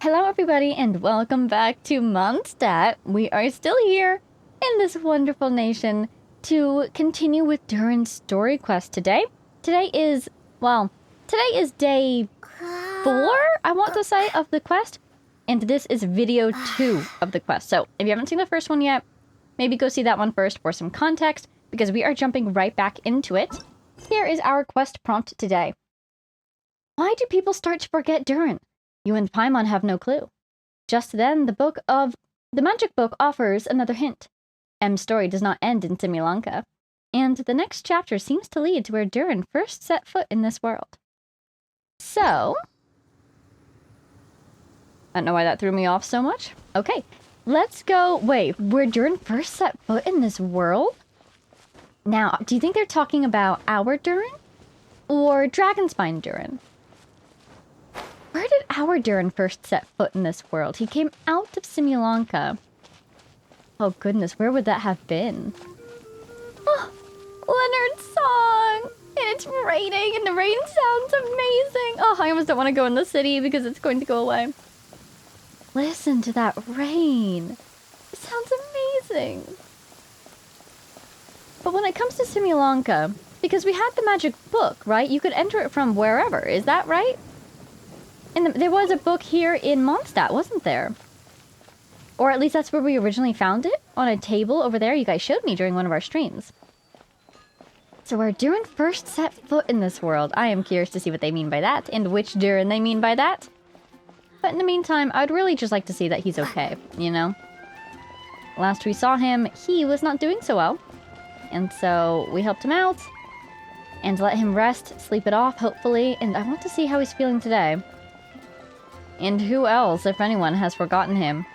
Hello everybody and welcome back to Mondstadt. We are still here in this wonderful nation to continue with Durin's story quest today. Today is day 4, I want to say, of the quest. And this is video 2 of the quest. So if you haven't seen the first one yet, maybe go see that one first for some context, because we are jumping right back into it. Here is our quest prompt today. Why do people start to forget Durin? You and Paimon have no clue. Just then, the magic book offers another hint. M's story does not end in Simulanka, and the next chapter seems to lead to where Durin first set foot in this world. So, I don't know why that threw me off so much. Okay, let's go. Wait, where Durin first set foot in this world? Now, do you think they're talking about our Durin or Dragonspine Durin? Where did our Durin first set foot in this world? He came out of Simulanka. Oh goodness, where would that have been? Oh, Leonard's song! And it's raining, and the rain sounds amazing! Oh, I almost don't want to go in the city because it's going to go away. Listen to that rain! It sounds amazing! But when it comes to Simulanka, because we had the magic book, right? You could enter it from wherever, is that right? And there was a book here in Mondstadt, wasn't there? Or at least that's where we originally found it, on a table over there you guys showed me during one of our streams. So where Durin first set foot in this world, I am curious to see what they mean by that, and which Durin they mean by that. But in the meantime, I'd really just like to see that he's okay, you know? Last we saw him, he was not doing so well. And so we helped him out, and let him rest, sleep it off, hopefully, and I want to see how he's feeling today. And who else, if anyone, has forgotten him?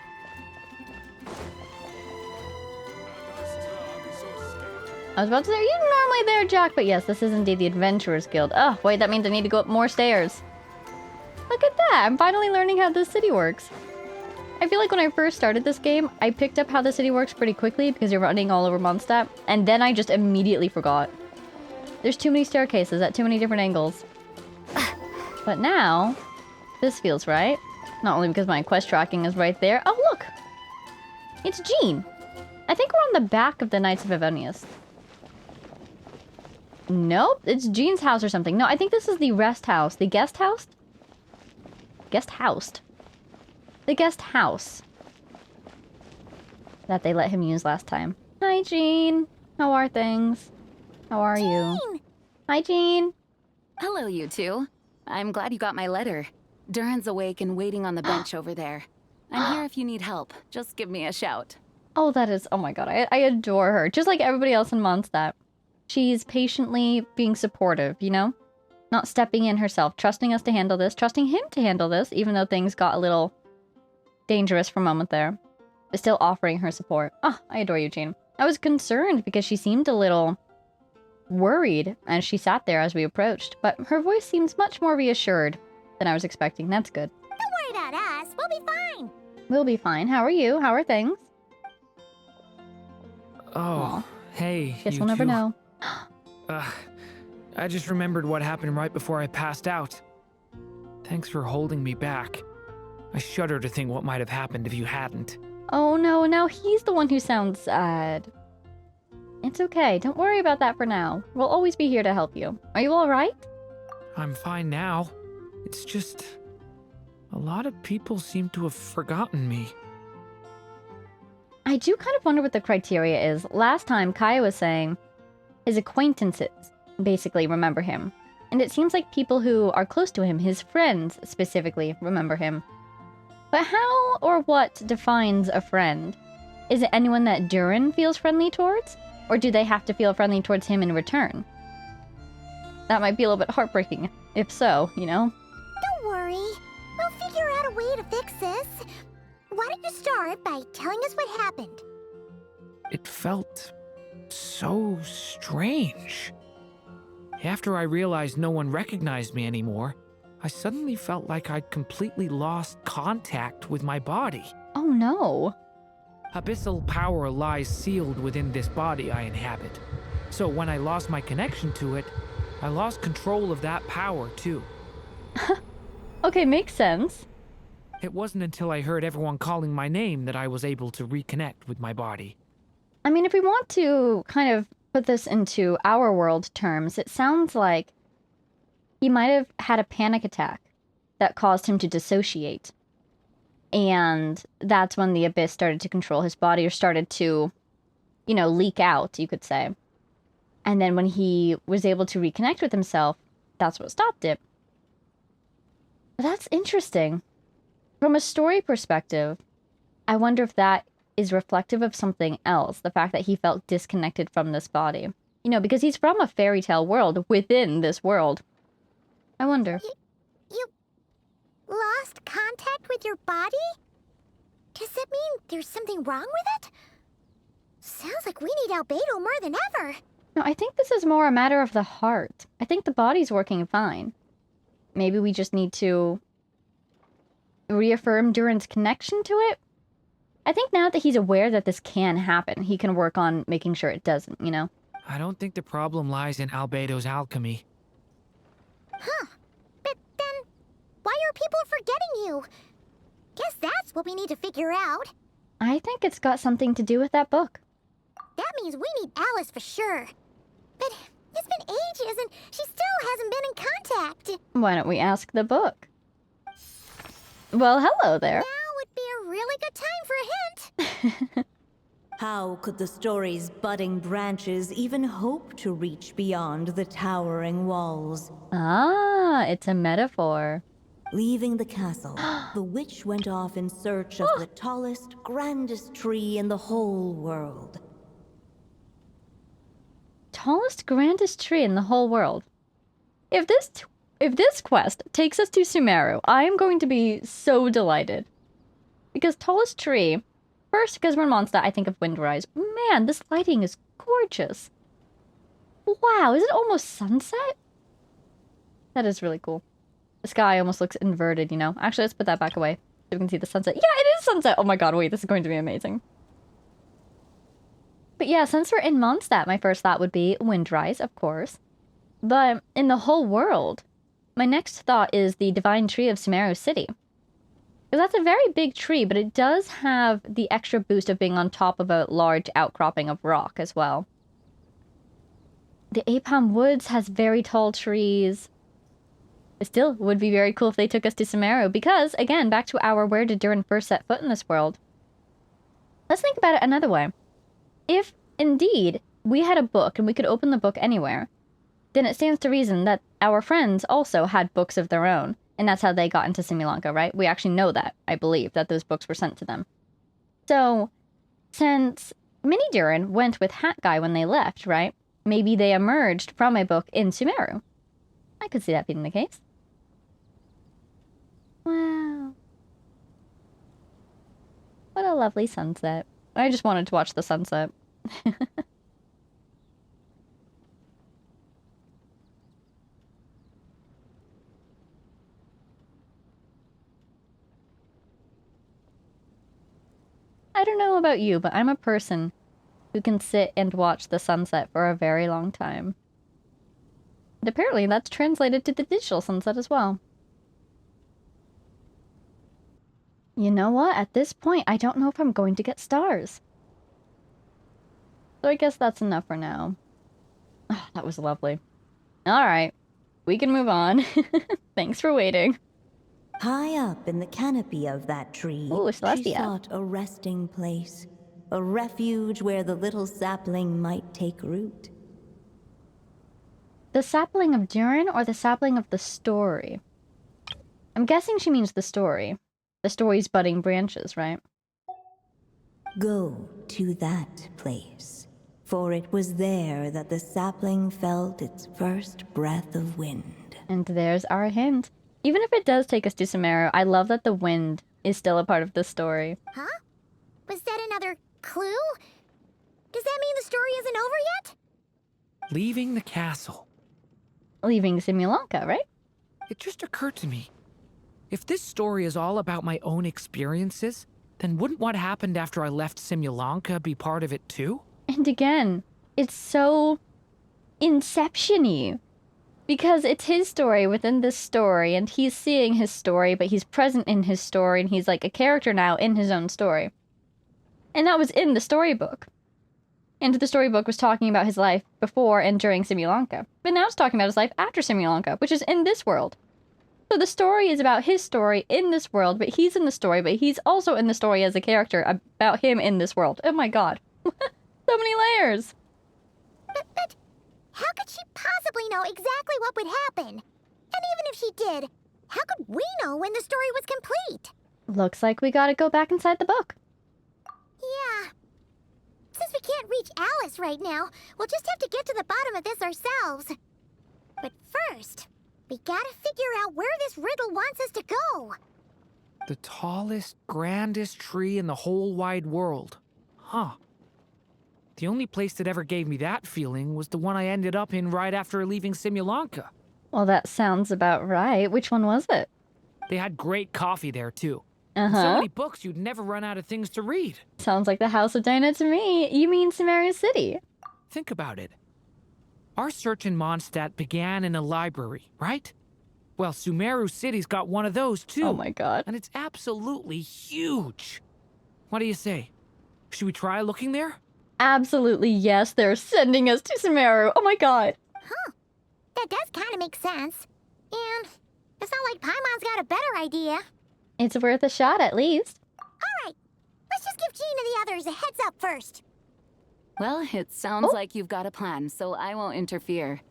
I was about to say, are you normally there, Jack? But yes, this is indeed the Adventurers Guild. Oh, wait, that means I need to go up more stairs. Look at that! I'm finally learning how this city works. I feel like when I first started this game, I picked up how the city works pretty quickly because you're running all over Mondstadt, and then I just immediately forgot. There's too many staircases at too many different angles. But now, this feels right. Not only because my quest tracking is right there. Oh, look! It's Jean. I think we're on the back of the Knights of Evonius. Nope, it's Jean's house or something. No, I think this is the rest house. The guest house? Guest house. The guest house. That they let him use last time. Hi, Jean. How are things? How are you? Hi, Jean. Hello, you two. I'm glad you got my letter. Durin's awake and waiting on the bench over there. I'm here if you need help. Just give me a shout. Oh, that is... Oh my god, I adore her. Just like everybody else in Mondstadt. She's patiently being supportive, you know? Not stepping in herself, trusting us to handle this, trusting him to handle this, even though things got a little dangerous for a moment there. But still offering her support. Oh, I adore you, Jean. I was concerned because she seemed a little worried as she sat there as we approached, but her voice seems much more reassured than I was expecting. That's good. Don't worry about us. We'll be fine. We'll be fine. How are you? How are things? Oh, hey. Guess you we'll never two. know. I just remembered what happened right before I passed out. Thanks for holding me back. I shudder to think what might have happened if you hadn't. Oh no, now he's the one who sounds sad. It's okay. Don't worry about that for now. We'll always be here to help you. Are you alright? I'm fine now. It's just... a lot of people seem to have forgotten me. I do kind of wonder what the criteria is. Last time, Kaya was saying his acquaintances basically remember him. And it seems like people who are close to him, his friends specifically, remember him. But how or what defines a friend? Is it anyone that Durin feels friendly towards? Or do they have to feel friendly towards him in return? That might be a little bit heartbreaking. If so, you know? Don't worry. We'll figure out a way to fix this. Why don't you start by telling us what happened? It felt so strange. After I realized no one recognized me anymore, I suddenly felt like I'd completely lost contact with my body. Oh no. Abyssal power lies sealed within this body I inhabit. So when I lost my connection to it, I lost control of that power too. Okay, makes sense. It wasn't until I heard everyone calling my name that I was able to reconnect with my body. I mean, if we want to kind of put this into our world terms, it sounds like he might have had a panic attack that caused him to dissociate. And that's when the abyss started to control his body, or started to, leak out, you could say. And then when he was able to reconnect with himself, that's what stopped it. But that's interesting. From a story perspective, I wonder if that is reflective of something else. The fact that he felt disconnected from this body. Because he's from a fairy tale world within this world. I wonder. You lost contact with your body? Does that mean there's something wrong with it? Sounds like we need Albedo more than ever. No, I think this is more a matter of the heart. I think the body's working fine. Maybe we just need to reaffirm Durin's connection to it. I think now that he's aware that this can happen, he can work on making sure it doesn't, I don't think the problem lies in Albedo's alchemy. Huh. But then, why are people forgetting you? Guess that's what we need to figure out. I think it's got something to do with that book. That means we need Alice for sure. But it's been ages and she still hasn't been in contact. Why don't we ask the book? Well, hello there. Now would be a really good time for a hint. How could the story's budding branches even hope to reach beyond the towering walls? Ah, it's a metaphor. Leaving the castle, the witch went off in search of the tallest, grandest tree in the whole world. Tallest, grandest tree in the whole world. If this quest takes us to Sumeru, I am going to be so delighted. Because tallest tree, first, because we're in Mondstadt, I think of Windrise. Man, this lighting is gorgeous. Wow, is it almost sunset? That is really cool. The sky almost looks inverted, Actually, let's put that back away so we can see the sunset. Yeah, it is sunset! Oh my god, wait, this is going to be amazing. But yeah, since we're in Mondstadt, my first thought would be Windrise, of course. But in the whole world, my next thought is the Divine Tree of Sumeru City. Because that's a very big tree, but it does have the extra boost of being on top of a large outcropping of rock as well. The Apam Woods has very tall trees. It still would be very cool if they took us to Sumeru, because, again, back to our where did Durin first set foot in this world? Let's think about it another way. If, indeed, we had a book and we could open the book anywhere, then it stands to reason that our friends also had books of their own, and that's how they got into Simulanka, right? We actually know that, I believe, that those books were sent to them. So, since Mini Durin went with Hat Guy when they left, right? Maybe they emerged from a book in Sumeru. I could see that being the case. Wow. What a lovely sunset. I just wanted to watch the sunset. I don't know about you, but I'm a person who can sit and watch the sunset for a very long time. And apparently that's translated to the digital sunset as well. You know what? At this point, I don't know if I'm going to get stars. So I guess that's enough for now. Oh, that was lovely. Alright, we can move on. Thanks for waiting. High up in the canopy of that tree, Ooh, she Celestia. sought a resting place, a refuge where the little sapling might take root. The sapling of Durin or the sapling of the story? I'm guessing she means the story. The story's budding branches, right? Go to that place, for it was there that the sapling felt its first breath of wind. And there's our hint. Even if it does take us to Sumeru, I love that the wind is still a part of the story. Huh? Was that another clue? Does that mean the story isn't over yet? Leaving the castle. Leaving Simulanka, right? It just occurred to me. If this story is all about my own experiences, then wouldn't what happened after I left Simulanka be part of it too? And again, it's so Inception-y. Because it's his story within this story, and he's seeing his story, but he's present in his story, and he's like a character now in his own story. And that was in the storybook. And the storybook was talking about his life before and during Simulanka. But now it's talking about his life after Simulanka, which is in this world. So the story is about his story in this world, but he's in the story, but he's also in the story as a character about him in this world. Oh my god. So many layers! But how could she possibly know exactly what would happen? And even if she did, how could we know when the story was complete? Looks like we gotta go back inside the book. Yeah. Since we can't reach Alice right now, we'll just have to get to the bottom of this ourselves. But first, we gotta figure out where this riddle wants us to go. The tallest, grandest tree in the whole wide world. Huh. The only place that ever gave me that feeling was the one I ended up in right after leaving Simulanka. Well, that sounds about right. Which one was it? They had great coffee there, too. And so many books, you'd never run out of things to read. Sounds like the House of Dinah to me. You mean Sumeru City? Think about it. Our search in Mondstadt began in a library, right? Well, Sumeru City's got one of those, too. Oh my god. And it's absolutely huge. What do you say? Should we try looking there? Absolutely yes, they're sending us to Sumeru. Oh my god. Huh. That does kind of make sense. And it's not like Paimon's got a better idea. It's worth a shot at least. Alright, let's just give Jean and the others a heads up first. Well, it sounds like you've got a plan, so I won't interfere.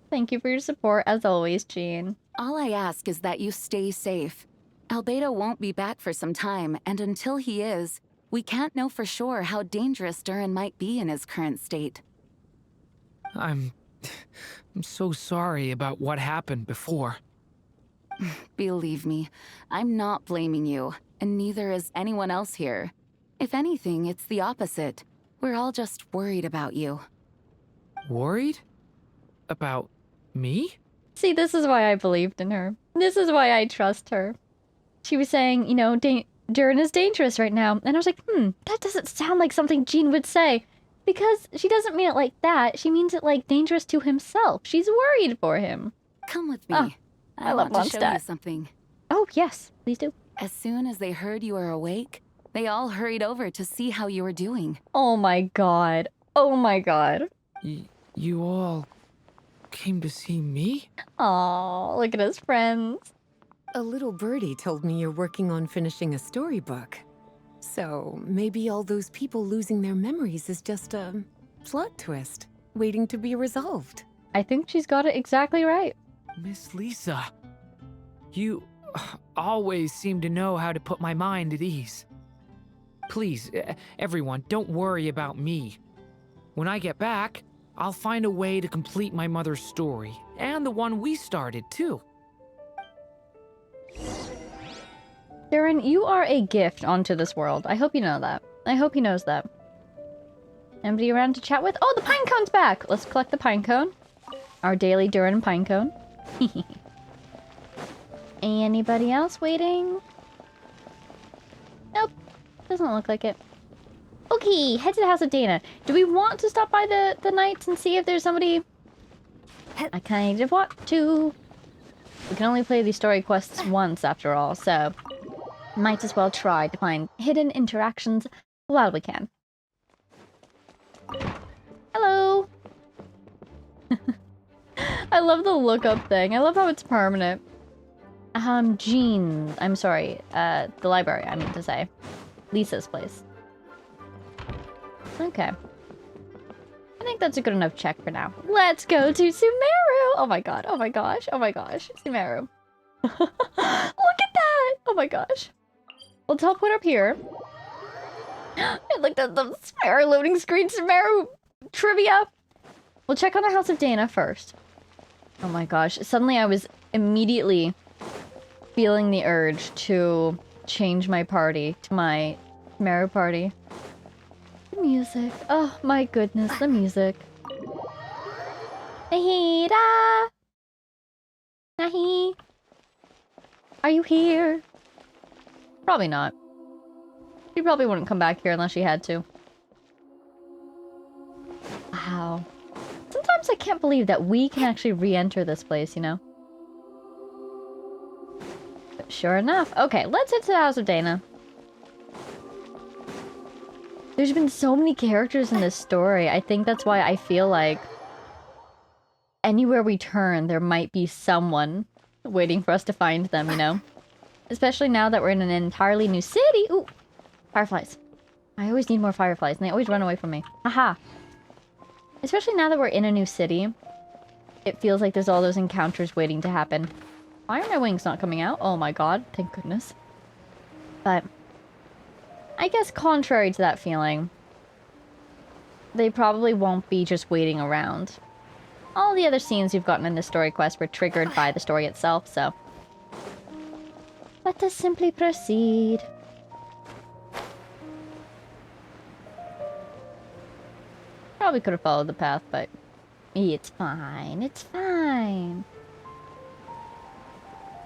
Thank you for your support as always, Jean. All I ask is that you stay safe. Albedo won't be back for some time, and until he is, we can't know for sure how dangerous Durin might be in his current state. I'm so sorry about what happened before. Believe me, I'm not blaming you, and neither is anyone else here. If anything, it's the opposite. We're all just worried about you. Worried? About me? See, this is why I believed in her. This is why I trust her. She was saying, you know, Durin is dangerous right now. And I was like, that doesn't sound like something Jean would say. Because she doesn't mean it like that. She means it like dangerous to himself. She's worried for him. Come with me. Oh, I love want to show you Mondstadt. something. Oh, yes. Please do. As soon as they heard you were awake, they all hurried over to see how you were doing. Oh my god. Oh my god. You all came to see me? Aw, look at his friends. A little birdie told me you're working on finishing a storybook. So maybe all those people losing their memories is just a plot twist, waiting to be resolved. I think she's got it exactly right. Miss Lisa, you always seem to know how to put my mind at ease. Please, everyone, don't worry about me. When I get back, I'll find a way to complete my mother's story, and the one we started, too. Durin, you are a gift onto this world. I hope you know that. I hope he knows that. Anybody around to chat with? Oh, the pine cone's back! Let's collect the pine cone. Our daily Durin pine cone. Anybody else waiting? Nope. Doesn't look like it. Okay, head to the House of Dana. Do we want to stop by the knights and see if there's somebody? I kind of want to. We can only play these story quests once after all, so might as well try to find hidden interactions while we can. Hello! I love the look-up thing. I love how it's permanent. Jean. I'm sorry. The library, I mean to say. Lisa's place. Okay. I think that's a good enough check for now. Let's go to Sumeru! Oh my god, oh my gosh, oh my gosh. Sumeru. Look at that! Oh my gosh. We'll teleport up here. I looked at the Sumeru loading screen, Sumeru trivia. We'll check on the House of Dana first. Oh my gosh, suddenly I was immediately feeling the urge to change my party to my Sumeru party. The music. Oh my goodness, the music. Nahida! Nahi! Are you here? Probably not. She probably wouldn't come back here unless she had to. Wow. Sometimes I can't believe that we can actually re-enter this place, you know? But sure enough. Okay, let's head to the House of Dana. There's been so many characters in this story. I think that's why I feel like anywhere we turn, there might be someone waiting for us to find them, you know? Especially now that we're in an entirely new city. Ooh, fireflies. I always need more fireflies, and they always run away from me. Aha! Especially now that we're in a new city, it feels like there's all those encounters waiting to happen. Why are my wings not coming out? Oh my god, thank goodness. But I guess contrary to that feeling, they probably won't be just waiting around. All the other scenes we've gotten in this story quest were triggered by the story itself, so let us simply proceed. Probably could have followed the path, but it's fine. It's fine.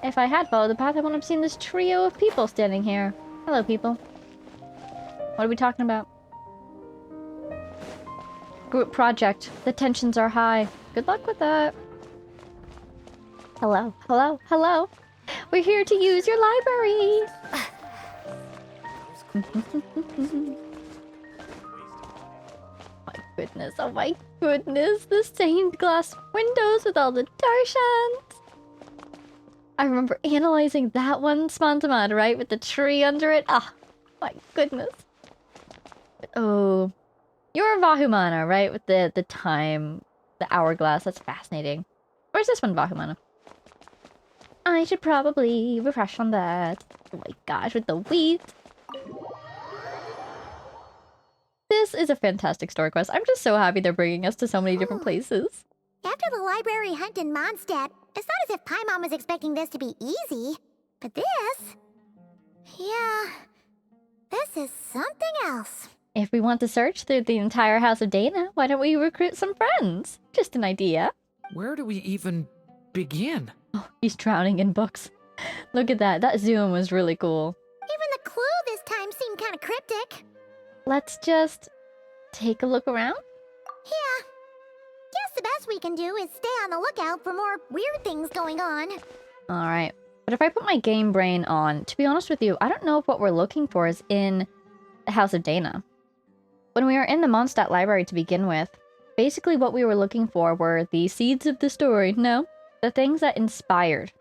If I had followed the path, I wouldn't have seen this trio of people standing here. Hello, people. What are we talking about? Group project. The tensions are high. Good luck with that. Hello, hello, hello. We're here to use your library. My goodness, oh my goodness. The stained glass windows with all the Darshans. I remember analyzing that one Spantamad, right? With the tree under it. Ah, my goodness. Oh, you're Vahumana, right? With the time, the hourglass. That's fascinating. Where's this one, Vahumana? I should probably refresh on that. Oh my gosh, with the wheat. This is a fantastic story quest. I'm just so happy they're bringing us to so many different places. After the library hunt in Mondstadt, it's not as if Paimon was expecting this to be easy. But this... yeah... this is something else. If we want to search through the entire House of Dana, why don't we recruit some friends? Just an idea. Where do we even begin? Oh, he's drowning in books. Look at that. That zoom was really cool. Even the clue this time seemed kind of cryptic. Let's just take a look around. Yeah. Guess the best we can do is stay on the lookout for more weird things going on. Alright. But if I put my game brain on, to be honest with you, I don't know if what we're looking for is in the House of Dana. When we were in the Mondstadt library to begin with, basically what we were looking for were the seeds of the story. No, the things that inspired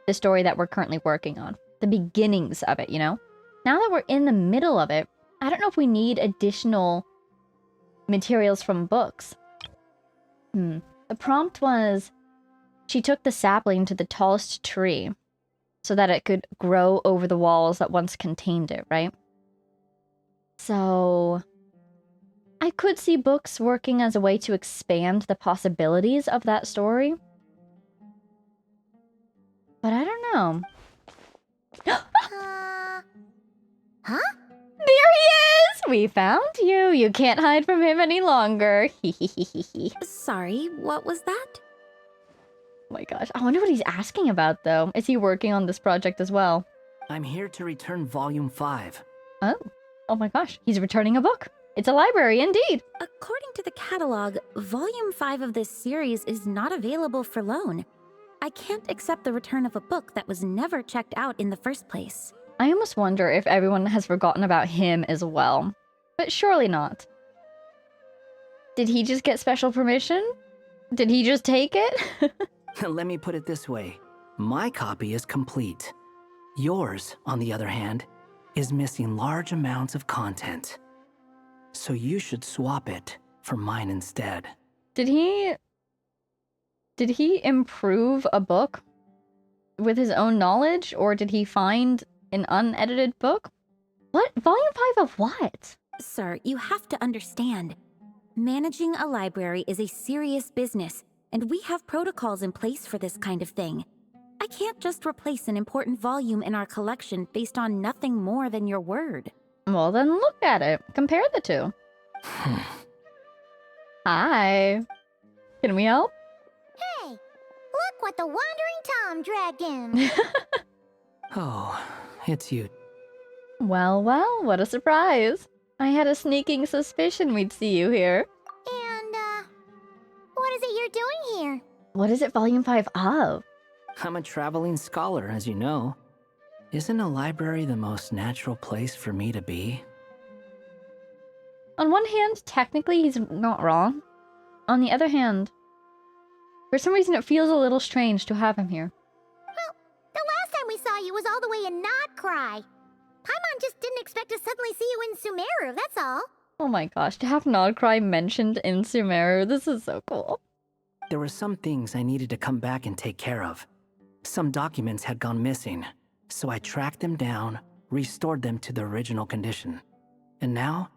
the story that we're currently working on. The beginnings of it, you know? Now that we're in the middle of it, I don't know if we need additional materials from books. The prompt was, she took the sapling to the tallest tree so that it could grow over the walls that once contained it, right? So I could see books working as a way to expand the possibilities of that story. But I don't know. Huh? There he is! We found you. You can't hide from him any longer. Sorry, what was that? Oh my gosh. I wonder what he's asking about, though. Is he working on this project as well? I'm here to return Volume 5. Oh. Oh my gosh. He's returning a book. It's a library, indeed. According to the catalog, Volume 5 of this series is not available for loan. I can't accept the return of a book that was never checked out in the first place. I almost wonder if everyone has forgotten about him as well. But surely not. Did he just get special permission? Did he just take it? Let me put it this way. My copy is complete. Yours, on the other hand, is missing large amounts of content. So you should swap it for mine instead. Did he improve a book with his own knowledge, or did he find an unedited book? What? Volume 5 of what? Sir, you have to understand. Managing a library is a serious business, and we have protocols in place for this kind of thing. I can't just replace an important volume in our collection based on nothing more than your word. Well, then look at it. Compare the two. Hi. Can we help? Hey, look what the Wandering Tom dragged in. Oh, it's you. Well, well, what a surprise. I had a sneaking suspicion we'd see you here. And, what is it you're doing here? What is it Volume 5 of? I'm a traveling scholar, as you know. Isn't a library the most natural place for me to be? On one hand, technically he's not wrong. On the other hand, for some reason it feels a little strange to have him here. Well, the last time we saw you was all the way in Nodcry. Paimon just didn't expect to suddenly see you in Sumeru, that's all. Oh my gosh, to have Nodcry mentioned in Sumeru, this is so cool. There were some things I needed to come back and take care of. Some documents had gone missing, so I tracked them down, restored them to their original condition. And now,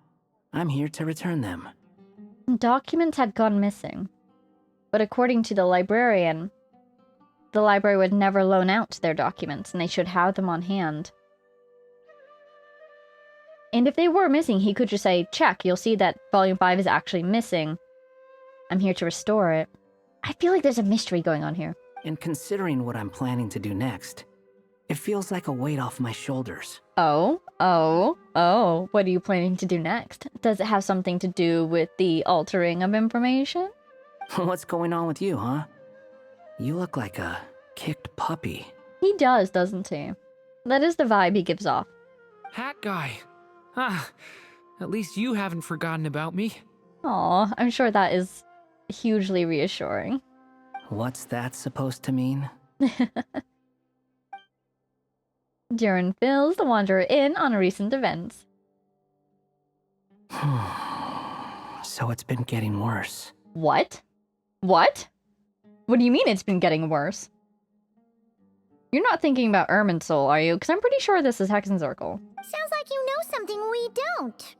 I'm here to return them. Documents had gone missing. But according to the librarian, the library would never loan out their documents, and they should have them on hand. And if they were missing, he could just say, check, you'll see that Volume 5 is actually missing. I'm here to restore it. I feel like there's a mystery going on here. And considering what I'm planning to do next, it feels like a weight off my shoulders. Oh. What are you planning to do next? Does it have something to do with the altering of information? What's going on with you, huh? You look like a kicked puppy. He does, doesn't he? That is the vibe he gives off. Hat guy. At least you haven't forgotten about me. Aw, I'm sure that is hugely reassuring. What's that supposed to mean? Durin fills the Wanderer in on recent events. So it's been getting worse. What? What? What do you mean it's been getting worse? You're not thinking about Irminsul, are you? Because I'm pretty sure this is Hexenzirkel. Sounds like you know something we don't.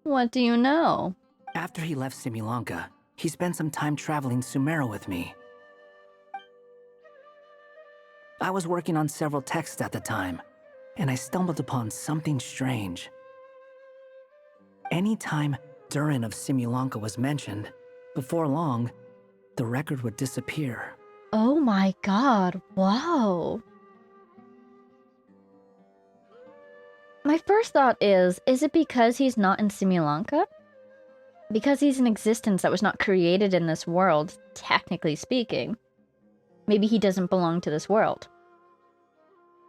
What do you know? After he left Simulanka, he spent some time traveling Sumeru with me. I was working on several texts at the time, and I stumbled upon something strange. Anytime Durin of Simulanka was mentioned, before long, the record would disappear. Oh my god, wow. My first thought is it because he's not in Simulanka? Because he's an existence that was not created in this world, technically speaking. Maybe he doesn't belong to this world.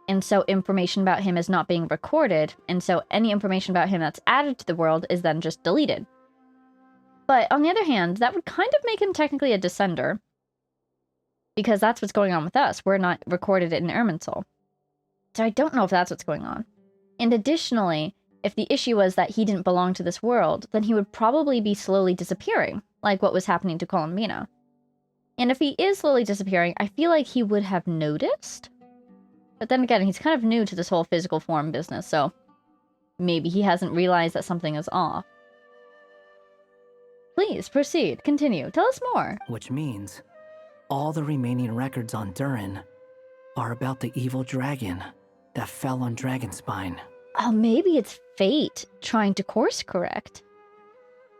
And so information about him is not being recorded, and so any information about him that's added to the world is then just deleted. But on the other hand, that would kind of make him technically a descender. Because that's what's going on with us. We're not recorded in Irminsul. So I don't know if that's what's going on. And additionally, if the issue was that he didn't belong to this world, then he would probably be slowly disappearing, like what was happening to Columbina. And if he is slowly disappearing, I feel like he would have noticed. But then again, he's kind of new to this whole physical form business, so maybe he hasn't realized that something is off. Please, proceed. Continue. Tell us more. Which means all the remaining records on Durin are about the evil dragon that fell on Dragonspine. Oh, maybe it's fate trying to course correct.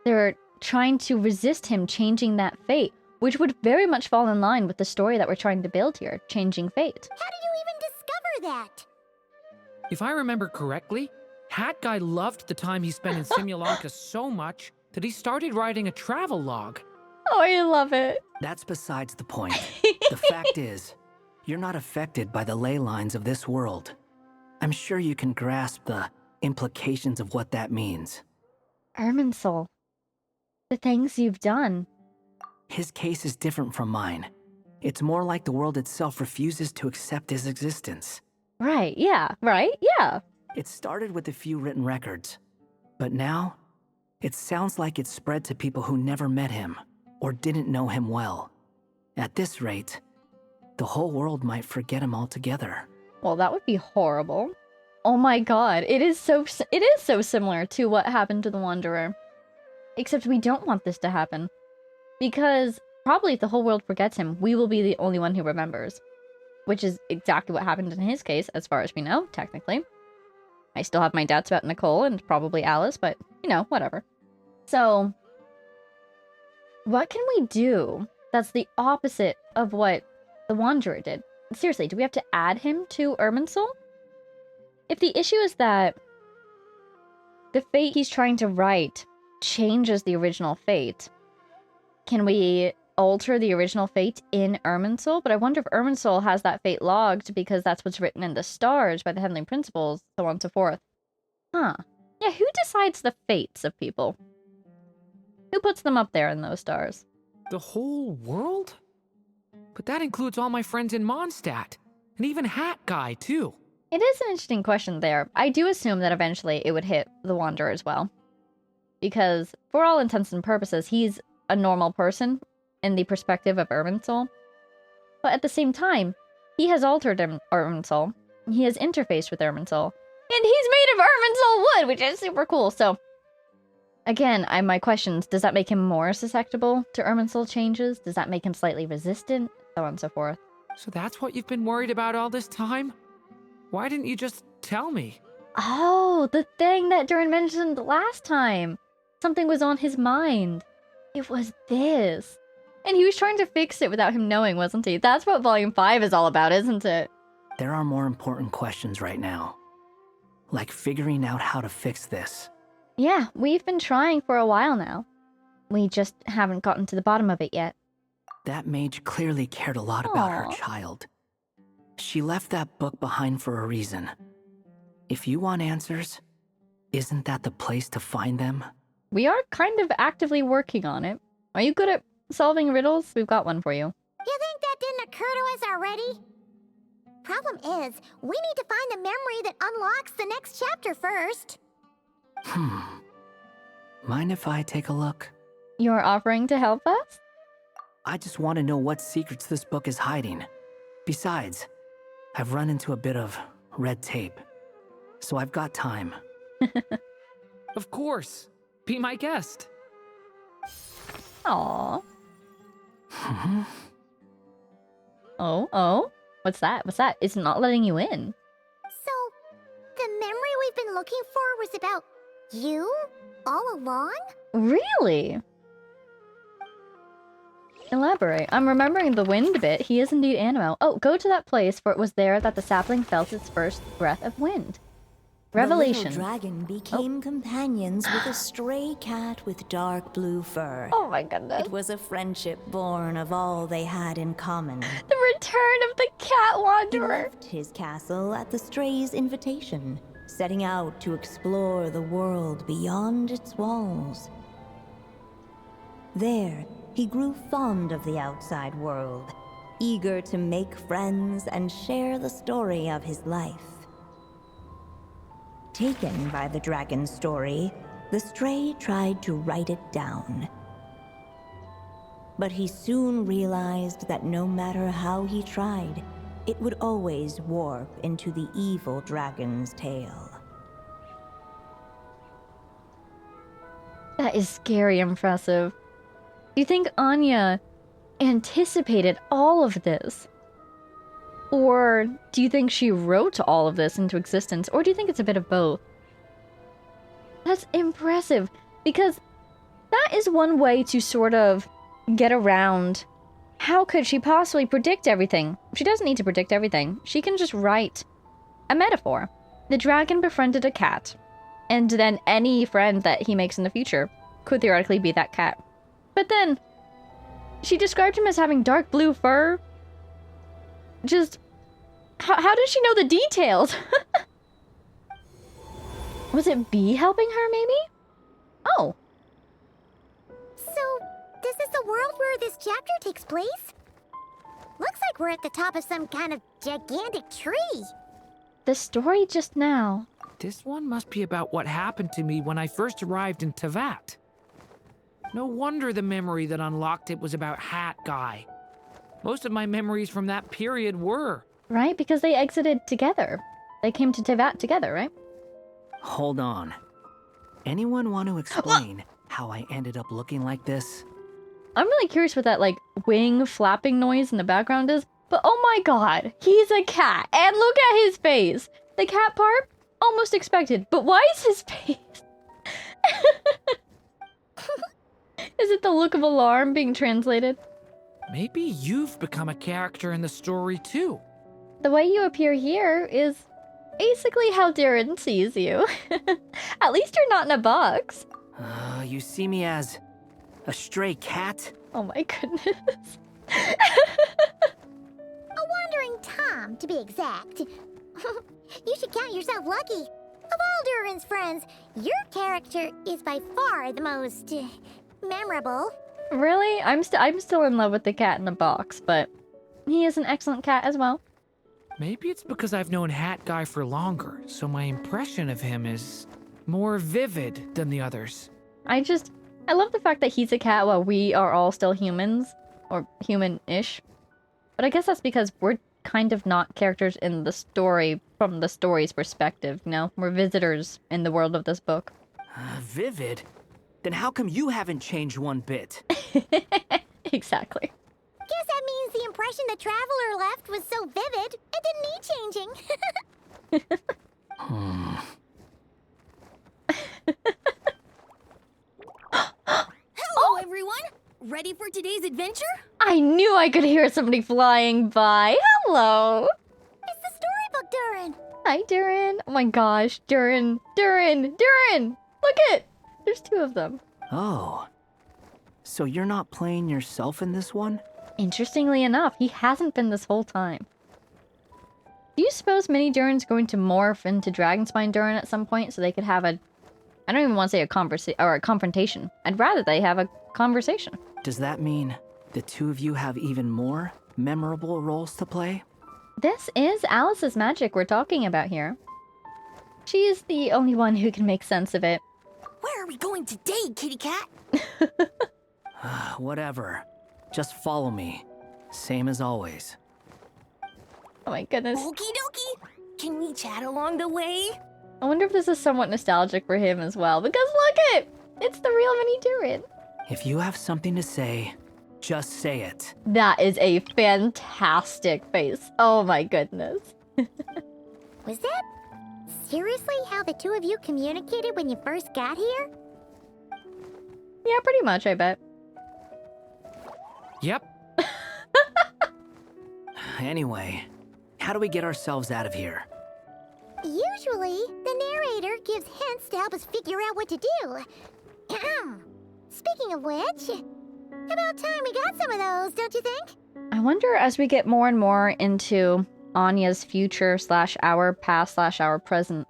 They're trying to resist him changing that fate, which would very much fall in line with the story that we're trying to build here, changing fate. How did you even discover that? If I remember correctly, Hat Guy loved the time he spent in Simulanka so much that he started writing a travel log. Oh, I love it. That's besides the point. The fact is, you're not affected by the ley lines of this world. I'm sure you can grasp the implications of what that means. Irminsul. The things you've done. His case is different from mine. It's more like the world itself refuses to accept his existence. Right, yeah, right, yeah. It started with a few written records, but now, it sounds like it's spread to people who never met him or didn't know him well. At this rate, the whole world might forget him altogether. Well, that would be horrible. Oh my god, it is so similar to what happened to the Wanderer. Except we don't want this to happen. Because probably if the whole world forgets him, we will be the only one who remembers. Which is exactly what happened in his case, as far as we know, technically. I still have my doubts about Nicole and probably Alice, but, you know, whatever. So, what can we do that's the opposite of what the Wanderer did? Seriously, do we have to add him to Irminsul? If the issue is that the fate he's trying to write changes the original fate, can we alter the original fate in Irminsul, but I wonder if Irminsul has that fate logged because that's what's written in the stars by the Heavenly Principles, so on and so forth. Huh. Yeah, who decides the fates of people? Who puts them up there in those stars? The whole world? But that includes all my friends in Mondstadt, and even Hat Guy, too. It is an interesting question there. I do assume that eventually it would hit the Wanderer as well. Because, for all intents and purposes, he's a normal person in the perspective of Irminsul. But at the same time, he has altered Irminsul. He has interfaced with Irminsul. And he's made of Irminsul wood, which is super cool. So, again, my questions, does that make him more susceptible to Irminsul changes? Does that make him slightly resistant? So on and so forth. So that's what you've been worried about all this time? Why didn't you just tell me? Oh, the thing that Durin mentioned last time. Something was on his mind. It was this. And he was trying to fix it without him knowing, wasn't he? That's what Volume 5 is all about, isn't it? There are more important questions right now. Like figuring out how to fix this. Yeah, we've been trying for a while now. We just haven't gotten to the bottom of it yet. That mage clearly cared a lot about her Aw. child. She left that book behind for a reason. If you want answers, isn't that the place to find them? We are kind of actively working on it. Are you good at solving riddles? We've got one for you. You think that didn't occur to us already? Problem is, we need to find the memory that unlocks the next chapter first. Mind if I take a look? You're offering to help us? I just want to know what secrets this book is hiding. Besides, I've run into a bit of red tape, so I've got time. Of course. Be my guest. Aww. Oh? What's that? It's not letting you in. So, the memory we've been looking for was about you? All along? Really? Elaborate. I'm remembering the wind bit. He is indeed Animo. Oh, go to that place, for it was there that the sapling felt its first breath of wind. Revelation. The little dragon became companions with a stray cat with dark blue fur. Oh my goodness. It was a friendship born of all they had in common. The return of the cat He wanderer. left his castle at the stray's invitation, setting out to explore the world beyond its walls. There, he grew fond of the outside world, eager to make friends and share the story of his life. Taken by the dragon's story, the stray tried to write it down. But he soon realized that no matter how he tried, it would always warp into the evil dragon's tale. That is scary impressive. Do you think Anya anticipated all of this? Or do you think she wrote all of this into existence? Or do you think it's a bit of both? That's impressive, because that is one way to sort of get around. How could she possibly predict everything? She doesn't need to predict everything. She can just write a metaphor. The dragon befriended a cat, and then any friend that he makes in the future could theoretically be that cat. But then, she described him as having dark blue fur. Just, how did she know the details? Was it B helping her, maybe? Oh. So, this is the world where this chapter takes place? Looks like we're at the top of some kind of gigantic tree. The story just now. This one must be about what happened to me when I first arrived in Tevat. No wonder the memory that unlocked it was about Hat Guy. Most of my memories from that period were. Right? Because they exited together. They came to Tevat together, right? Hold on. Anyone want to explain how I ended up looking like this? I'm really curious what that, like, wing flapping noise in the background is. But oh my god, he's a cat. And look at his face. The cat part, almost expected. But why is his face? Is it the look of alarm being translated? Maybe you've become a character in the story too. The way you appear here is basically how Durin sees you. At least you're not in a box. You see me as A stray cat? Oh my goodness. A wandering Tom, to be exact. You should count yourself lucky. Of all Durin's friends, your character is by far the most memorable. Really? I'm still in love with the cat in the box, but he is an excellent cat as well. Maybe it's because I've known Hat Guy for longer, so my impression of him is more vivid than the others. I love the fact that he's a cat while we are all still humans, or human-ish. But I guess that's because we're kind of not characters in the story from the story's perspective, you know? We're visitors in the world of this book. Vivid? Then how come you haven't changed one bit? Exactly. Guess that means the impression the traveler left was so vivid, it didn't need changing. Hello, everyone! Ready for today's adventure? I knew I could hear somebody flying by. Hello! It's the storybook, Durin. Hi, Durin. Oh my gosh, Durin. Durin! Durin! Look it! There's two of them. Oh. So you're not playing yourself in this one? Interestingly enough, he hasn't been this whole time. Do you suppose Mini Durin's going to morph into Dragonspine Durin at some point so they could have a... I don't even want to say a confrontation. I'd rather they have a conversation. Does that mean the two of you have even more memorable roles to play? This is Alice's magic we're talking about here. She is the only one who can make sense of it. Where are we going today, kitty cat? Whatever. Just follow me. Same as always. Oh my goodness. Okie dokie! Can we chat along the way? I wonder if this is somewhat nostalgic for him as well, because look it! It's the real Mini Durin. If you have something to say, just say it. That is a fantastic face. Oh my goodness. Was that seriously how the two of you communicated when you first got here? Yeah, pretty much, I bet. Yep. Anyway, how do we get ourselves out of here? Usually, the narrator gives hints to help us figure out what to do. Speaking of which, about time we got some of those, don't you think? I wonder as we get more and more into Anya's future / our past / our present,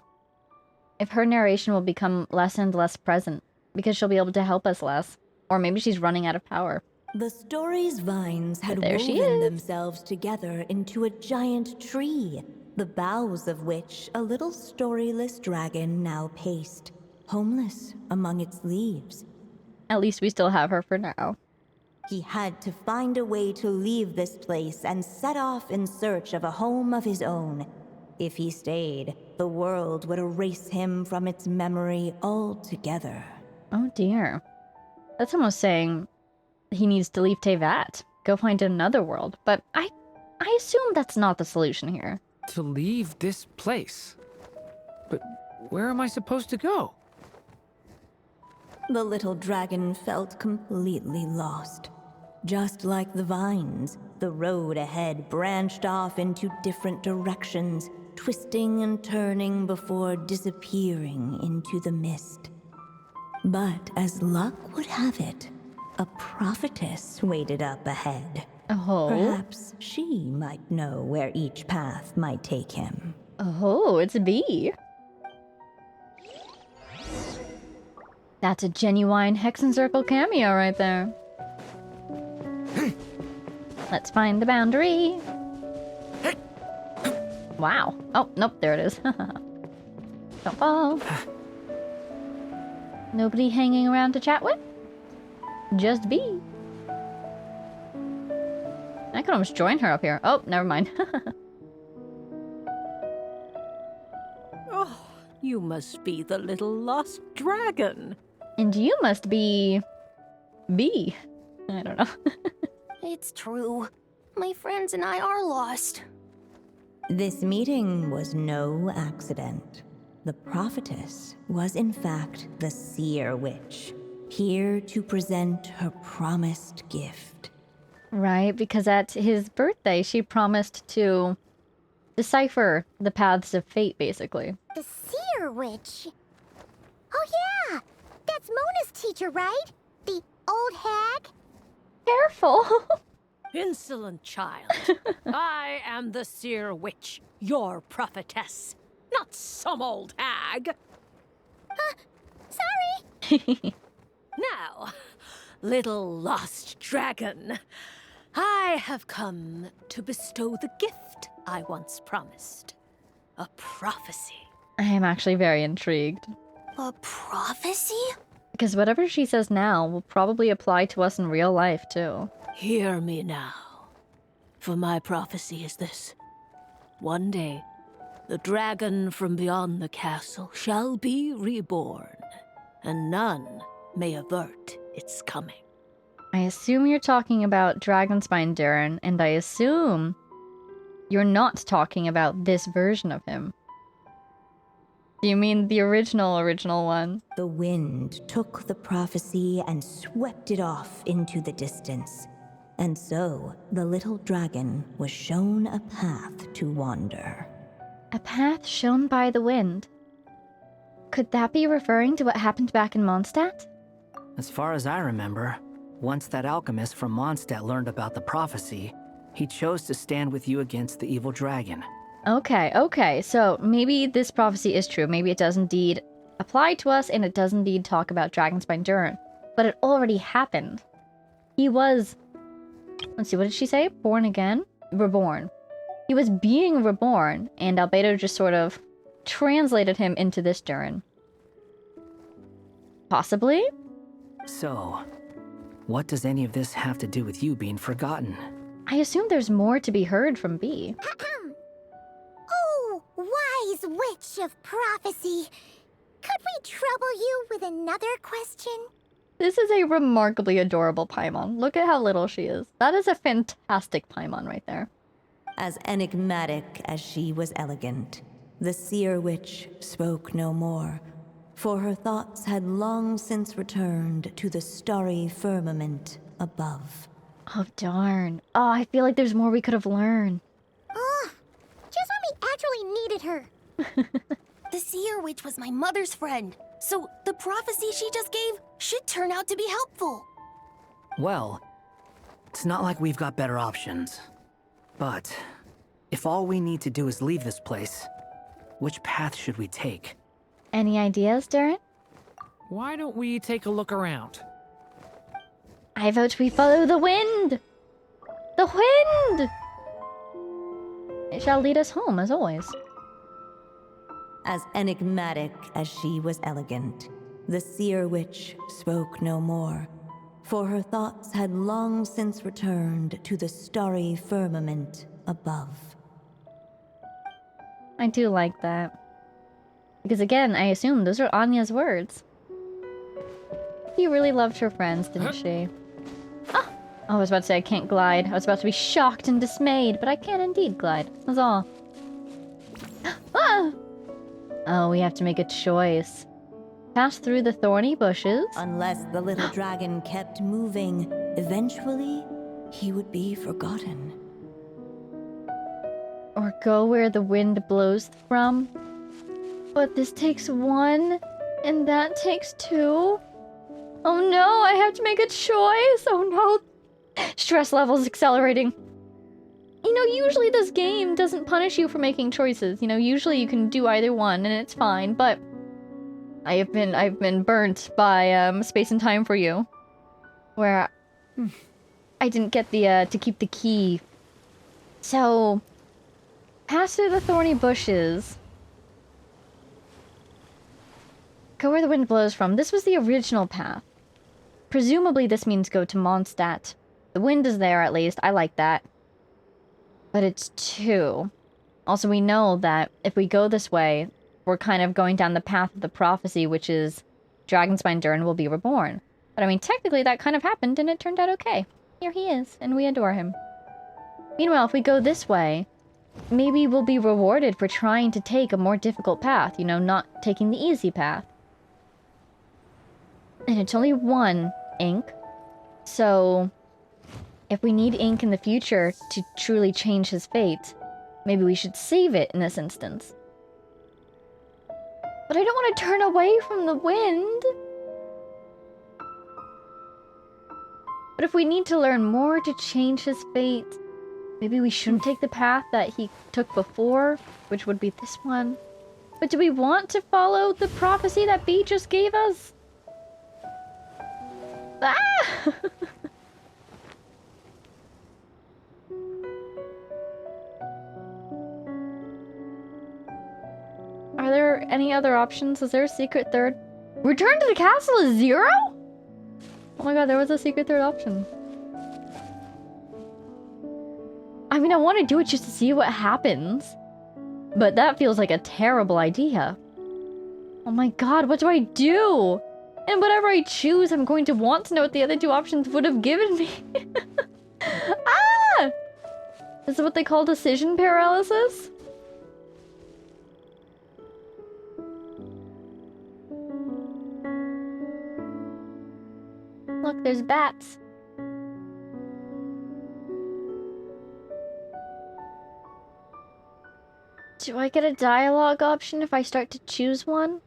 if her narration will become less and less present, because she'll be able to help us less. Or maybe she's running out of power. The story's vines had But there she woven is. themselves together into a giant tree, the boughs of which a little storyless dragon now paced, homeless among its leaves. At least we still have her for now. He had to find a way to leave this place and set off in search of a home of his own. If he stayed, the world would erase him from its memory altogether. Oh dear. That's almost saying he needs to leave Tevat. Go find another world. But I assume that's not the solution here. To leave this place. But where am I supposed to go? The little dragon felt completely lost. Just like the vines, the road ahead branched off into different directions, twisting and turning before disappearing into the mist. But as luck would have it, a prophetess waited up ahead. Oh. Perhaps she might know where each path might take him. Oh, it's a bee. That's a genuine Hexenzirkel cameo right there. Let's find the boundary. Wow. Oh, nope, there it is. Don't fall. Nobody hanging around to chat with? Just bee. I could almost join her up here. Oh, never mind. Oh, you must be the little lost dragon. And you must be... bee. I don't know. It's true. My friends and I are lost. This meeting was no accident. The prophetess was in fact the seer witch, here to present her promised gift. Right, because at his birthday, she promised to decipher the paths of fate, basically. The seer witch. Oh yeah, that's Mona's teacher, right? The old hag? Careful. Insolent child. I am the seer witch, your prophetess, not some old hag. Sorry. Now, little lost dragon, I have come to bestow the gift I once promised. A prophecy. I am actually very intrigued. A prophecy? Because whatever she says now will probably apply to us in real life, too. Hear me now, for my prophecy is this. One day, the dragon from beyond the castle shall be reborn, and none may avert its coming. I assume you're talking about Dragonspine Durin, and I assume you're not talking about this version of him. Do you mean the original one? The wind took the prophecy and swept it off into the distance. And so, the little dragon was shown a path to wander. A path shown by the wind. Could that be referring to what happened back in Mondstadt? As far as I remember, once that alchemist from Mondstadt learned about the prophecy, he chose to stand with you against the evil dragon. Okay, so maybe this prophecy is true. Maybe it does indeed apply to us, and it does indeed talk about Dragonspine Durin. But it already happened. He was... Let's see, what did she say? Born again? Reborn. He was being reborn, and Albedo just sort of translated him into this Durin. Possibly? So, what does any of this have to do with you being forgotten? I assume there's more to be heard from B. Oh, wise witch of prophecy. Could we trouble you with another question? This is a remarkably adorable Paimon. Look at how little she is. That is a fantastic Paimon right there. As enigmatic as she was elegant, the seer witch spoke no more, for her thoughts had long since returned to the starry firmament above. Oh, darn. Oh, I feel like there's more we could have learned. Just when we actually needed her. The seer witch was my mother's friend, so the prophecy she just gave should turn out to be helpful. Well, it's not like we've got better options. But, if all we need to do is leave this place, which path should we take? Any ideas, Durin? Why don't we take a look around? I vote we follow the wind! The wind! It shall lead us home, as always. As enigmatic as she was elegant, the seer witch spoke no more, for her thoughts had long since returned to the starry firmament above. I do like that. Because again, I assume those are Anya's words. She really loved her friends, didn't she? Ah! I was about to say I can't glide. I was about to be shocked and dismayed, but I can indeed glide. That's all. Ah! Oh, we have to make a choice. Pass through the thorny bushes. Unless the little dragon kept moving, eventually he would be forgotten. Or go where the wind blows from. But this takes one, and that takes two. Oh no, I have to make a choice. Oh no. Stress levels accelerating. You know, usually this game doesn't punish you for making choices. You know, usually you can do either one and it's fine, but I've been burnt by Space and Time for You, where I didn't get the to keep the key. So pass through the thorny bushes. Go where the wind blows from. This was the original path. Presumably this means go to Mondstadt. The wind is there at least. I like that. But it's two. Also, we know that if we go this way, we're kind of going down the path of the prophecy, which is Dragonspine Durin will be reborn. But I mean, technically that kind of happened and it turned out okay. Here he is, and we adore him. Meanwhile, if we go this way, maybe we'll be rewarded for trying to take a more difficult path, you know, not taking the easy path. And it's only one ink, so if we need ink in the future to truly change his fate, maybe we should save it in this instance. But I don't want to turn away from the wind. But if we need to learn more to change his fate, maybe we shouldn't take the path that he took before, which would be this one. But do we want to follow the prophecy that B just gave us? Ah! Are there any other options? Is there a secret third? Return to the castle is 0? Oh my god, there was a secret third option. I mean, I want to do it just to see what happens. But that feels like a terrible idea. Oh my god, what do I do? And whatever I choose, I'm going to want to know what the other 2 options would have given me. Ah! This is what they call decision paralysis? Look, there's bats. Do I get a dialogue option if I start to choose one?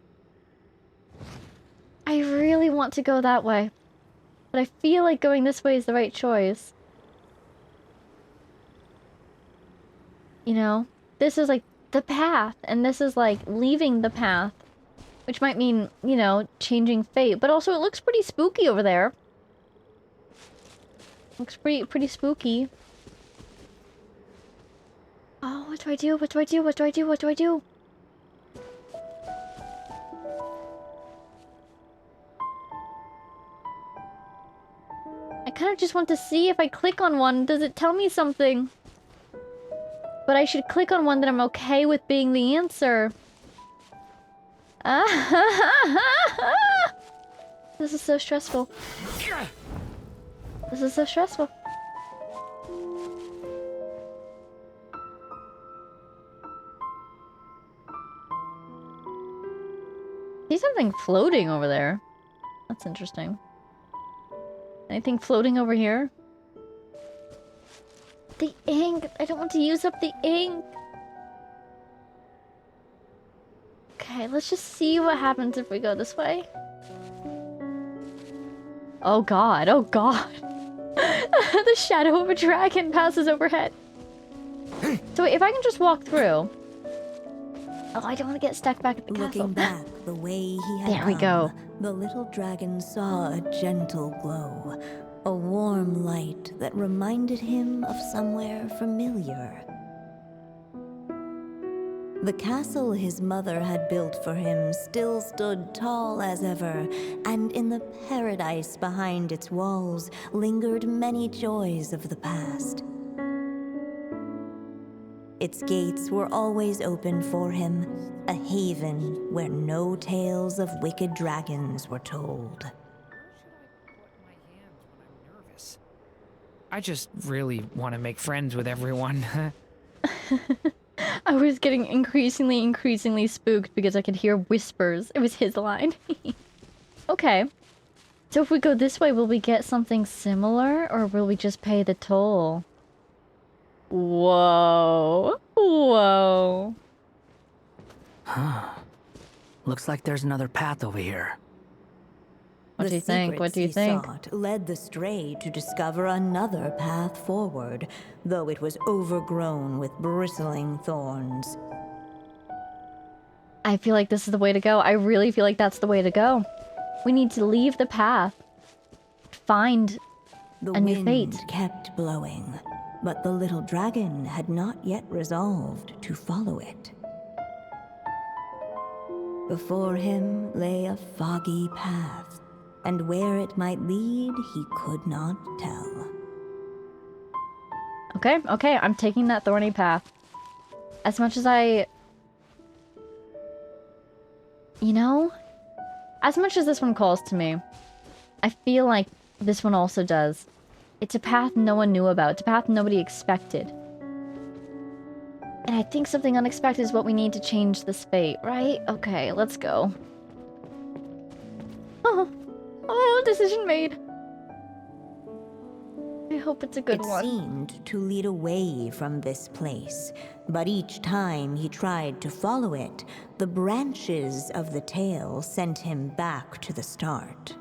I really want to go that way. But I feel like going this way is the right choice. You know? This is like the path, and this is like leaving the path. Which might mean, you know, changing fate. But also it looks pretty spooky over there. Looks pretty spooky. Oh, what do I do? What do I do? What do I do? What do I do? I kind of just want to see if I click on one, does it tell me something? But I should click on one that I'm okay with being the answer. This is so stressful. This is so stressful. See something floating over there. That's interesting. Anything floating over here? The ink! I don't want to use up the ink! Okay, let's just see what happens if we go this way. Oh god, oh god. The shadow of a dragon passes overhead. So if I can just walk through... Oh, I don't want to get stuck back at the castle. Looking back the way he had There we go. the little dragon saw a gentle glow, a warm light that reminded him of somewhere familiar. The castle his mother had built for him still stood tall as ever, and in the paradise behind its walls lingered many joys of the past. Its gates were always open for him, a haven where no tales of wicked dragons were told. I just really want to make friends with everyone. I was getting increasingly spooked because I could hear whispers. It was his line. Okay. So if we go this way, will we get something similar, or will we just pay the toll? Whoa. Whoa. Huh. Looks like there's another path over here. What do you think? What do you think? The secrets he sought led the stray to discover another path forward, though it was overgrown with bristling thorns. I feel like this is the way to go. I really feel like that's the way to go. We need to leave the path. Find a new fate. The wind kept blowing, but the little dragon had not yet resolved to follow it. Before him lay a foggy path, and where it might lead, he could not tell. Okay, okay, I'm taking that thorny path. As much as I... You know? As much as this one calls to me, I feel like this one also does. It's a path no one knew about. It's a path nobody expected. And I think something unexpected is what we need to change this fate, right? Okay, let's go. Oh, decision made. I hope it's a good one. It seemed to lead away from this place, but each time he tried to follow it, the branches of the tail sent him back to the start.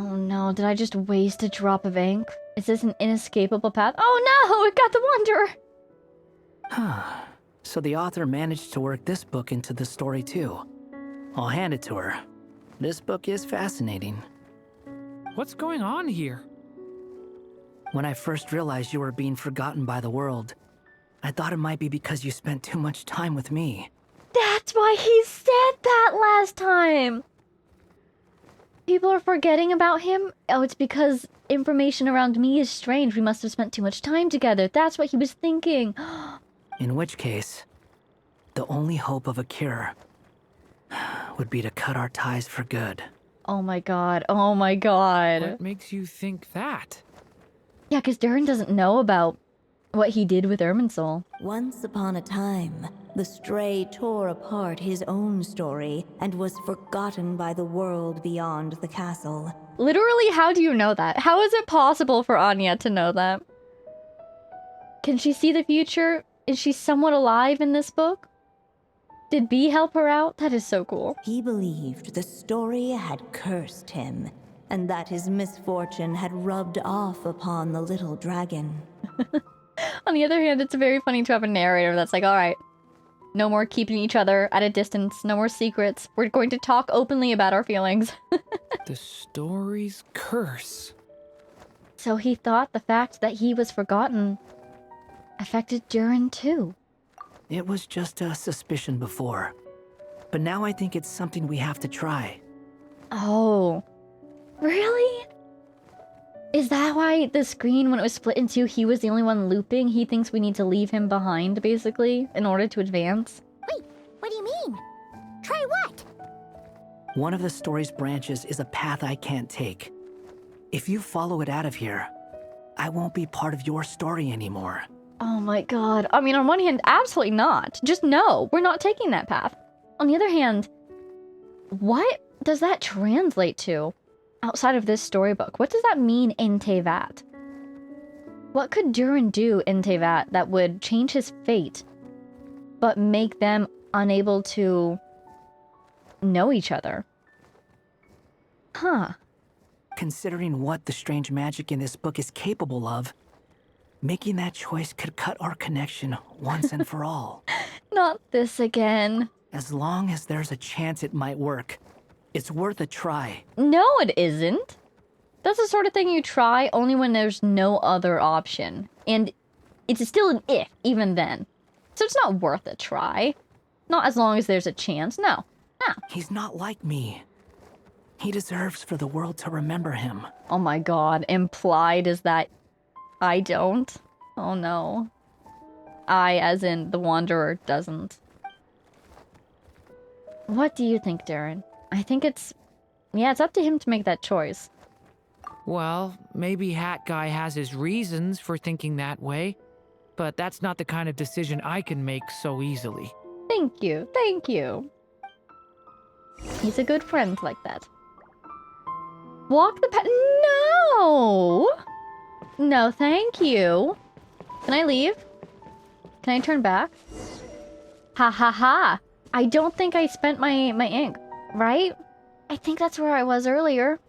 Oh no, did I just waste a drop of ink? Is this an inescapable path? Oh no, it got the Wanderer! Huh. So the author managed to work this book into the story too. I'll hand it to her. This book is fascinating. What's going on here? When I first realized you were being forgotten by the world, I thought it might be because you spent too much time with me. That's why he said that last time! People are forgetting about him? Oh, it's because information around me is strange. We must have spent too much time together. That's what he was thinking. In which case, the only hope of a cure would be to cut our ties for good. Oh my god. Oh my god. What makes you think that? Yeah, because Durin doesn't know about what he did with Irminsul. Once upon a time, the Stray tore apart his own story and was forgotten by the world beyond the castle. Literally, how do you know that? How is it possible for Anya to know that? Can she see the future? Is she somewhat alive in this book? Did B help her out? That is so cool. He believed the story had cursed him, and that his misfortune had rubbed off upon the little dragon. On the other hand, it's very funny to have a narrator that's like, alright, no more keeping each other at a distance, no more secrets. We're going to talk openly about our feelings. The story's curse. So he thought the fact that he was forgotten affected Durin too. It was just a suspicion before, but now I think it's something we have to try. Oh, really? Is that why the screen, when it was split in two, he was the only one looping? He thinks we need to leave him behind, basically, in order to advance? Wait, what do you mean? Try what? One of the story's branches is a path I can't take. If you follow it out of here, I won't be part of your story anymore. Oh my god. I mean, on one hand, absolutely not. Just no, we're not taking that path. On the other hand, what does that translate to outside of this storybook? What does that mean in Tevat? What could Durin do in Tevat that would change his fate, but make them unable to know each other? Huh. Considering what the strange magic in this book is capable of, making that choice could cut our connection once and for all. Not this again. As long as there's a chance it might work, it's worth a try. No, it isn't. That's the sort of thing you try only when there's no other option. And it's still an if, even then. So it's not worth a try. Not as long as there's a chance. No. No. He's not like me. He deserves for the world to remember him. Oh my god. Implied is that I don't? Oh no. I, as in the Wanderer, doesn't. What do you think, Durin? I think it's... yeah, it's up to him to make that choice. Well, maybe Hat Guy has his reasons for thinking that way, but that's not the kind of decision I can make so easily. Thank you. Thank you. He's a good friend like that. Walk the path. No! No, thank you. Can I leave? Can I turn back? Ha ha ha. I don't think I spent my ink, right? I think that's where I was earlier.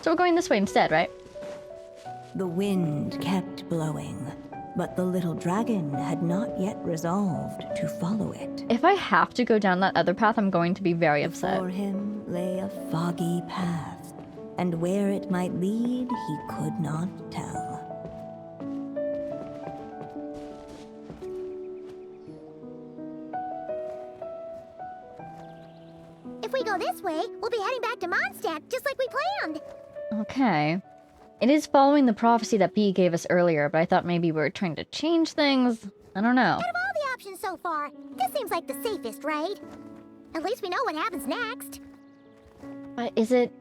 So we're going this way instead, right? The wind kept blowing, but the little dragon had not yet resolved to follow it. If I have to go down that other path, I'm going to be very upset. Before him lay a foggy path, and where it might lead, he could not tell. If we go this way, we'll be heading back to Mondstadt, just like we planned. Okay. It is following the prophecy that B gave us earlier, but I thought maybe we were trying to change things. I don't know. Out of all the options so far, this seems like the safest, right? At least we know what happens next. But is it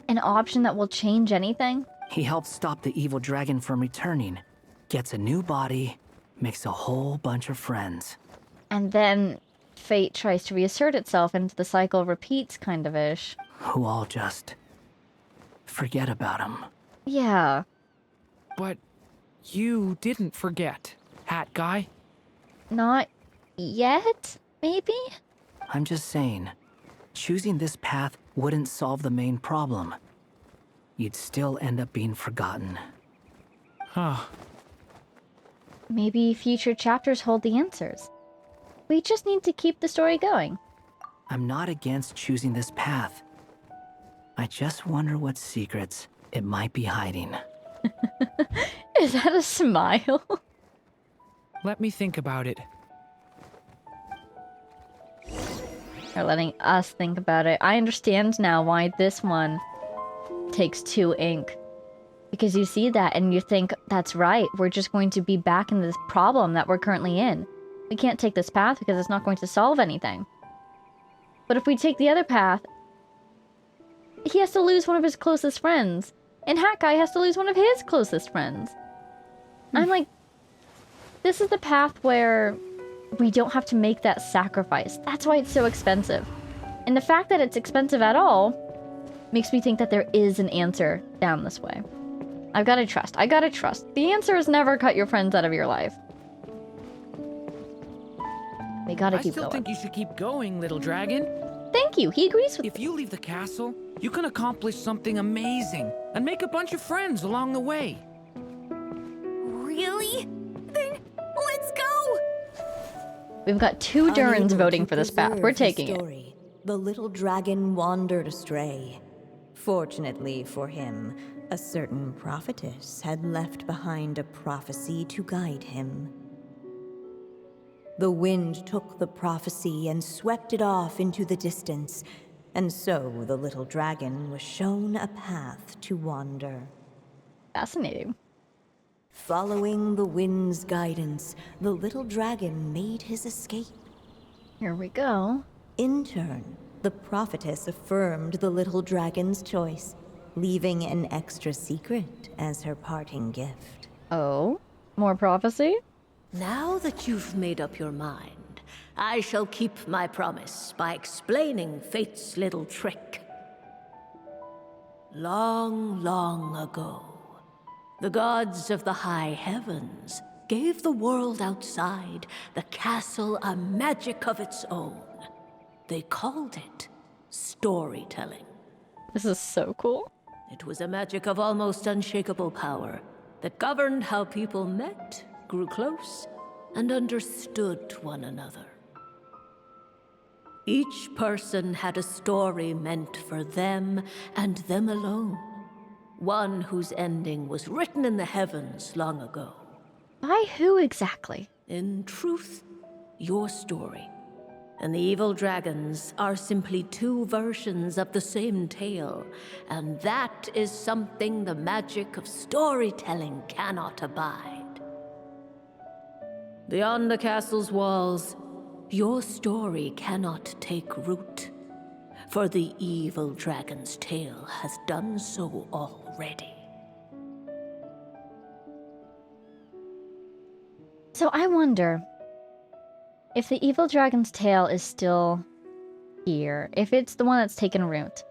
an option that will change anything? He helps stop the evil dragon from returning, gets a new body, makes a whole bunch of friends. And then fate tries to reassert itself and the cycle repeats kind of ish. Who all just forget about him. Yeah. But you didn't forget, Hat Guy. Not yet, maybe? I'm just saying, choosing this path wouldn't solve the main problem. you'd still end up being forgotten. Huh. Maybe future chapters hold the answers. We just need to keep the story going. I'm not against choosing this path. I just wonder what secrets it might be hiding. Is that a smile? Let me think about it. Or letting us think about it. I understand now why this one takes 2 ink. Because you see that and you think, that's right, we're just going to be back in this problem that we're currently in. We can't take this path because it's not going to solve anything. But if we take the other path, he has to lose one of his closest friends. And Hat Guy has to lose one of his closest friends. I'm like, this is the path where we don't have to make that sacrifice. That's why it's so expensive. And the fact that it's expensive at all makes me think that there is an answer down this way. I've got to trust. I gotta trust. The answer is never cut your friends out of your life. We gotta keep going. I still think you should keep going, little dragon. Thank you. He agrees with If you leave the castle, you can accomplish something amazing and make a bunch of friends along the way. Really? Then let's go! We've got 2 Durins voting for this path. We're taking it. The little dragon wandered astray. Fortunately for him, a certain prophetess had left behind a prophecy to guide him. The wind took the prophecy and swept it off into the distance, and so the little dragon was shown a path to wander. Fascinating. Following the wind's guidance, the little dragon made his escape. Here we go. In turn, the prophetess affirmed the little dragon's choice, leaving an extra secret as her parting gift. Oh? More prophecy? Now that you've made up your mind, I shall keep my promise by explaining fate's little trick. Long, long ago, the gods of the high heavens gave the world outside the castle a magic of its own. They called it storytelling. This is so cool. It was a magic of almost unshakable power that governed how people met, grew close, and understood one another. Each person had a story meant for them and them alone. One whose ending was written in the heavens long ago. By who exactly? In truth, your story and the evil dragons are simply 2 versions of the same tale, and that is something the magic of storytelling cannot abide. Beyond the castle's walls, your story cannot take root, for the evil dragon's tale has done so already. So I wonder if the evil dragon's tale is still here, if it's the one that's taken root.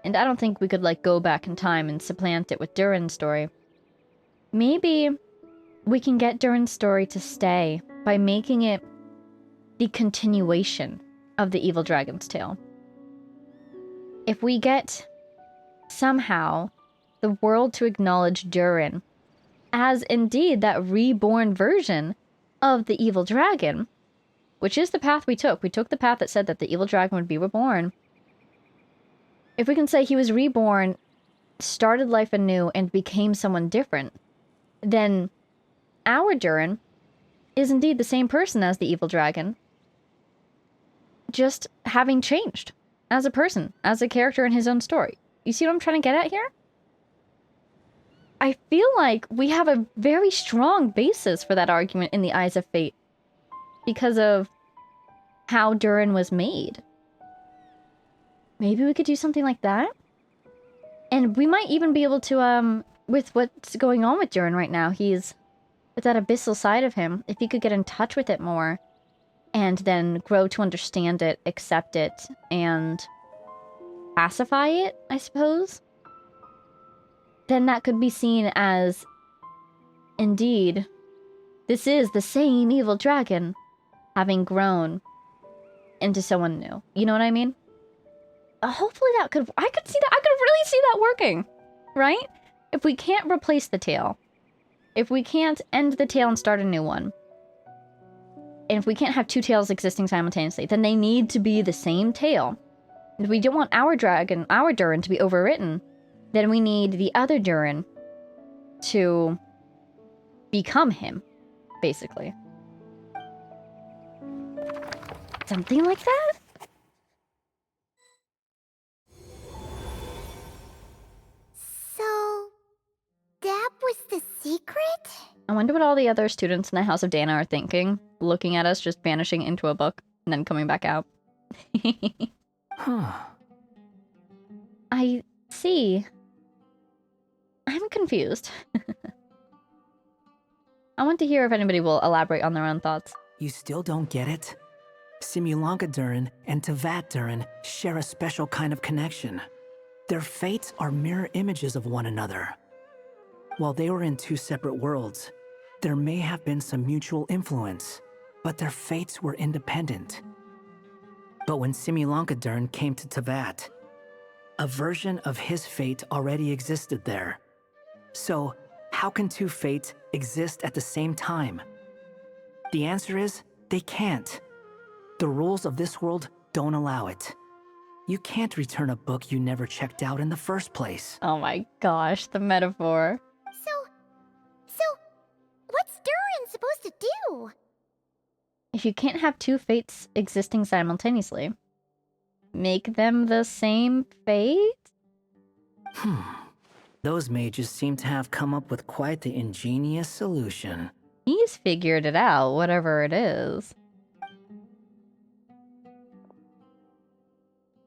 And I don't think we could, like, go back in time and supplant it with Durin's story. Maybe we can get Durin's story to stay by making it the continuation of the evil dragon's tale. If we get, somehow, the world to acknowledge Durin as indeed that reborn version of the evil dragon, which is the path we took. We took the path that said that the evil dragon would be reborn. If we can say he was reborn, started life anew, and became someone different, then our Durin is indeed the same person as the evil dragon, just having changed as a person, as a character in his own story. You see what I'm trying to get at here? I feel like we have a very strong basis for that argument in the eyes of fate because of how Durin was made. Maybe we could do something like that? And we might even be able to, with what's going on with Durin right now, he's with that abyssal side of him, if he could get in touch with it more and then grow to understand it, accept it, and pacify it, I suppose, then that could be seen as, indeed, this is the same evil dragon having grown into someone new. You know what I mean? Hopefully that could, I could really see that working. right? If we can't replace the tail, if we can't end the tail and start a new one, and if we can't have two tails existing simultaneously, then they need to be the same tail. If we don't want our dragon, our Durin, to be overwritten, then we need the other Durin to become him, basically. Something like that? So, that was the secret? I wonder what all the other students in the House of Dana are thinking, looking at us just vanishing into a book and then coming back out. Huh. I see. I'm confused. I want to hear if anybody will elaborate on their own thoughts. You still don't get it? Simulanka Durin and Tevat Durin share a special kind of connection. Their fates are mirror images of one another. While they were in two separate worlds, there may have been some mutual influence, but their fates were independent. But when Simulanka Durin came to Tevat, a version of his fate already existed there. So, how can two fates exist at the same time? The answer is, they can't. The rules of this world don't allow it. You can't return a book you never checked out in the first place. Oh my gosh, the metaphor. So, what's Durin supposed to do? If you can't have two fates existing simultaneously, make them the same fate? Those mages seem to have come up with quite the ingenious solution. He's figured it out, whatever it is.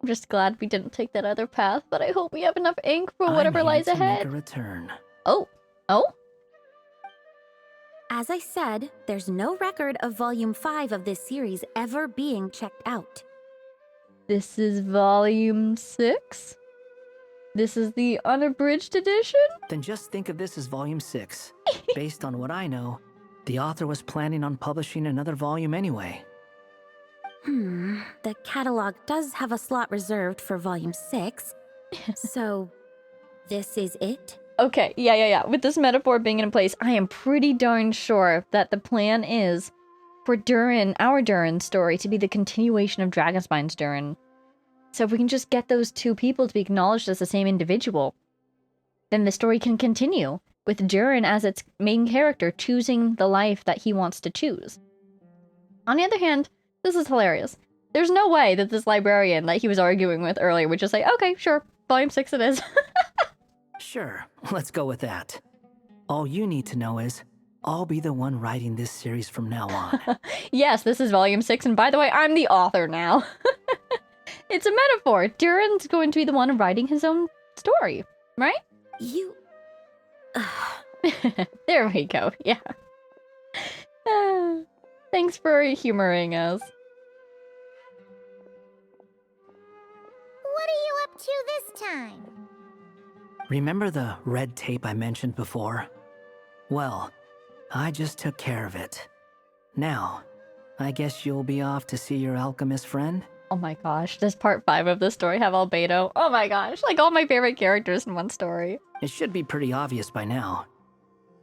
I'm just glad we didn't take that other path, but I hope we have enough ink for whatever I'm here lies to ahead. Make a return. Oh. As I said, there's no record of Volume 5 of this series ever being checked out. This is Volume 6? This is the unabridged edition? Then just think of this as Volume 6. Based on what I know, the author was planning on publishing another volume anyway. The catalog does have a slot reserved for Volume 6. So, this is it? Okay, yeah. With this metaphor being in place, I am pretty darn sure that the plan is for Durin, our Durin story, to be the continuation of Dragonspine's Durin. So if we can just get those two people to be acknowledged as the same individual, then the story can continue, with Durin as its main character choosing the life that he wants to choose. On the other hand, this is hilarious. There's no way that this librarian that he was arguing with earlier would just say, okay, sure, Volume 6 it is. Sure, let's go with that. All you need to know is, I'll be the one writing this series from now on. Yes, this is Volume 6, and by the way, I'm the author now. It's a metaphor. Durin's going to be the one writing his own story, right? You... There we go, yeah. Thanks for humoring us. What are you up to this time? Remember the red tape I mentioned before? Well, I just took care of it. Now, I guess you'll be off to see your alchemist friend? Oh my gosh, does part 5 of this story have Albedo? Oh my gosh, like all my favorite characters in one story. It should be pretty obvious by now.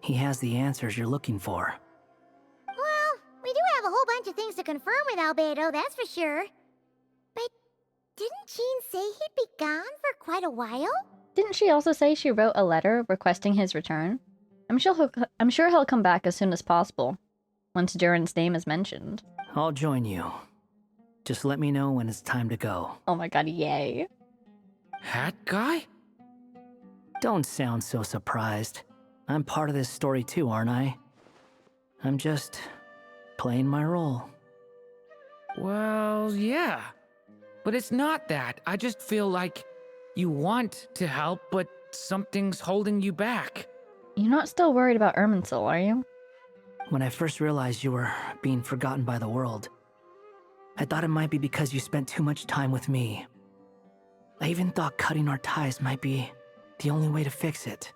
He has the answers you're looking for. Well, we do have a whole bunch of things to confirm with Albedo, that's for sure. But didn't Jean say he'd be gone for quite a while? Didn't she also say she wrote a letter requesting his return? I'm sure he'll come back as soon as possible, once Durin's name is mentioned. I'll join you. Just let me know when it's time to go. Oh my god, yay. Hat guy? Don't sound so surprised. I'm part of this story too, aren't I? I'm just playing my role. Well, yeah. But it's not that. I just feel like you want to help, but something's holding you back. You're not still worried about Irminsul, are you? When I first realized you were being forgotten by the world, I thought it might be because you spent too much time with me. I even thought cutting our ties might be the only way to fix it.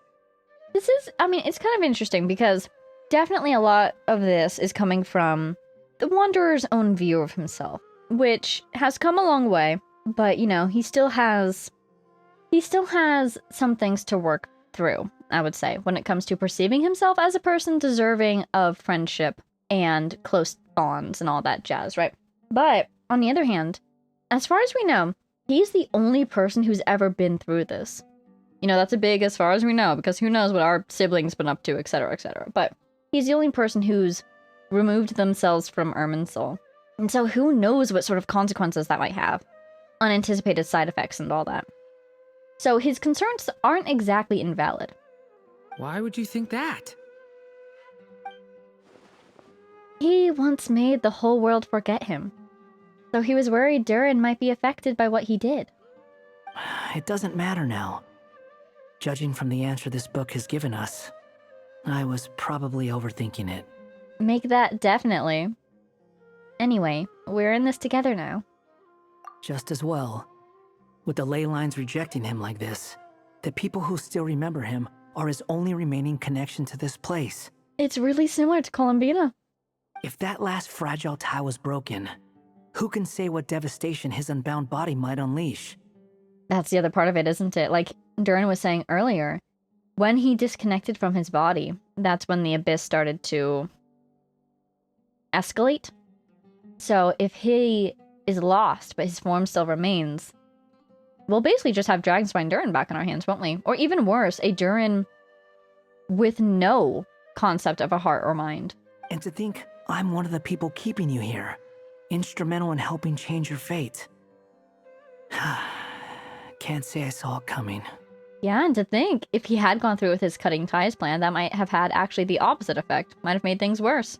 This is, I mean, it's kind of interesting because definitely a lot of this is coming from the Wanderer's own view of himself, which has come a long way, but, you know, he still has some things to work through, I would say, when it comes to perceiving himself as a person deserving of friendship and close bonds and all that jazz, right? But on the other hand, as far as we know, he's the only person who's ever been through this. You know, that's a big as far as we know, because who knows what our siblings been up to, etc., etc. But he's the only person who's removed themselves from Irminsul. And so who knows what sort of consequences that might have. Unanticipated side effects and all that. So his concerns aren't exactly invalid. Why would you think that? He once made the whole world forget him. So he was worried Durin might be affected by what he did. It doesn't matter now. Judging from the answer this book has given us, I was probably overthinking it. Make that definitely. Anyway, we're in this together now. Just as well. With the ley lines rejecting him like this, the people who still remember him are his only remaining connection to this place. It's really similar to Columbina. If that last fragile tie was broken, who can say what devastation his unbound body might unleash? That's the other part of it, isn't it? Like Durin was saying earlier, when he disconnected from his body, that's when the abyss started to escalate. So if he is lost, but his form still remains, we'll basically just have Dragonspine Durin back in our hands, won't we? Or even worse, a Durin with no concept of a heart or mind. And to think I'm one of the people keeping you here, instrumental in helping change your fate. Can't say I saw it coming. Yeah, and to think, if he had gone through with his cutting ties plan, that might have had actually the opposite effect. Might have made things worse.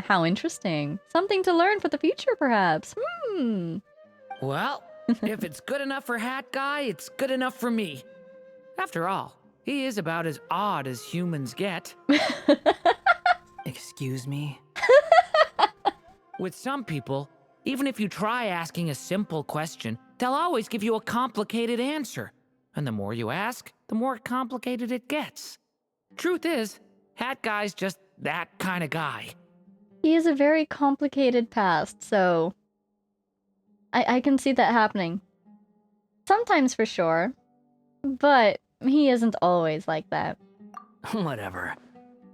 How interesting. Something to learn for the future, perhaps. Well, if it's good enough for Hat Guy, it's good enough for me. After all, he is about as odd as humans get. Excuse me? With some people, even if you try asking a simple question, they'll always give you a complicated answer. And the more you ask, the more complicated it gets. Truth is, Hat Guy's just that kind of guy. He has a very complicated past, so I can see that happening. Sometimes for sure, but he isn't always like that. Whatever.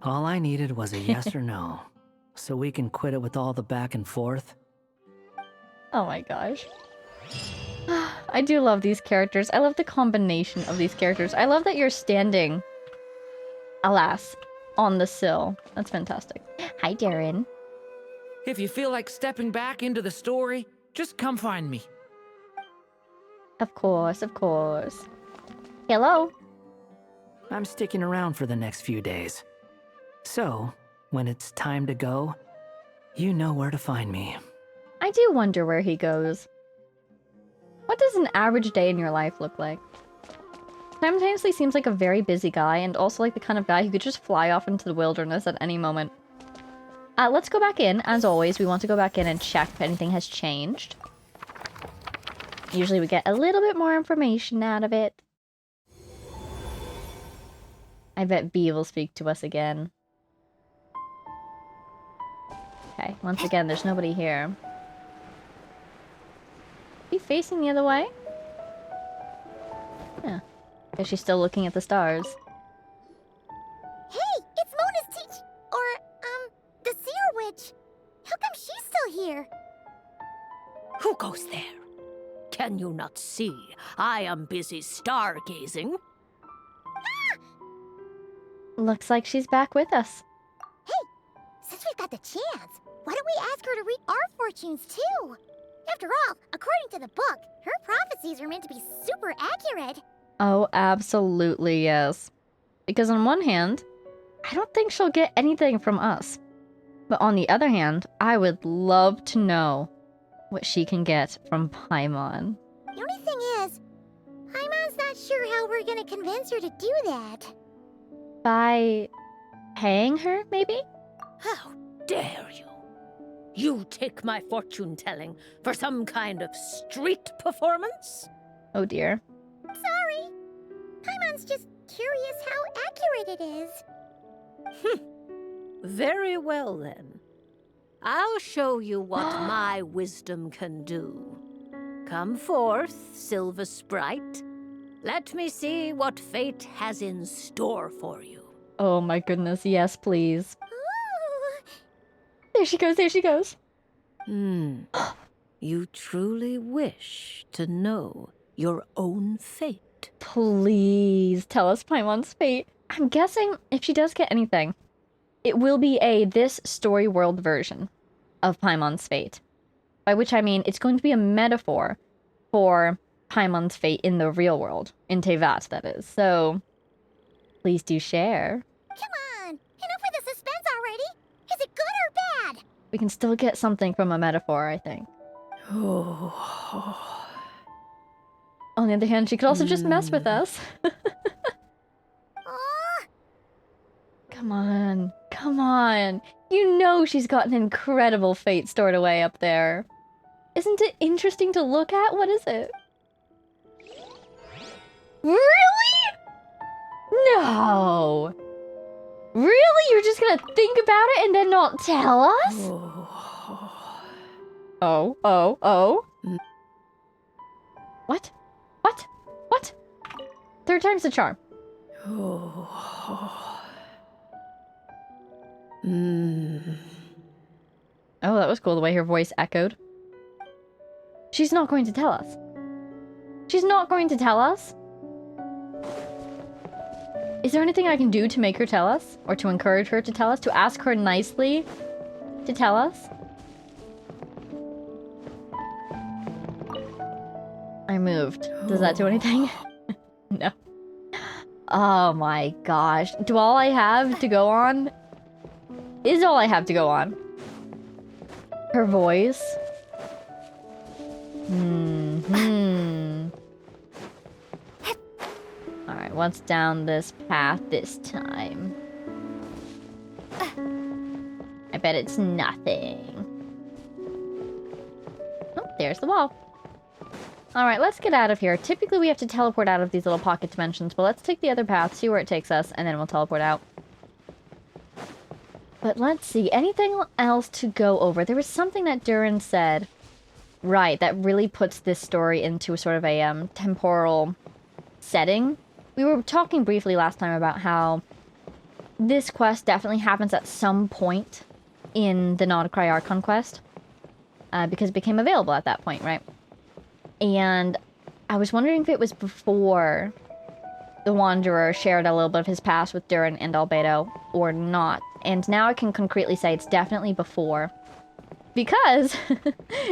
All I needed was a yes or no, so we can quit it with all the back and forth. Oh my gosh. I do love these characters. I love the combination of these characters. I love that you're standing, alas, on the sill. That's fantastic. Hi, Durin. If you feel like stepping back into the story, just come find me. Of course, of course. Hello. I'm sticking around for the next few days. So, when it's time to go, you know where to find me. I do wonder where he goes. What does an average day in your life look like? Simultaneously seems like a very busy guy, and also like the kind of guy who could just fly off into the wilderness at any moment. Let's go back in. As always, we want to go back in and check if anything has changed. Usually we get a little bit more information out of it. I bet B will speak to us again. Okay, once again, there's nobody here. Is she facing the other way? Yeah. Is she still looking at the stars? Hey, it's Mona's teach... the Seer Witch. How come she's still here? Who goes there? Can you not see? I am busy stargazing. Looks like she's back with us. Hey, since we've got the chance, why don't we ask her to read our fortunes too? After all, according to the book, her prophecies are meant to be super accurate. Oh, absolutely yes. Because on one hand, I don't think she'll get anything from us. But on the other hand, I would love to know what she can get from Paimon. The only thing is, Paimon's not sure how we're gonna convince her to do that. By paying her, maybe? How dare you? You take my fortune-telling for some kind of street performance? Oh dear. Sorry. Paimon's just curious how accurate it is. Very well, then. I'll show you what my wisdom can do. Come forth, Silver Sprite. Let me see what fate has in store for you. Oh my goodness, yes, please. Ooh. There she goes, there she goes. You truly wish to know your own fate? Please tell us Paimon's fate. I'm guessing if she does get anything, it will be this story world version of Paimon's fate. By which I mean it's going to be a metaphor for Paimon's fate in the real world. In Tevat, that is. So, please do share. Come on, enough with the suspense already. Is it good or bad? We can still get something from a metaphor, I think. Oh. On the other hand, she could also just mess with us. Aw, Come on. Come on. You know she's got an incredible fate stored away up there. Isn't it interesting to look at? What is it? Really? No. Really? You're just gonna think about it and then not tell us? Oh. What? What? What? Third time's the charm. Oh, that was cool, the way her voice echoed. She's not going to tell us. She's not going to tell us? Is there anything I can do to make her tell us? Or to encourage her to tell us? To ask her nicely to tell us? I moved. Does that do anything? No. Oh my gosh. Do all I have to go on? Is all I have to go on? Her voice? Alright, what's down this path this time? I bet it's nothing. Oh, there's the wall. Alright, let's get out of here. Typically we have to teleport out of these little pocket dimensions, but let's take the other path, see where it takes us, and then we'll teleport out. But let's see, anything else to go over? There was something that Durin said, right, that really puts this story into sort of a temporal setting. We were talking briefly last time about how this quest definitely happens at some point in the Nodcry Archon quest, because it became available at that point, right? And I was wondering if it was before the Wanderer shared a little bit of his past with Durin and Albedo, or not. And now I can concretely say it's definitely before. Because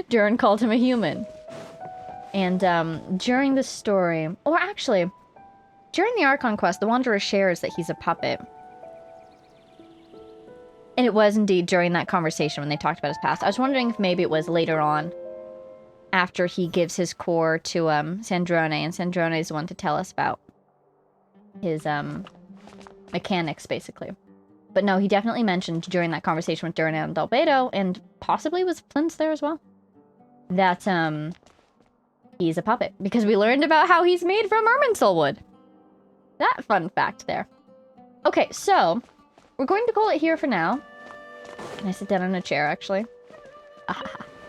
Durin called him a human. And during the story, or actually, during the Archon quest, the Wanderer shares that he's a puppet. And it was indeed during that conversation when they talked about his past. I was wondering if maybe it was later on, after he gives his core to Sandrone, and Sandrone is the one to tell us about his mechanics, basically. But no, he definitely mentioned during that conversation with Durin and Albedo, and possibly was Flint's there as well, that he's a puppet. Because we learned about how he's made from Irminsul wood. That fun fact there. Okay, so we're going to call it here for now. Can I sit down in a chair, actually?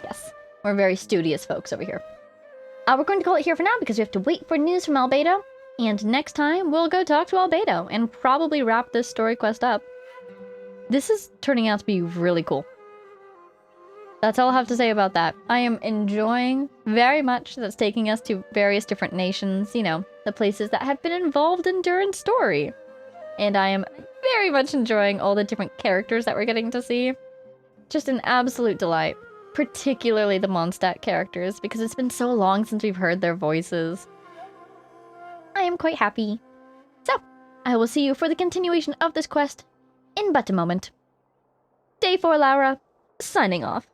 Yes. We're very studious folks over here. We're going to call it here for now because we have to wait for news from Albedo. And next time, we'll go talk to Albedo and probably wrap this story quest up. This is turning out to be really cool. That's all I have to say about that. I am enjoying very much that's taking us to various different nations, you know, the places that have been involved in Durin's story. And I am very much enjoying all the different characters that we're getting to see. Just an absolute delight. Particularly the Mondstadt characters, because it's been so long since we've heard their voices. I am quite happy. So, I will see you for the continuation of this quest in but a moment. Day 4 Larua, signing off.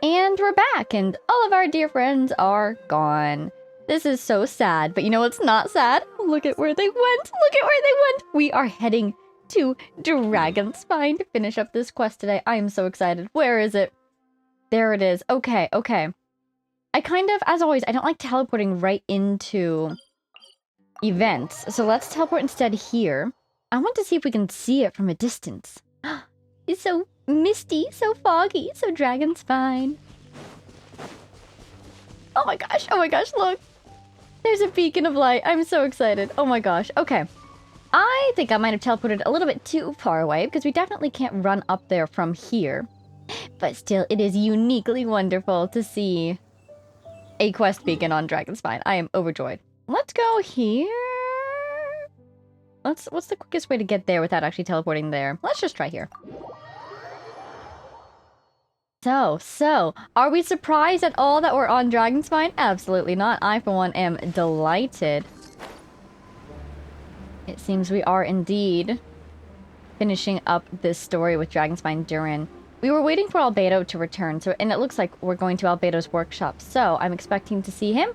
And we're back, and all of our dear friends are gone. This is so sad, but you know what's not sad? Look at where they went! Look at where they went! We are heading to Dragonspine to finish up this quest today. I am so excited. Where is it? There it is. Okay, okay. I kind of, as always, I don't like teleporting right into events. So let's teleport instead here. I want to see if we can see it from a distance. It's so misty, so foggy, so Dragonspine. Oh my gosh, look. There's a beacon of light. I'm so excited. Oh my gosh. Okay. I think I might have teleported a little bit too far away because we definitely can't run up there from here. But still, it is uniquely wonderful to see a quest beacon on Dragonspine. I am overjoyed. Let's go here. What's the quickest way to get there without actually teleporting there? Let's just try here. So, are we surprised at all that we're on Dragonspine? Absolutely not. I, for one, am delighted. It seems we are indeed finishing up this story with Dragonspine Durin. We were waiting for Albedo to return, and it looks like we're going to Albedo's workshop, so I'm expecting to see him.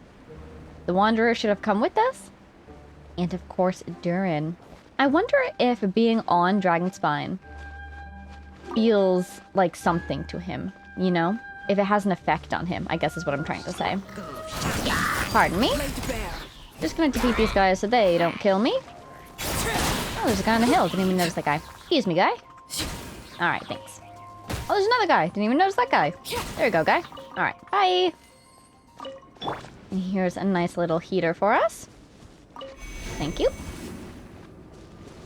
The Wanderer should have come with us. And of course, Durin. I wonder if being on Dragonspine feels like something to him, you know? If it has an effect on him, I guess is what I'm trying to say. Pardon me? Just gonna defeat these guys so they don't kill me. Oh, there's a guy on the hill. Didn't even notice that guy. Excuse me, guy. Alright, thanks. Oh, there's another guy. Didn't even notice that guy. There you go, guy. Alright, bye. And here's a nice little heater for us. Thank you.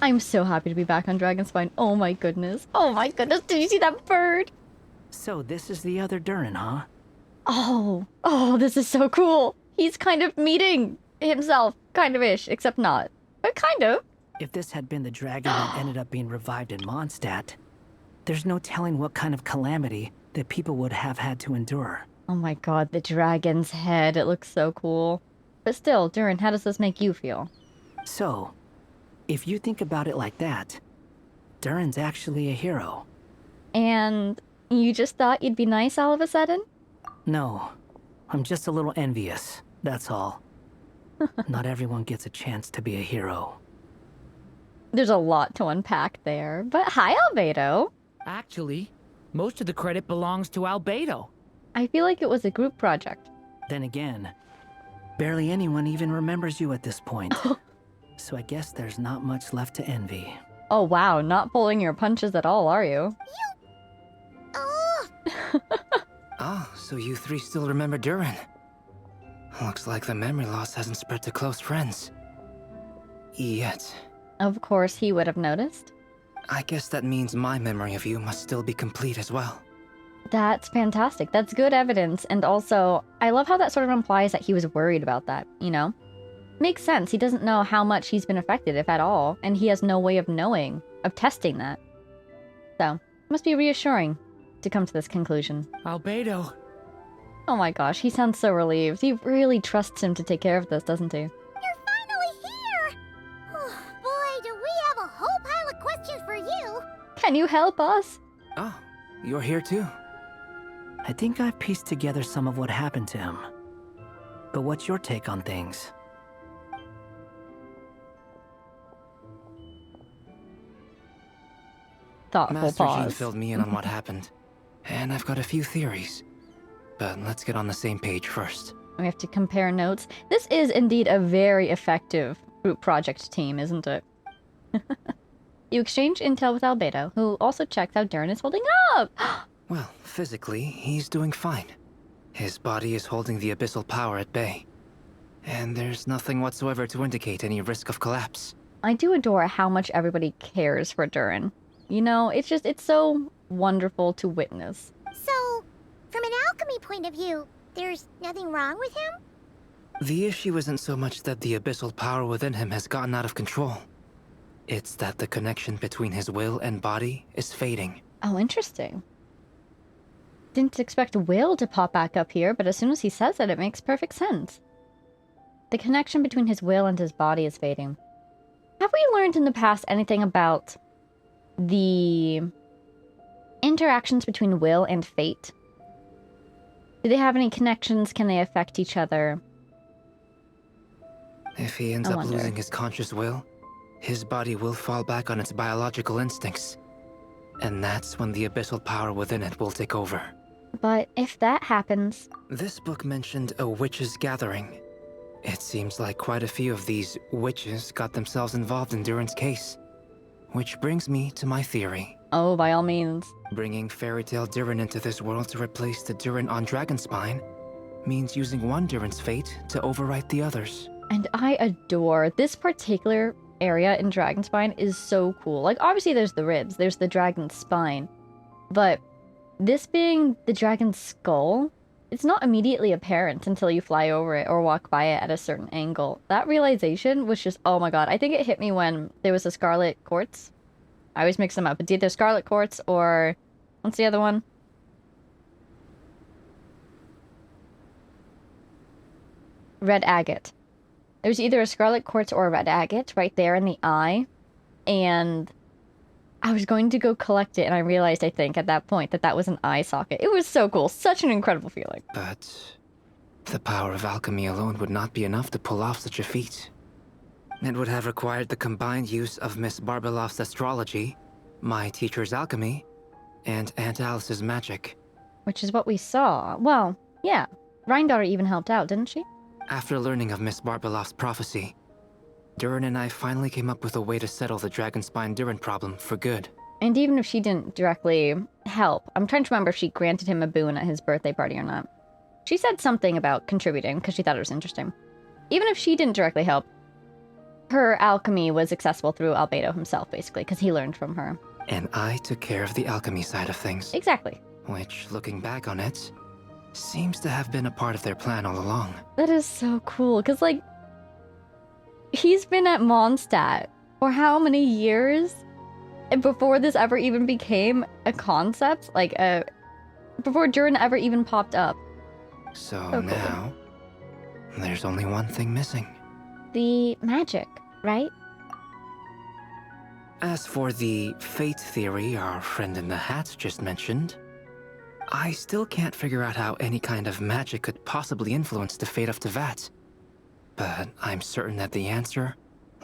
I'm so happy to be back on Dragonspine. Oh my goodness. Oh my goodness. Did you see that bird? So this is the other Durin, huh? Oh, this is so cool. He's kind of meeting himself, kind of-ish, except not. But kind of. If this had been the dragon that ended up being revived in Mondstadt, there's no telling what kind of calamity that people would have had to endure. Oh my god, the dragon's head. It looks so cool. But still, Durin, how does this make you feel? So, if you think about it like that, Durin's actually a hero. And you just thought you'd be nice all of a sudden? No, I'm just a little envious, that's all. Not everyone gets a chance to be a hero. There's a lot to unpack there. But hi, Albedo. Actually, most of the credit belongs to Albedo. I feel like it was a group project. Then again, barely anyone even remembers you at this point. So I guess there's not much left to envy. Oh wow, not pulling your punches at all, are you? Oh! Ah, so you three still remember Durin. Looks like the memory loss hasn't spread to close friends. Yet. Of course he would have noticed. I guess that means my memory of you must still be complete as well. That's fantastic. That's good evidence. And also, I love how that sort of implies that he was worried about that, you know? Makes sense. He doesn't know how much he's been affected, if at all. And he has no way of knowing, of testing that. So, it must be reassuring to come to this conclusion. Albedo. Oh my gosh, he sounds so relieved. He really trusts him to take care of this, doesn't he? You're finally here! Oh, boy, do we have a whole pile of questions for you! Can you help us? Ah, you're here too. I think I've pieced together some of what happened to him. But what's your take on things? Thoughtful Master Jean pause. filled me in on what happened. And I've got a few theories. But let's get on the same page first. We have to compare notes. This is indeed a very effective group project team, isn't it? You exchange intel with Albedo, who also checks how Durin is holding up. Well, physically, he's doing fine. His body is holding the abyssal power at bay. And there's nothing whatsoever to indicate any risk of collapse. I do adore how much everybody cares for Durin. You know, it's so wonderful to witness. So, from an alchemy point of view, there's nothing wrong with him? The issue isn't so much that the abyssal power within him has gotten out of control. It's that the connection between his will and body is fading. Oh, interesting. Didn't expect Will to pop back up here, but as soon as he says it, it makes perfect sense. The connection between his will and his body is fading. Have we learned in the past anything about the interactions between will and fate? Do they have any connections? Can they affect each other? If he ends I up wonder. losing his conscious will, his body will fall back on its biological instincts. And that's when the abyssal power within it will take over. But if that happens... This book mentioned a witches' gathering. It seems like quite a few of these witches got themselves involved in Durin's case. Which brings me to my theory. Oh, by all means. Bringing fairy tale Durin into this world to replace the Durin on Dragonspine means using one Durin's fate to overwrite the others. And I adore this particular area in Dragonspine is so cool. Like, obviously there's the ribs, there's the dragon's spine, but this being the dragon's skull, it's not immediately apparent until you fly over it or walk by it at a certain angle. That realization was just, oh my god. I think it hit me when there was a Scarlet Quartz. I always mix them up. It's either Scarlet Quartz or... what's the other one? Red Agate. There's either a Scarlet Quartz or a Red Agate right there in the eye. And I was going to go collect it, and I realized, I think, at that point, that that was an eye socket. It was so cool. Such an incredible feeling. But the power of alchemy alone would not be enough to pull off such a feat. It would have required the combined use of Miss Barbeloff's astrology, my teacher's alchemy, and Aunt Alice's magic. Which is what we saw. Well, yeah. Rhindaughter even helped out, didn't she? After learning of Miss Barbeloff's prophecy, Durin and I finally came up with a way to settle the Dragonspine Durin problem for good. And even if she didn't directly help, I'm trying to remember if she granted him a boon at his birthday party or not. She said something about contributing because she thought it was interesting. Even if she didn't directly help, her alchemy was accessible through Albedo himself, basically, because he learned from her. And I took care of the alchemy side of things. Exactly. Which, looking back on it, seems to have been a part of their plan all along. That is so cool, because, like, he's been at Mondstadt for how many years? And before this ever even became a concept? Like, before Durin ever even popped up. So cool. Now, there's only one thing missing. The magic, right? As for the fate theory our friend in the hat just mentioned, I still can't figure out how any kind of magic could possibly influence the fate of Tevat. But I'm certain that the answer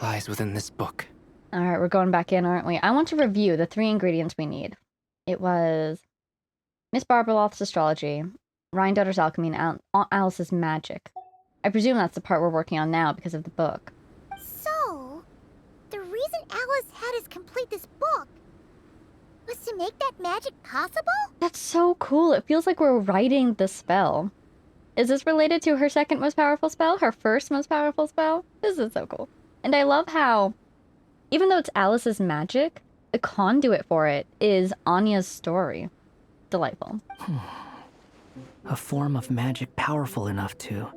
lies within this book. Alright, we're going back in, aren't we? I want to review the 3 ingredients we need. It was Miss Barbeloff's astrology, Rhindaughter's alchemy, and Aunt Alice's magic. I presume that's the part we're working on now because of the book. So, the reason Alice had us complete this book was to make that magic possible? That's so cool. It feels like we're writing the spell. Is this related to her second most powerful spell? Her first most powerful spell? This is so cool. And I love how, even though it's Alice's magic, the conduit for it is Anya's story. Delightful. A form of magic powerful enough to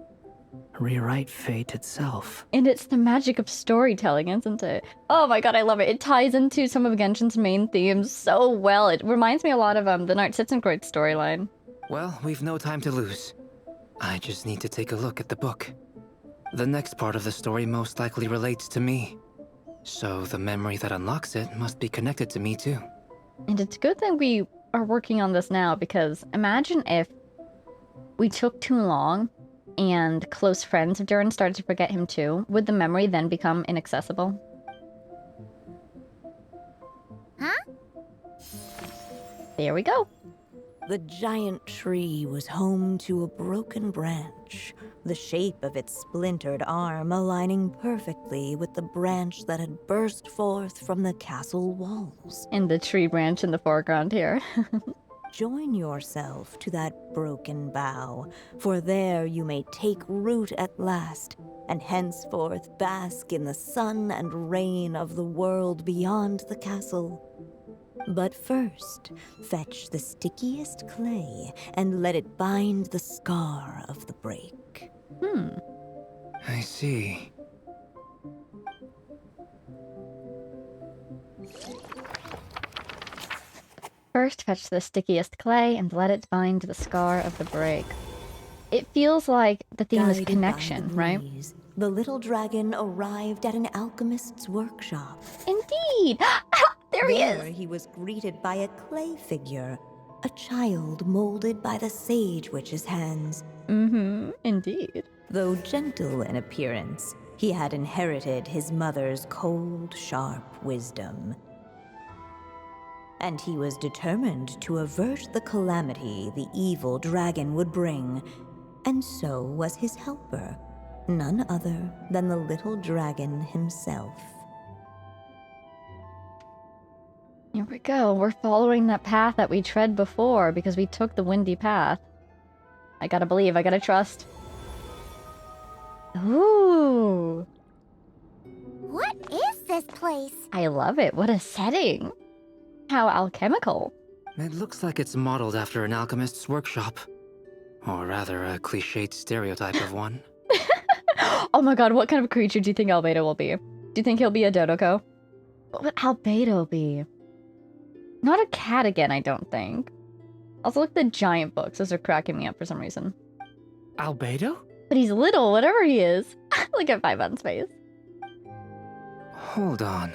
rewrite fate itself. And it's the magic of storytelling, isn't it? Oh my god, I love it. It ties into some of Genshin's main themes so well. It reminds me a lot of the Hexenzirkel storyline. Well, we've no time to lose. I just need to take a look at the book. The next part of the story most likely relates to me. So the memory that unlocks it must be connected to me too. And it's a good thing we are working on this now, because imagine if we took too long and close friends of Durin started to forget him too. Would the memory then become inaccessible? Huh? There we go. The giant tree was home to a broken branch, the shape of its splintered arm aligning perfectly with the branch that had burst forth from the castle walls. And the tree branch in the foreground here. Join yourself to that broken bough, for there you may take root at last, and henceforth bask in the sun and rain of the world beyond the castle. But first, fetch the stickiest clay and let it bind the scar of the break. I see. First, fetch the stickiest clay and let it bind the scar of the break. It feels like the theme is Guided by connection, the right? breeze, the little dragon arrived at an alchemist's workshop. Indeed! There he There is! he was greeted by a clay figure, a child molded by the sage witch's hands. Indeed. Though gentle in appearance, he had inherited his mother's cold, sharp wisdom. And he was determined to avert the calamity the evil dragon would bring, and so was his helper, none other than the little dragon himself. Here we go. We're following that path that we tread before because we took the windy path. I gotta believe, I gotta trust. Ooh! Ooh. What is this place? I love it. What a setting. How alchemical. It looks like it's modeled after an alchemist's workshop. Or rather, a cliched stereotype of one. Oh my god, what kind of creature do you think Albedo will be? Do you think he'll be a Dodoko? What would Albedo be? Not a cat again, I don't think. Also, look at the giant books. Those are cracking me up for some reason. Albedo? But he's little, whatever he is. Look at 5 months face. Hold on.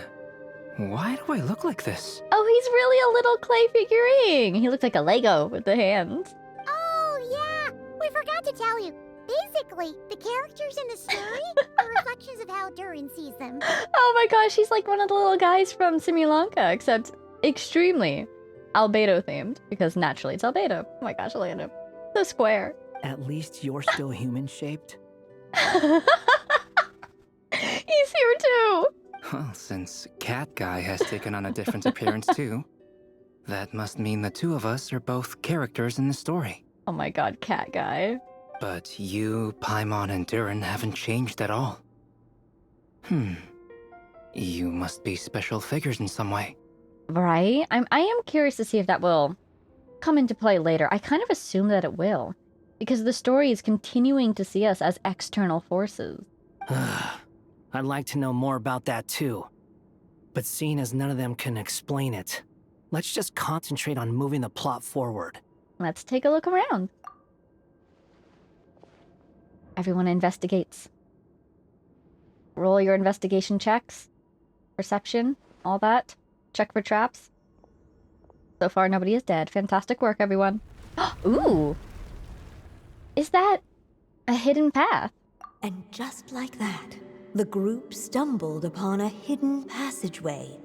Why do I look like this? Oh, he's really a little clay figurine. He looks like a Lego with the hands. Oh, yeah! We forgot to tell you. Basically, the characters in the story are reflections of how Durin sees them. Oh my gosh, he's like one of the little guys from Simulanka, except extremely Albedo themed, because naturally it's Albedo. Oh my gosh, look at him. So square. At least you're still human-shaped. He's here too. Well, since Cat Guy has taken on a different appearance too, that must mean the two of us are both characters in the story. Oh my god, cat guy. But you, Paimon, and Durin haven't changed at all. You must be special figures in some way. Right? I am curious to see if that will come into play later. I kind of assume that it will, because the story is continuing to see us as external forces. I'd like to know more about that too. But seeing as none of them can explain it, let's just concentrate on moving the plot forward. Let's take a look around. Everyone investigates. Roll your investigation checks. Perception, all that. Check for traps. So far, nobody is dead. Fantastic work, everyone. Ooh! Is that a hidden path? And just like that, the group stumbled upon a hidden passageway.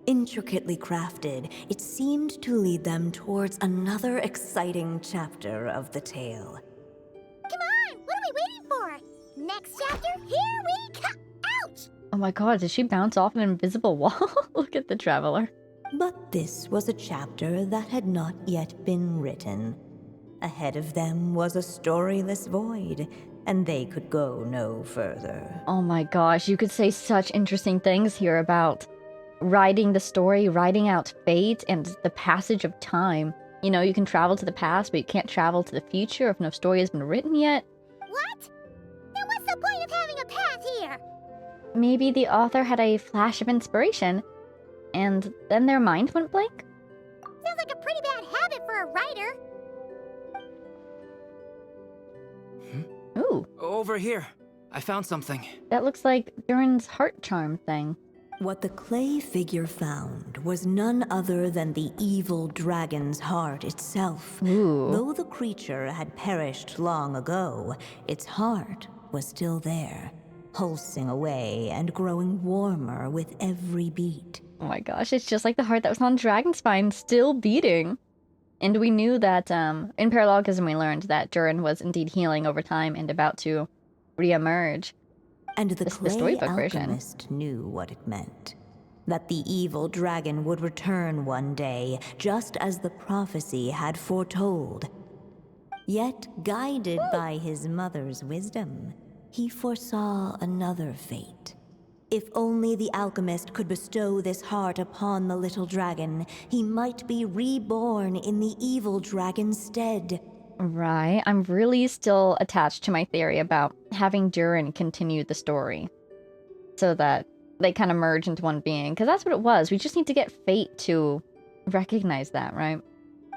Intricately crafted, it seemed to lead them towards another exciting chapter of the tale. Come on! What are we waiting for? Next chapter, here we come! Ouch! Oh my god, did she bounce off an invisible wall? Look at the traveler. But this was a chapter that had not yet been written. Ahead of them was a storyless void, and they could go no further. Oh my gosh, you could say such interesting things here about writing the story, writing out fate, and the passage of time. You know, you can travel to the past, but you can't travel to the future if no story has been written yet. What? Then what's the point of having a path here? Maybe the author had a flash of inspiration, and then their mind went blank? Sounds like a pretty bad habit for a writer. Ooh, Over here. I found something. that looks like Durin's heart charm thing. What the clay figure found was none other than the evil dragon's heart itself. Ooh. Though the creature had perished long ago, its heart was still there, pulsing away and growing warmer with every beat. Oh my gosh, it's just like the heart that was on Dragon's Spine, still beating. And we knew that, in Paralogism we learned that Durin was indeed healing over time and about to re-emerge. And the The clay storybook version. alchemist knew what it meant. That the evil dragon would return one day, just as the prophecy had foretold. Yet, guided by his mother's wisdom, he foresaw another fate. If only the alchemist could bestow this heart upon the little dragon, he might be reborn in the evil dragon's stead. Right, I'm really still attached to my theory about having Durin continue the story. So that they kind of merge into one being, because that's what it was. We just need to get fate to recognize that, right?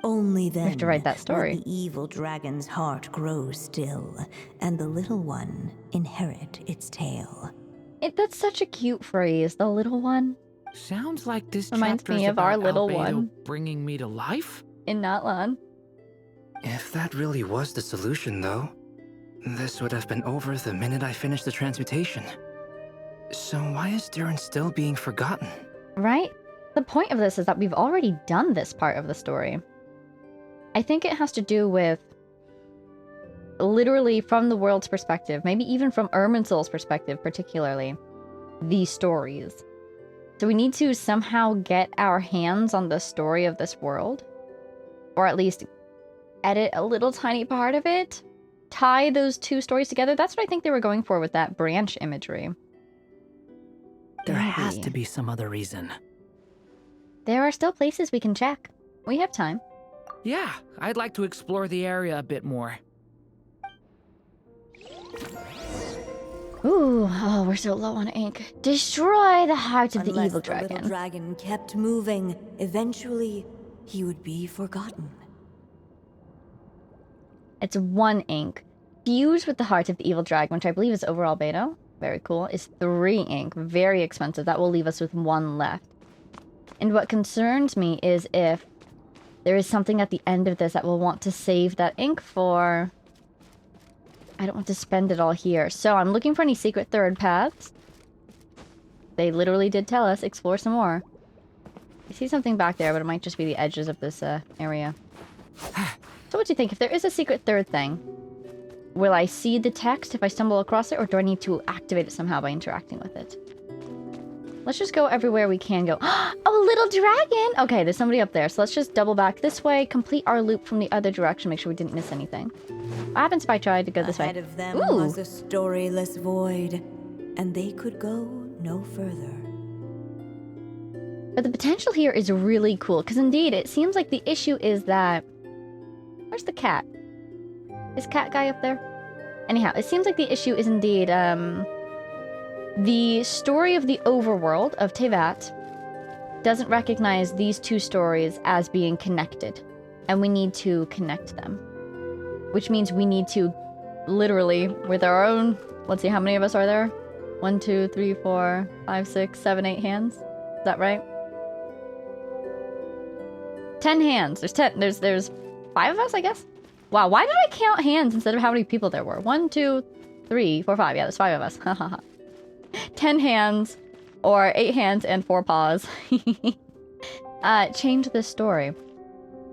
Only then have to write that story. would the evil dragon's heart grow still, and the little one inherit its tale. That's such a cute phrase, the little one. Sounds like this Reminds chapter's me of our about little Albedo one. bringing me to life? In Natlan. If that really was the solution, though, this would have been over the minute I finished the transmutation. So why is Durin still being forgotten? Right? The point of this is that we've already done this part of the story. I think it has to do with literally from the world's perspective, maybe even from Irminsul's perspective particularly, these stories. So we need to somehow get our hands on the story of this world, or at least edit a little tiny part of it, tie those two stories together. That's what I think they were going for with that branch imagery. There has Maybe. to be some other reason. There are still places we can check. We have time. Yeah, I'd like to explore the area a bit more. Ooh, oh, we're so low on ink. Destroy the heart of the Unless evil the little dragon. dragon kept moving, eventually he would be forgotten. It's 1 ink. Fused with the heart of the evil dragon, which I believe is over Albedo. Very cool. Is 3 ink. Very expensive. That will leave us with 1 left. And what concerns me is if there is something at the end of this that we'll want to save that ink for. I don't want to spend it all here. So I'm looking for any secret third paths. They literally did tell us, explore some more. I see something back there, but it might just be the edges of this area. So what do you think? If there is a secret third thing, will I see the text if I stumble across it, or do I need to activate it somehow by interacting with it? Let's just go everywhere we can go. Oh, little dragon! Okay, there's somebody up there, so let's just double back this way, complete our loop from the other direction, make sure we didn't miss anything. What happens if I tried to go this way? Ahead of them Ooh. was a storyless void, and they could go no further. But the potential here is really cool, because indeed, it seems like the issue is that... Where's the cat? Is cat guy up there? Anyhow, it seems like the issue is indeed, the story of the overworld of Tevat doesn't recognize these two stories as being connected. And we need to connect them. Which means we need to, literally, with our own... Let's see, how many of us are there? 1, 2, 3, 4, 5, 6, 7, 8 hands? Is that right? 10 hands. There's 5 of us, I guess? Wow, why did I count hands instead of how many people there were? 1, 2, 3, 4, 5. Yeah, there's 5 of us. Hahaha. 10 hands, or 8 hands and 4 paws. Change the story.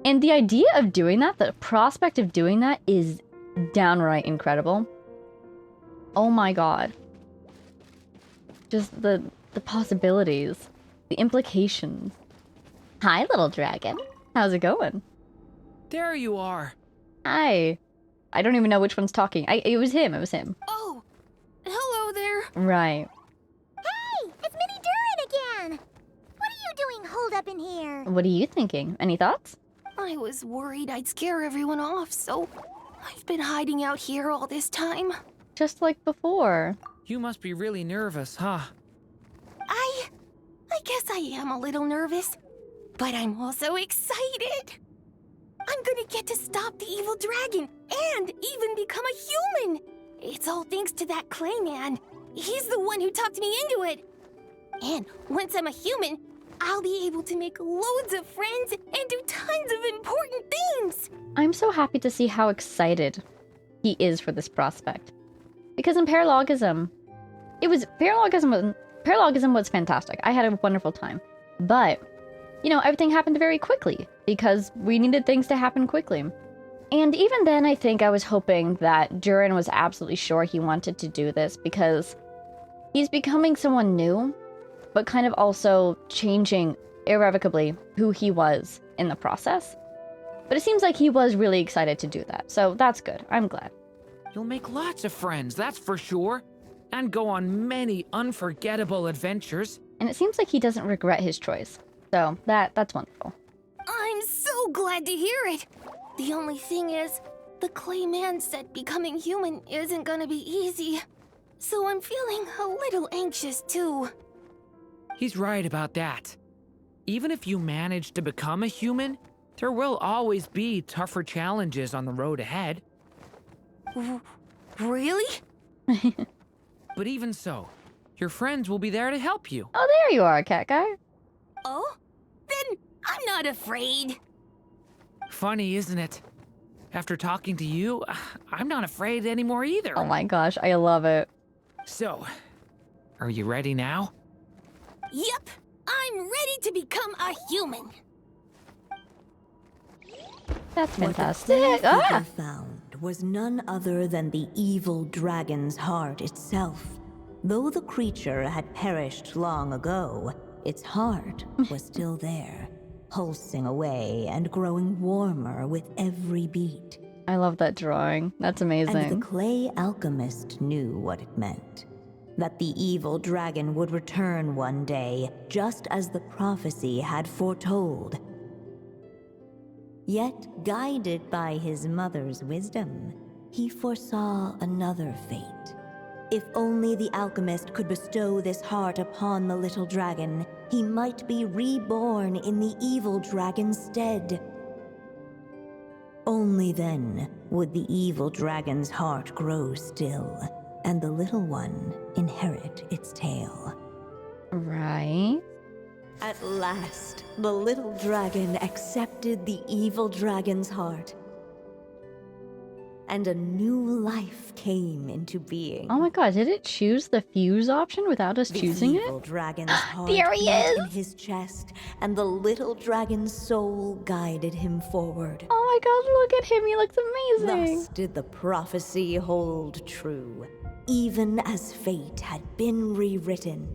And the idea of doing that, the prospect of doing that is downright incredible. Oh my god. Just the possibilities. The implications. Hi, little dragon. How's it going? There you are. Hi. I don't even know which one's talking. It was him. Oh, hello there. Right. Hey, it's Mini Durin again! What are you doing holed up in here? What are you thinking? Any thoughts? I was worried I'd scare everyone off, so I've been hiding out here all this time. Just like before. You must be really nervous, huh? I guess I am a little nervous, but I'm also excited. I'm gonna get to stop the evil dragon and even become a human. It's all thanks to that clay man. He's the one who talked me into it. And once I'm a human, I'll be able to make loads of friends and do tons of important things. I'm so happy to see how excited he is for this prospect. Because in paralogism, paralogism was fantastic. I had a wonderful time. But, you know, everything happened very quickly because we needed things to happen quickly. And even then, I think I was hoping that Durin was absolutely sure he wanted to do this because he's becoming someone new, but kind of also changing irrevocably who he was in the process. But it seems like he was really excited to do that, so that's good. I'm glad. You'll make lots of friends, that's for sure. And go on many unforgettable adventures. And it seems like he doesn't regret his choice. So, that's wonderful. I'm so glad to hear it. The only thing is, the clay man said becoming human isn't gonna be easy. So I'm feeling a little anxious too. He's right about that. Even if you manage to become a human, there will always be tougher challenges on the road ahead. Really? But even so, your friends will be there to help you. Oh, there you are, cat guy. Oh? Then I'm not afraid. Funny, isn't it? After talking to you, I'm not afraid anymore either. Oh my gosh, I love it. So, are you ready now? Yep, I'm ready to become a human. That's What the fantastic. people Ah! found was none other than the evil dragon's heart itself. Though the creature had perished long ago, its heart was still there, pulsing away and growing warmer with every beat. I love that drawing. That's amazing. And the clay alchemist knew what it meant. That the evil dragon would return one day, just as the prophecy had foretold. Yet, guided by his mother's wisdom, he foresaw another fate. If only the alchemist could bestow this heart upon the little dragon, he might be reborn in the evil dragon's stead. Only then would the evil dragon's heart grow still, and the little one inherit its tale. Right. At last, the little dragon accepted the evil dragon's heart, and a new life came into being. Oh my god, did it choose the fuse option without us choosing The it? evil dragon's heart There he beat is! in his chest, and the little dragon's soul guided him forward. Oh my god, look at him, he looks amazing! Thus did the prophecy hold true, even as fate had been rewritten.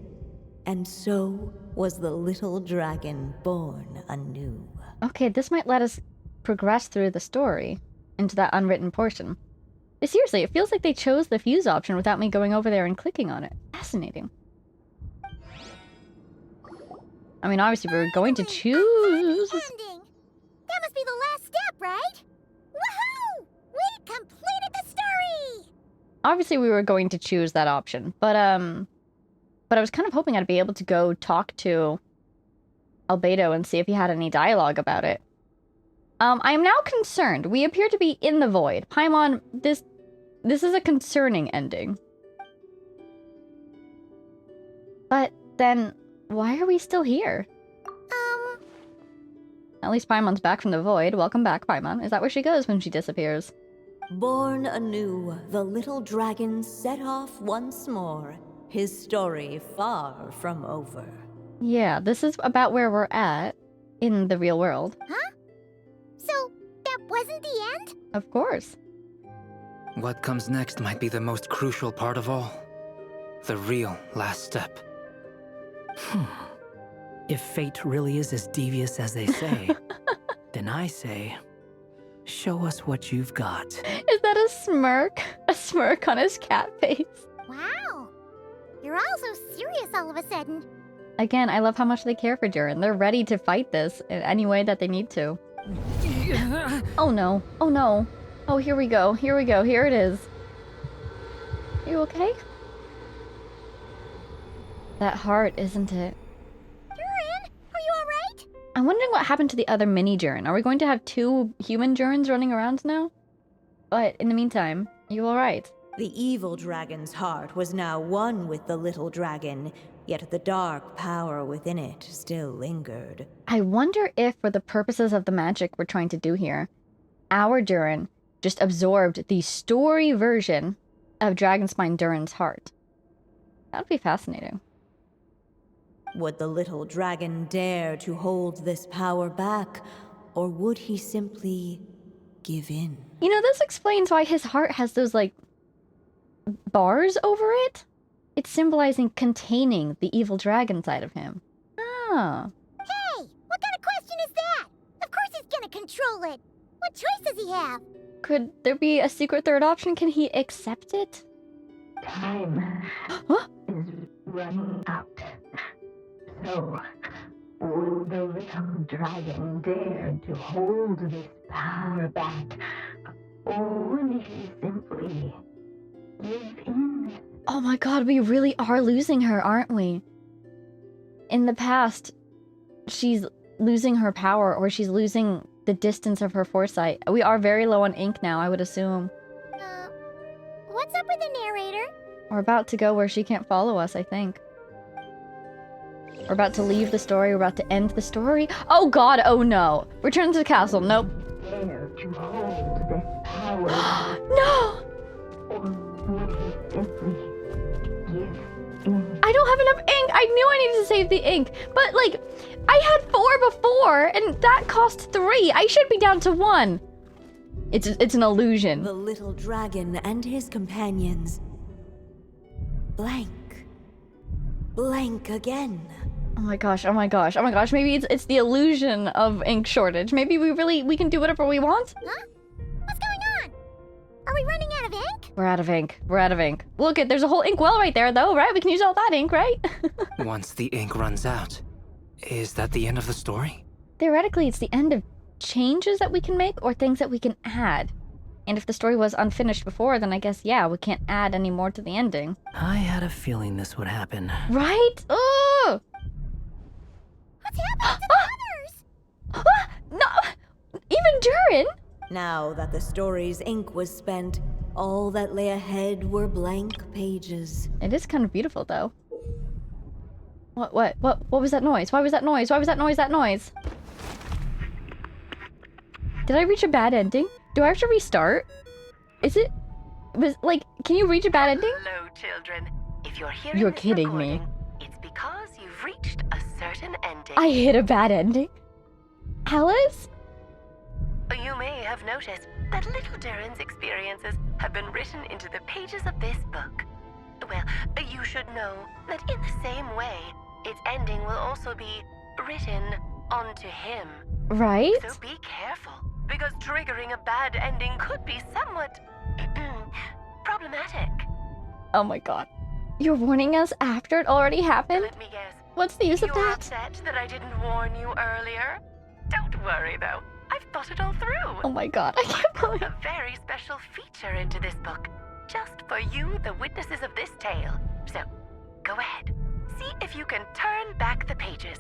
And so was the little dragon born anew. Okay, this might let us progress through the story into that unwritten portion. Seriously, it feels like they chose the fuse option without me going over there and clicking on it. Fascinating. I mean, obviously we were going to choose... Ending. That must be the last step, right? Woohoo! We completed the story! Obviously we were going to choose that option, but I was kind of hoping I'd be able to go talk to Albedo and see if he had any dialogue about it. I am now concerned. We appear to be in the void. Paimon, this is a concerning ending. But then, why are we still here? At least Paimon's back from the void. Welcome back, Paimon. Is that where she goes when she disappears? Born anew, the little dragon set off once more, his story far from over. Yeah, this is about where we're at in the real world. Huh? So, that wasn't the end? Of course. What comes next might be the most crucial part of all. The real last step. If fate really is as devious as they say, then I say, show us what you've got. Is that a smirk? A smirk on his cat face. Wow. You're all so serious all of a sudden. Again, I love how much they care for Durin. They're ready to fight this in any way that they need to. Oh no. Oh no. Oh, here we go. Here we go. Here it is. You okay? That heart, isn't it? Durin, are you alright? I'm wondering what happened to the other mini Durin. Are we going to have 2 human Durins running around now? But in the meantime, you alright? The evil dragon's heart was now one with the little dragon, yet the dark power within it still lingered. I wonder if, for the purposes of the magic we're trying to do here, our Durin just absorbed the story version of Dragonspine Durin's heart. That would be fascinating. Would the little dragon dare to hold this power back, or would he simply give in? You know, this explains why his heart has those, like, bars over it. It's symbolizing containing the evil dragon side of him. Oh. Hey, what kind of question is that? Of course he's gonna control it. What choice does he have? Could there be a secret third option? Can he accept it? Time Huh? is running out. So, will the little dragon dare to hold this power back? Or will he simply give in? Oh my god, we really are losing her, aren't we? In the past, she's losing her power, or she's losing the distance of her foresight. We are very low on ink now, I would assume. What's up with the narrator? We're about to go where she can't follow us, I think. We're about to leave the story, we're about to end the story. Oh god, oh no. Return to the castle, nope. Dare to hold this power? No! Or will he simply give in? I don't have enough ink! I knew I needed to save the ink! But, like, I had 4 before, and that cost 3! I should be down to 1! It's an illusion. The little dragon and his companions. Blank. Blank again. Oh my gosh, oh my gosh, oh my gosh, maybe it's the illusion of ink shortage. Maybe we can do whatever we want? Huh? What's going we running out of ink? We're out of ink. We're out of ink. Look, there's a whole ink well right there, though, right? We can use all that ink, right? Once the ink runs out, is that the end of the story? Theoretically, it's the end of changes that we can make or things that we can add. And if the story was unfinished before, then I guess, yeah, we can't add any more to the ending. I had a feeling this would happen. Right? Oh! What's happening to the others? No! Even Durin? Now that the story's ink was spent, all that lay ahead were blank pages. It is kind of beautiful, though. What was that noise? Why was that noise? Why was that noise? Did I reach a bad ending? Do I have to restart? Can you reach a bad ending? Hello, children. If you're hearing You're this kidding me. recording, it's because you've reached a certain ending. I hit a bad ending? Alice? You may have noticed that little Durin's experiences have been written into the pages of this book. Well, you should know that in the same way, its ending will also be written onto him. Right? So be careful, because triggering a bad ending could be somewhat problematic. Oh my god. You're warning us after it already happened? Let me guess. What's the use of You're that? upset that I didn't warn you earlier? Don't worry, though. I've thought it all through. Oh my god, I can't believe A very special feature into this book, just for you, the witnesses of this tale. So, go ahead. See if you can turn back the pages.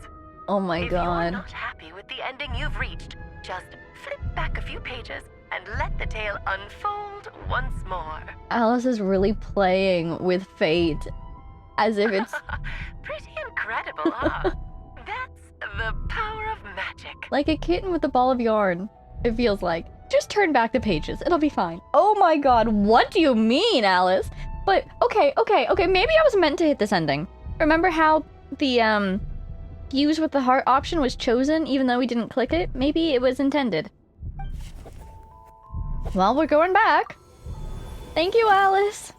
Oh my If you're god. not happy with the ending you've reached, just flip back a few pages and let the tale unfold once more. Alice is really playing with fate as if it's Pretty incredible, huh? That's the power of magic. like a kitten with a ball of yarn. It feels like. Just turn back the pages. It'll be fine. Oh my god, what do you mean, Alice? But, okay, maybe I was meant to hit this ending. Remember how the, use with the heart option was chosen even though we didn't click it? Maybe it was intended. Well, we're going back. Thank you, Alice.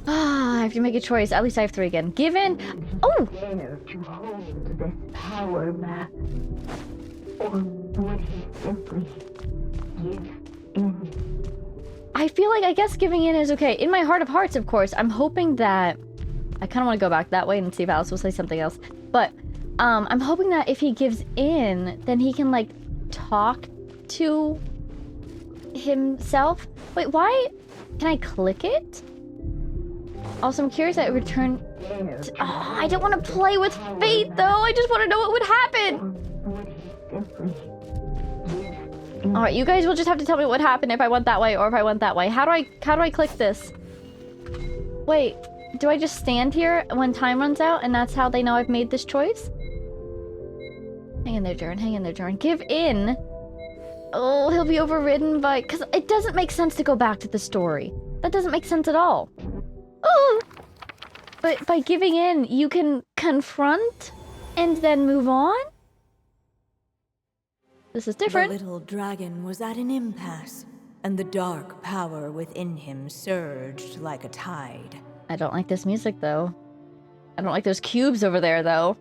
Ah, I have to make a choice. At least I have 3 again. Give in. Oh! Dare to hold this power map? Or would he simply give in? I feel like I guess giving in is okay. In my heart of hearts, of course, I'm hoping that... I kind of want to go back that way and see if Alice will say something else. But I'm hoping that if he gives in, then he can, like, talk to himself. Wait, why? Can I click it? Also, I'm curious that it return... I don't want to play with fate, though. I just want to know what would happen. Alright, you guys will just have to tell me what happened if I went that way or if I went that way. How do I click this? Wait, do I just stand here when time runs out and that's how they know I've made this choice? Hang in there, Durin. Hang in there, Durin. Give in. Oh, he'll be overridden by... Because it doesn't make sense to go back to the story. That doesn't make sense at all. Oh! But by giving in, you can confront and then move on? This is different. The little dragon was at an impasse, and the dark power within him surged like a tide. I don't like this music, though. I don't like those cubes over there, though.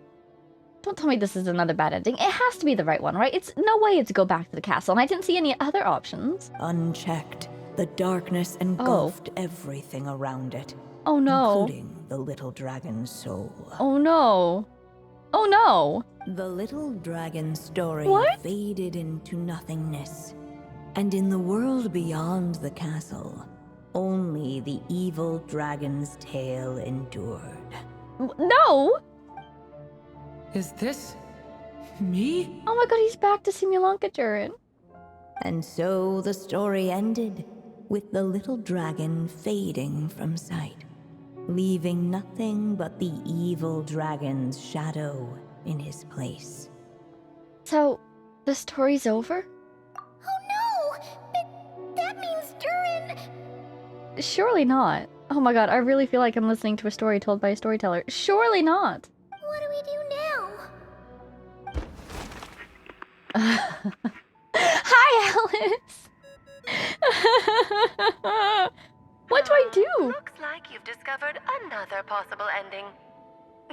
Don't tell me this is another bad ending. It has to be the right one, right? It's no way it's go back to the castle, and I didn't see any other options. Unchecked, the darkness engulfed everything around it. Oh no. Including the little dragon's soul. Oh no. Oh no. The little dragon's story What? faded into nothingness. And in the world beyond the castle, only the evil dragon's tale endured. No! Is this me? Oh my god, he's back to Simulanka, Durin. And so the story ended, with the little dragon fading from sight, leaving nothing but the evil dragon's shadow in his place. So, the story's over? Oh no! That means Durin... Surely not. Oh my god, I really feel like I'm listening to a story told by a storyteller. Surely not. What do we do now? Hi, Alice! What do I do? Looks like you've discovered another possible ending.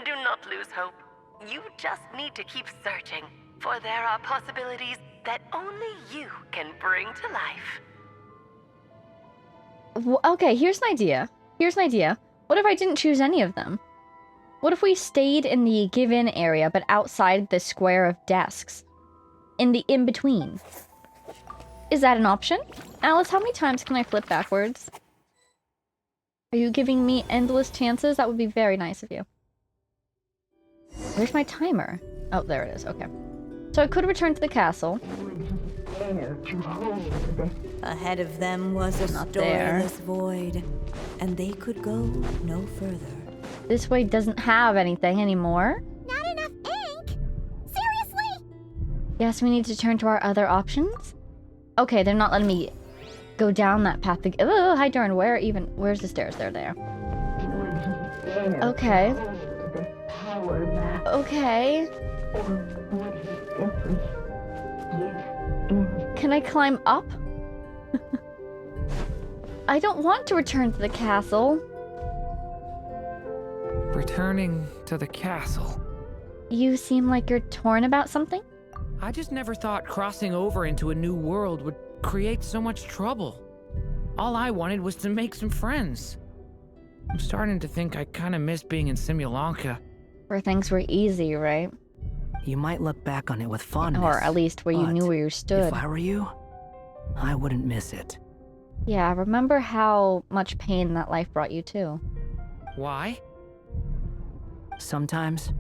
Do not lose hope. You just need to keep searching, for there are possibilities that only you can bring to life. Okay, here's an idea. Here's an idea. What if I didn't choose any of them? What if we stayed in the give-in area, but outside the square of desks? In the in-between? Is that an option? Alice, how many times can I flip backwards? Are you giving me endless chances? That would be very nice of you. Where's my timer? Oh, there it is. Okay. So I could return to the castle. Ahead of them was a storyless void, and they could go no further. This way doesn't have anything anymore. Not enough ink? Seriously? Yes, we need to turn to our other options. Okay, they're not letting me go down that path. Oh, hi, Durin. Where's the stairs? They're there. Okay. Okay. Can I climb up? I don't want to return to the castle. Returning to the castle. You seem like you're torn about something? I just never thought crossing over into a new world would create so much trouble. All I wanted was to make some friends. I'm starting to think I kind of miss being in Simulanka. Where things were easy, right? You might look back on it with fondness. Or at least where you knew where you stood. If I were you, I wouldn't miss it. Yeah, remember how much pain that life brought you too. Why? Sometimes,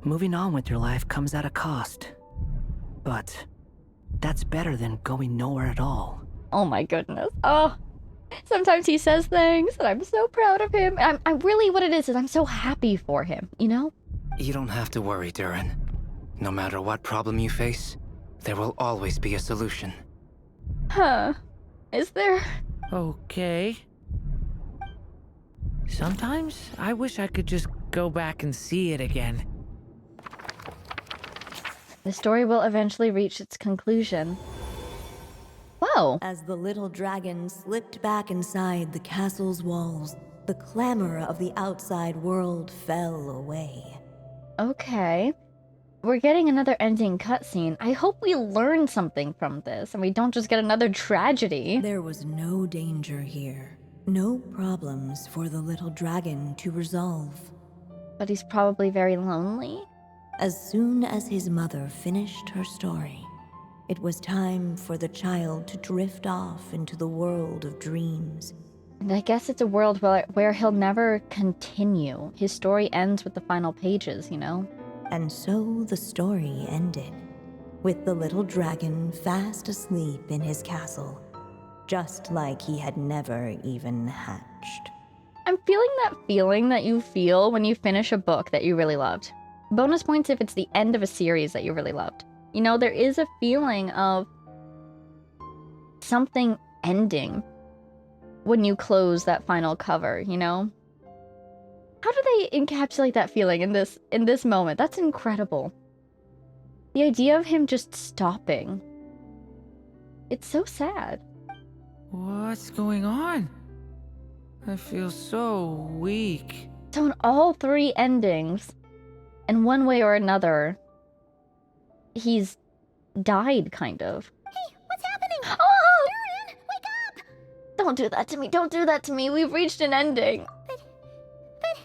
moving on with your life comes at a cost. But that's better than going nowhere at all. Oh my goodness. Oh, sometimes he says things and I'm so proud of him. I'm really, what it is I'm so happy for him, you know? You don't have to worry, Durin. No matter what problem you face, there will always be a solution. Huh. Is there? Okay. Sometimes I wish I could just go back and see it again. The story will eventually reach its conclusion. Whoa. As the little dragon slipped back inside the castle's walls, the clamor of the outside world fell away. Okay. We're getting another ending cutscene. I hope we learn something from this and we don't just get another tragedy. There was no danger here. No problems for the little dragon to resolve. But he's probably very lonely. As soon as his mother finished her story, it was time for the child to drift off into the world of dreams. And I guess it's a world where he'll never continue. His story ends with the final pages, you know? And so the story ended, with the little dragon fast asleep in his castle, just like he had never even hatched. I'm feeling that feeling that you feel when you finish a book that you really loved. Bonus points if it's the end of a series that you really loved. You know, there is a feeling of something ending when you close that final cover, you know? How do they encapsulate that feeling in this moment? That's incredible. The idea of him just stopping. It's so sad. What's going on? I feel so weak. So in all three endings, in one way or another, he's died, kind of. Hey, what's happening? Oh! Durin, wake up! Don't do that to me. Don't do that to me. We've reached an ending. But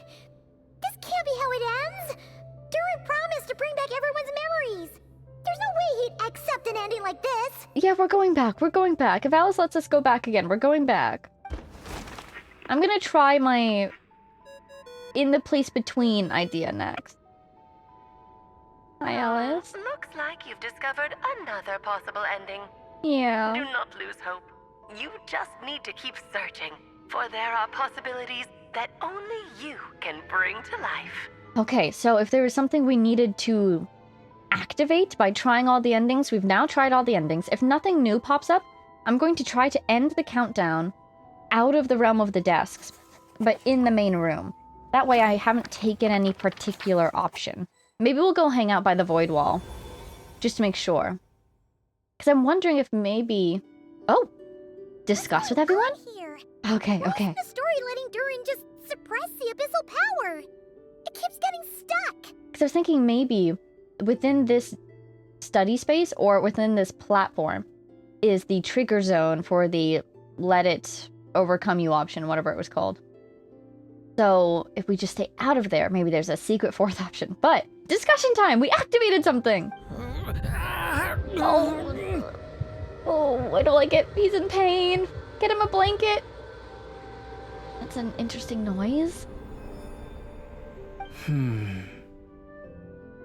this can't be how it ends. Durin promised to bring back everyone's memories. There's no way he'd accept an ending like this. Yeah, we're going back. We're going back. If Alice lets us go back again, we're going back. I'm gonna try my in the place between idea next. Hi, Alice. Looks like you've discovered another possible ending. Yeah. Do not lose hope. You just need to keep searching, for there are possibilities that only you can bring to life. Okay, so if there was something we needed to activate by trying all the endings, we've now tried all the endings. If nothing new pops up, I'm going to try to end the countdown out of the realm of the desks, but in the main room. That way I haven't taken any particular option. Maybe we'll go hang out by the void wall, just to make sure. Because I'm wondering if maybe... Oh! Discuss with everyone? Here. Okay, Why okay. is the story letting Durin just suppress the abyssal power? It keeps getting stuck. Because I was thinking maybe within this study space or within this platform is the trigger zone for the let it overcome you option, whatever it was called. So if we just stay out of there, maybe there's a secret fourth option. But discussion time! We activated something! Oh, I don't like it. He's in pain. Get him a blanket. That's an interesting noise.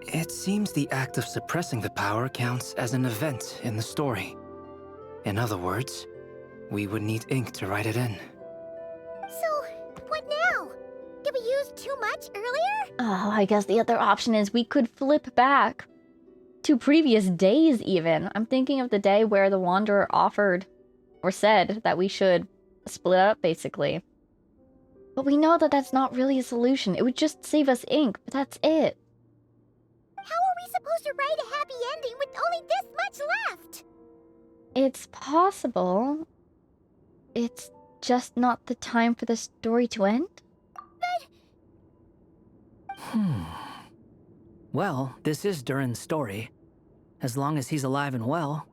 It seems the act of suppressing the power counts as an event in the story. In other words, we would need ink to write it in. So, what now? Did we use too much earlier? Oh, I guess the other option is we could flip back to previous days even. I'm thinking of the day where the Wanderer offered or said that we should split up basically. But we know that that's not really a solution. It would just save us ink, but that's it. How are we supposed to write a happy ending with only this much left? It's possible. It's just not the time for the story to end. Well, this is Durin's story. As long as he's alive and well,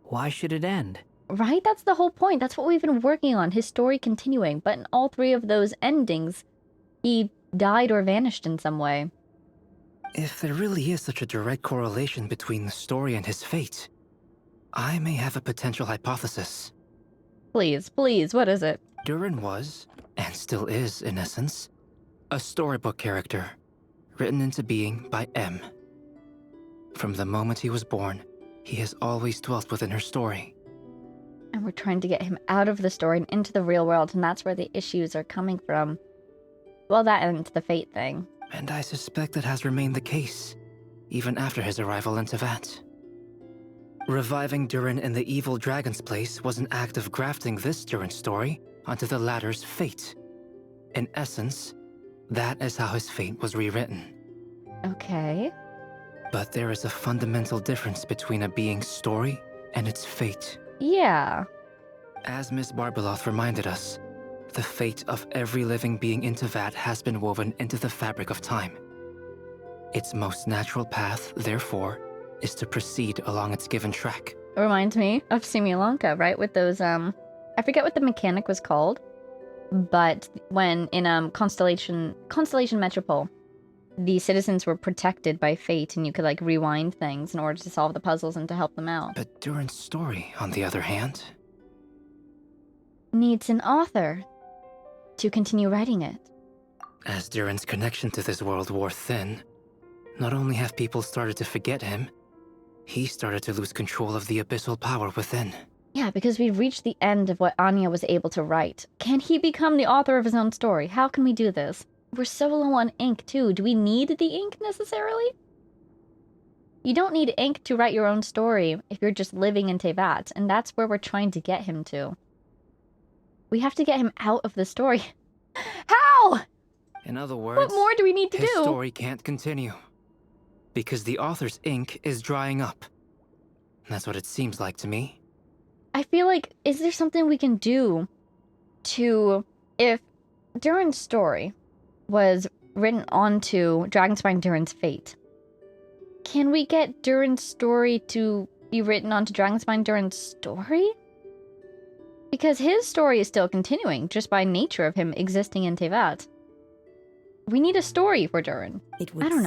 why should it end? Right? That's the whole point. That's what we've been working on, his story continuing. But in all three of those endings, he died or vanished in some way. If there really is such a direct correlation between the story and his fate, I may have a potential hypothesis. Please, please, what is it? Durin was, and still is in essence, a storybook character, written into being by M. From the moment he was born, he has always dwelt within her story. And we're trying to get him out of the story and into the real world, and that's where the issues are coming from. Well, that and the fate thing. And I suspect it has remained the case, even after his arrival in Tevat. Reviving Durin in the evil dragon's place was an act of grafting this Durin story onto the latter's fate. In essence, that is how his fate was rewritten. Okay. But there is a fundamental difference between a being's story and its fate. Yeah. As Miss Barbeloth reminded us, the fate of every living being in Tevat has been woven into the fabric of time. Its most natural path, therefore, is to proceed along its given track. It reminds me of Simulonka, right? With those, I forget what the mechanic was called, but when in Constellation Metropole, the citizens were protected by fate, and you could like rewind things in order to solve the puzzles and to help them out. But Durin's story, on the other hand, needs an author to continue writing it. As Durin's connection to this world wore thin, not only have people started to forget him, he started to lose control of the abyssal power within. Yeah, because we've reached the end of what Anya was able to write. Can he become the author of his own story? How can we do this? We're so low on ink, too. Do we need the ink, necessarily? You don't need ink to write your own story if you're just living in Tevat, and that's where we're trying to get him to. We have to get him out of the story. How? In other words, what more do we need to his do? Story can't continue. Because the author's ink is drying up. That's what it seems like to me. I feel like, is there something we can do to, if Durin's story was written onto Dragonspine Durin's fate, can we get Durin's story to be written onto Dragonspine Durin's story? Because his story is still continuing, just by nature of him existing in Tevat. We need a story for Durin. It would seem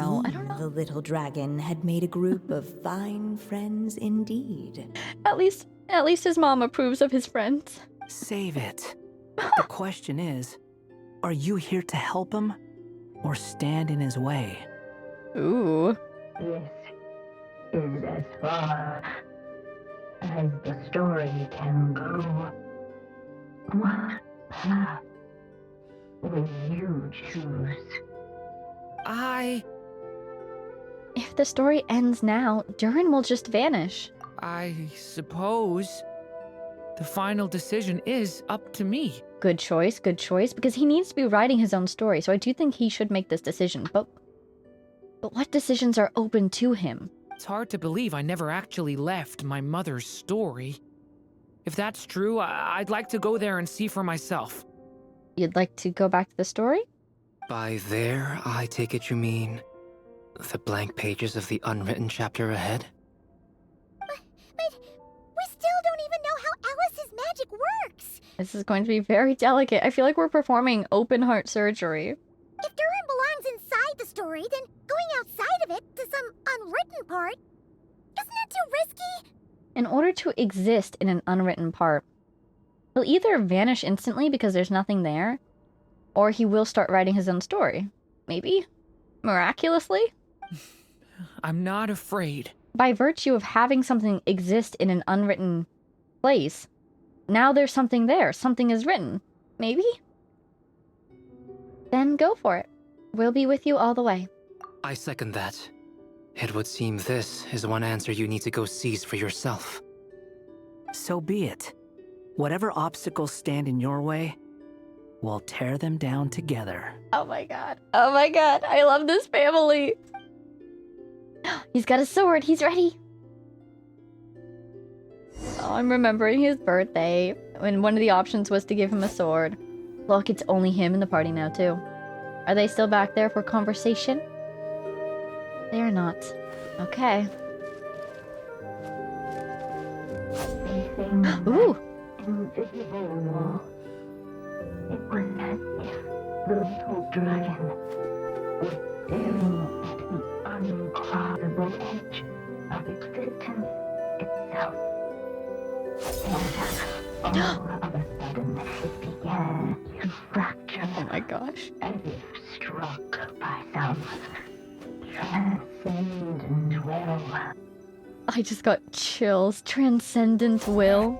the little dragon had made a group of fine friends indeed. At least his mom approves of his friends. Save it. The question is, are you here to help him or stand in his way? Ooh. This is as far as the story can go. What path will you choose? If the story ends now, Durin will just vanish. I suppose the final decision is up to me. Good choice, because he needs to be writing his own story, so I do think he should make this decision, but what decisions are open to him? It's hard to believe I never actually left my mother's story. If that's true, I'd like to go there and see for myself. You'd like to go back to the story? By there, I take it you mean the blank pages of the unwritten chapter ahead? But we still don't even know how Alice's magic works. This is going to be very delicate. I feel like we're performing open heart surgery. If Durin belongs inside the story, then going outside of it to some unwritten part, isn't that too risky? In order to exist in an unwritten part, he'll either vanish instantly because there's nothing there, or he will start writing his own story. Maybe? Miraculously? I'm not afraid. By virtue of having something exist in an unwritten place, now there's something there. Something is written. Maybe? Then go for it. We'll be with you all the way. I second that. It would seem this is one answer you need to go seize for yourself. So be it. Whatever obstacles stand in your way, we'll tear them down together. Oh my god. Oh my god. I love this family. He's got a sword. He's ready. Oh, I'm remembering his birthday when one of the options was to give him a sword. Look, it's only him in the party now, too. Are they still back there for conversation? They are not. Okay. Ooh! Invisible wall. It was as if the little dragon was staring at the uncrossable edge of existence itself. And all of a sudden, it began to fracture. Oh my gosh. As if struck by some transcendent will. I just got chills. Transcendent will.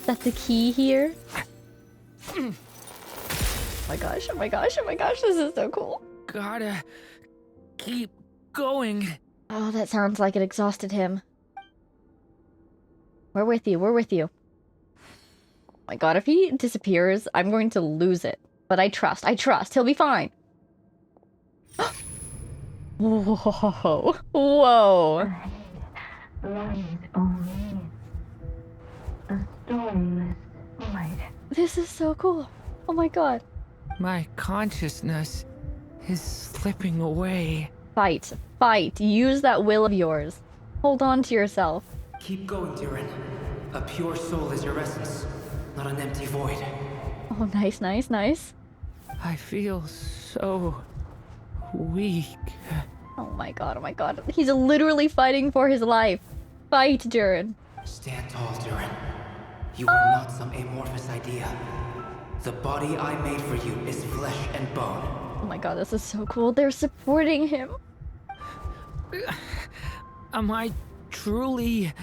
That's the key here. Oh my gosh, oh my gosh, oh my gosh, this is so cool. Gotta keep going. Oh, that sounds like it exhausted him. We're with you, we're with you. Oh my god, if he disappears, I'm going to lose it. But I trust, he'll be fine. Whoa, whoa. Lies only a stormless void. This is so cool. Oh my god. My consciousness is slipping away. Fight, fight, use that will of yours. Hold on to yourself. Keep going, Durin. A pure soul is your essence, not an empty void. Oh, nice, nice, nice. I feel so weak. Oh my god, oh my god. He's literally fighting for his life. Fight, Durin. Stand tall, Durin. You are not some amorphous idea. The body I made for you is flesh and bone. Oh my god, this is so cool. They're supporting him. Am I truly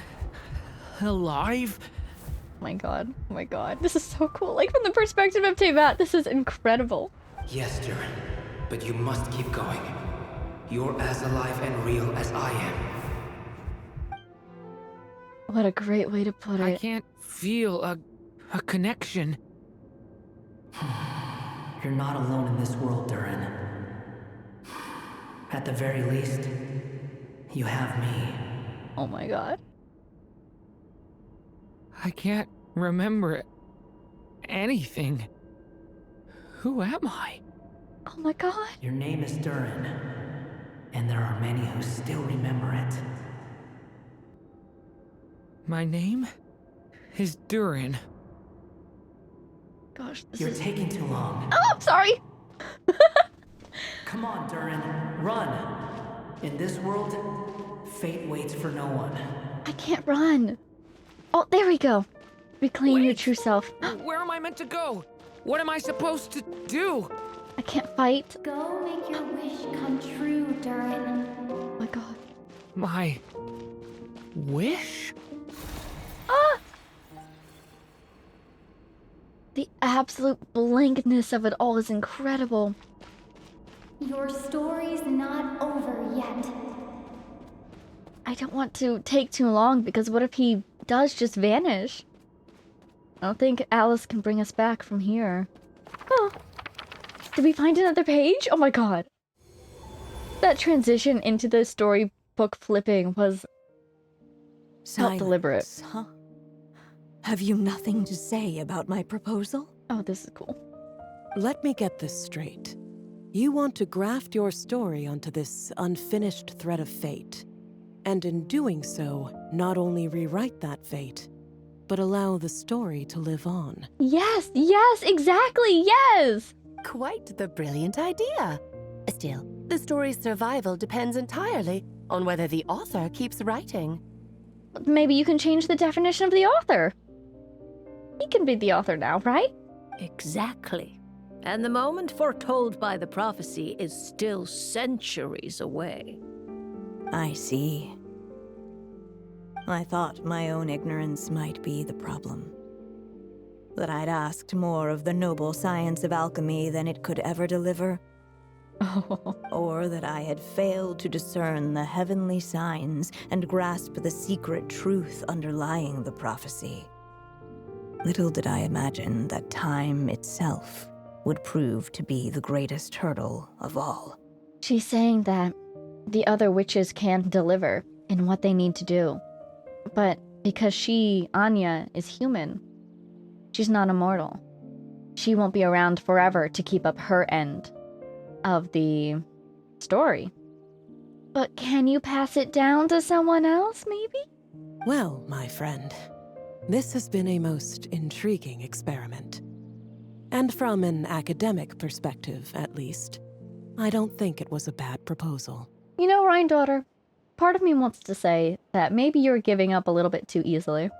alive? Oh my god, oh my god. This is so cool. Like, from the perspective of Teyvat, this is incredible. Yes, Durin, but you must keep going. You're as alive and real as I am. What a great way to put it. I can't feel a connection. You're not alone in this world, Durin. At the very least, you have me. Oh my god. I can't remember anything. Who am I? Oh my god. Your name is Durin, and there are many who still remember it. My name is Durin. Gosh, You're taking too long. Oh, I'm sorry. Come on, Durin, run. In this world, fate waits for no one. I can't run. Oh, there we go. Reclaim your true self. Where am I meant to go? What am I supposed to do? I can't fight. Go make your wish come true, Durin. Oh my god. My wish? Ah! The absolute blankness of it all is incredible. Your story's not over yet. I don't want to take too long because what if he does just vanish? I don't think Alice can bring us back from here. Oh. Did we find another page? Oh my god. That transition into the storybook flipping was not deliberate. Huh? Have you nothing to say about my proposal? Oh, this is cool. Let me get this straight. You want to graft your story onto this unfinished thread of fate, and in doing so, not only rewrite that fate, but allow the story to live on. Yes, yes, exactly, yes! Quite the brilliant idea. Still, the story's survival depends entirely on whether the author keeps writing. Maybe you can change the definition of the author. He can be the author now, right? Exactly. And the moment foretold by the prophecy is still centuries away. I see. I thought my own ignorance might be the problem. That I'd asked more of the noble science of alchemy than it could ever deliver. Or that I had failed to discern the heavenly signs and grasp the secret truth underlying the prophecy. Little did I imagine that time itself would prove to be the greatest hurdle of all. She's saying that the other witches can't deliver in what they need to do. But because she, Anya, is human, she's not immortal. She won't be around forever to keep up her end of the story. But can you pass it down to someone else, maybe? Well, my friend, this has been a most intriguing experiment. And from an academic perspective, at least, I don't think it was a bad proposal. You know, Rhine daughter, part of me wants to say that maybe you're giving up a little bit too easily.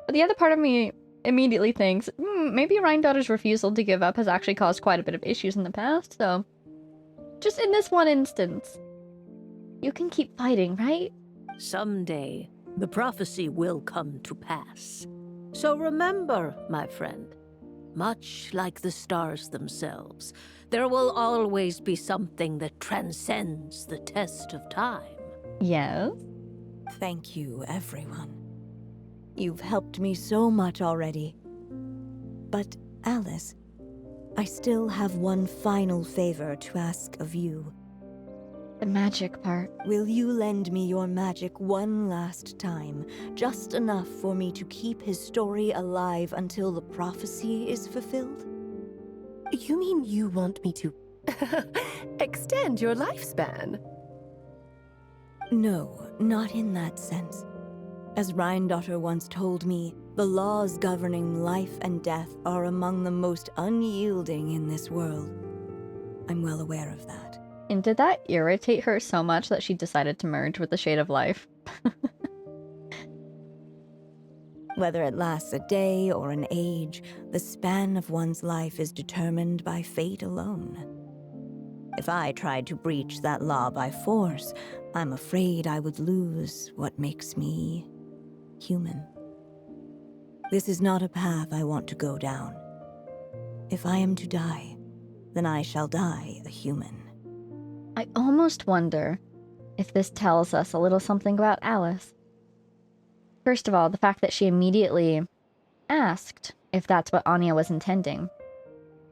But the other part of me immediately thinks, maybe Rhine daughter's refusal to give up has actually caused quite a bit of issues in the past, so just in this one instance, you can keep fighting, right? Someday, the prophecy will come to pass. So remember, my friend, much like the stars themselves, there will always be something that transcends the test of time. Yes? Thank you, everyone. You've helped me so much already. But, Alice, I still have one final favor to ask of you. The magic part. Will you lend me your magic one last time, just enough for me to keep his story alive until the prophecy is fulfilled? You mean you want me to extend your lifespan? No, not in that sense. As Rhine-daughter once told me, the laws governing life and death are among the most unyielding in this world. I'm well aware of that. And did that irritate her so much that she decided to merge with the Shade of Life? Whether it lasts a day or an age, the span of one's life is determined by fate alone. If I tried to breach that law by force, I'm afraid I would lose what makes me human. This is not a path I want to go down. If I am to die, then I shall die a human. I almost wonder if this tells us a little something about Alice. First of all, the fact that she immediately asked if that's what Anya was intending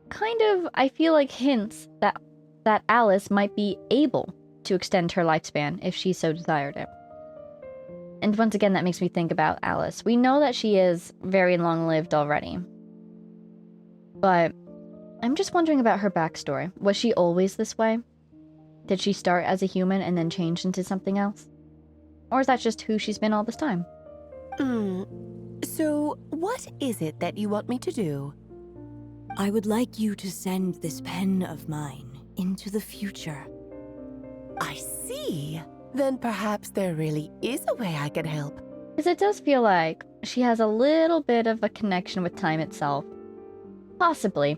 kind of, I feel like, hints that Alice might be able to extend her lifespan if she so desired it. And once again, that makes me think about Alice. We know that she is very long-lived already. But I'm just wondering about her backstory. Was she always this way? Did she start as a human and then change into something else? Or is that just who she's been all this time? So, what is it that you want me to do? I would like you to send this pen of mine into the future. I see. Then perhaps there really is a way I can help. Because it does feel like she has a little bit of a connection with time itself. Possibly.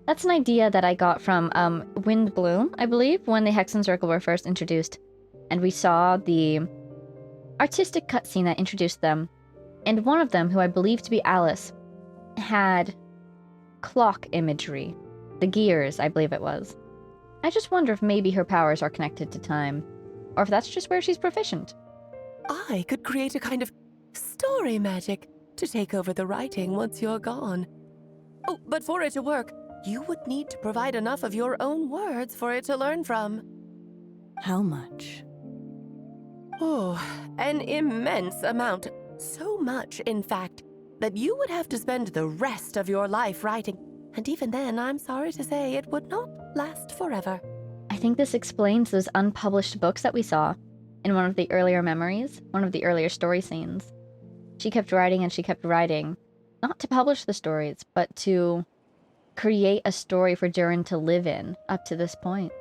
That's an idea that I got from Wind Bloom, I believe, when the Hexenzirkel were first introduced. And we saw the artistic cutscene that introduced them. And one of them, who I believe to be Alice, had clock imagery. The gears, I believe it was. I just wonder if maybe her powers are connected to time. Or if that's just where she's proficient. I could create a kind of story magic to take over the writing once you're gone. Oh, but for it to work, you would need to provide enough of your own words for it to learn from. How much? Oh, an immense amount. So much, in fact, that you would have to spend the rest of your life writing. And even then, I'm sorry to say, it would not last forever. I think this explains those unpublished books that we saw in one of the earlier memories, one of the earlier story scenes. she kept writing and she kept writing, not to publish the stories, but to create a story for Durin to live in up to this point.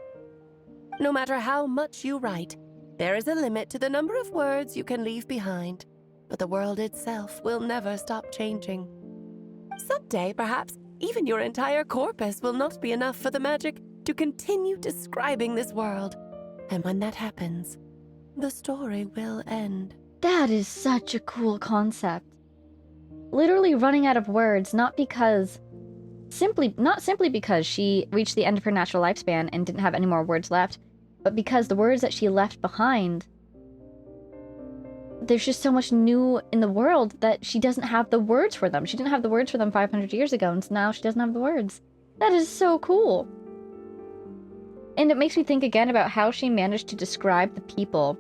No matter how much you write, there is a limit to the number of words you can leave behind. But the world itself will never stop changing. Someday, perhaps, even your entire corpus will not be enough for the magic to continue describing this world. And when that happens, the story will end. That is such a cool concept. Literally running out of words, not simply because she reached the end of her natural lifespan and didn't have any more words left, but because the words that she left behind, there's just so much new in the world that she doesn't have the words for them. She didn't have the words for them 500 years ago, and now she doesn't have the words. That is so cool. And it makes me think again about how she managed to describe the people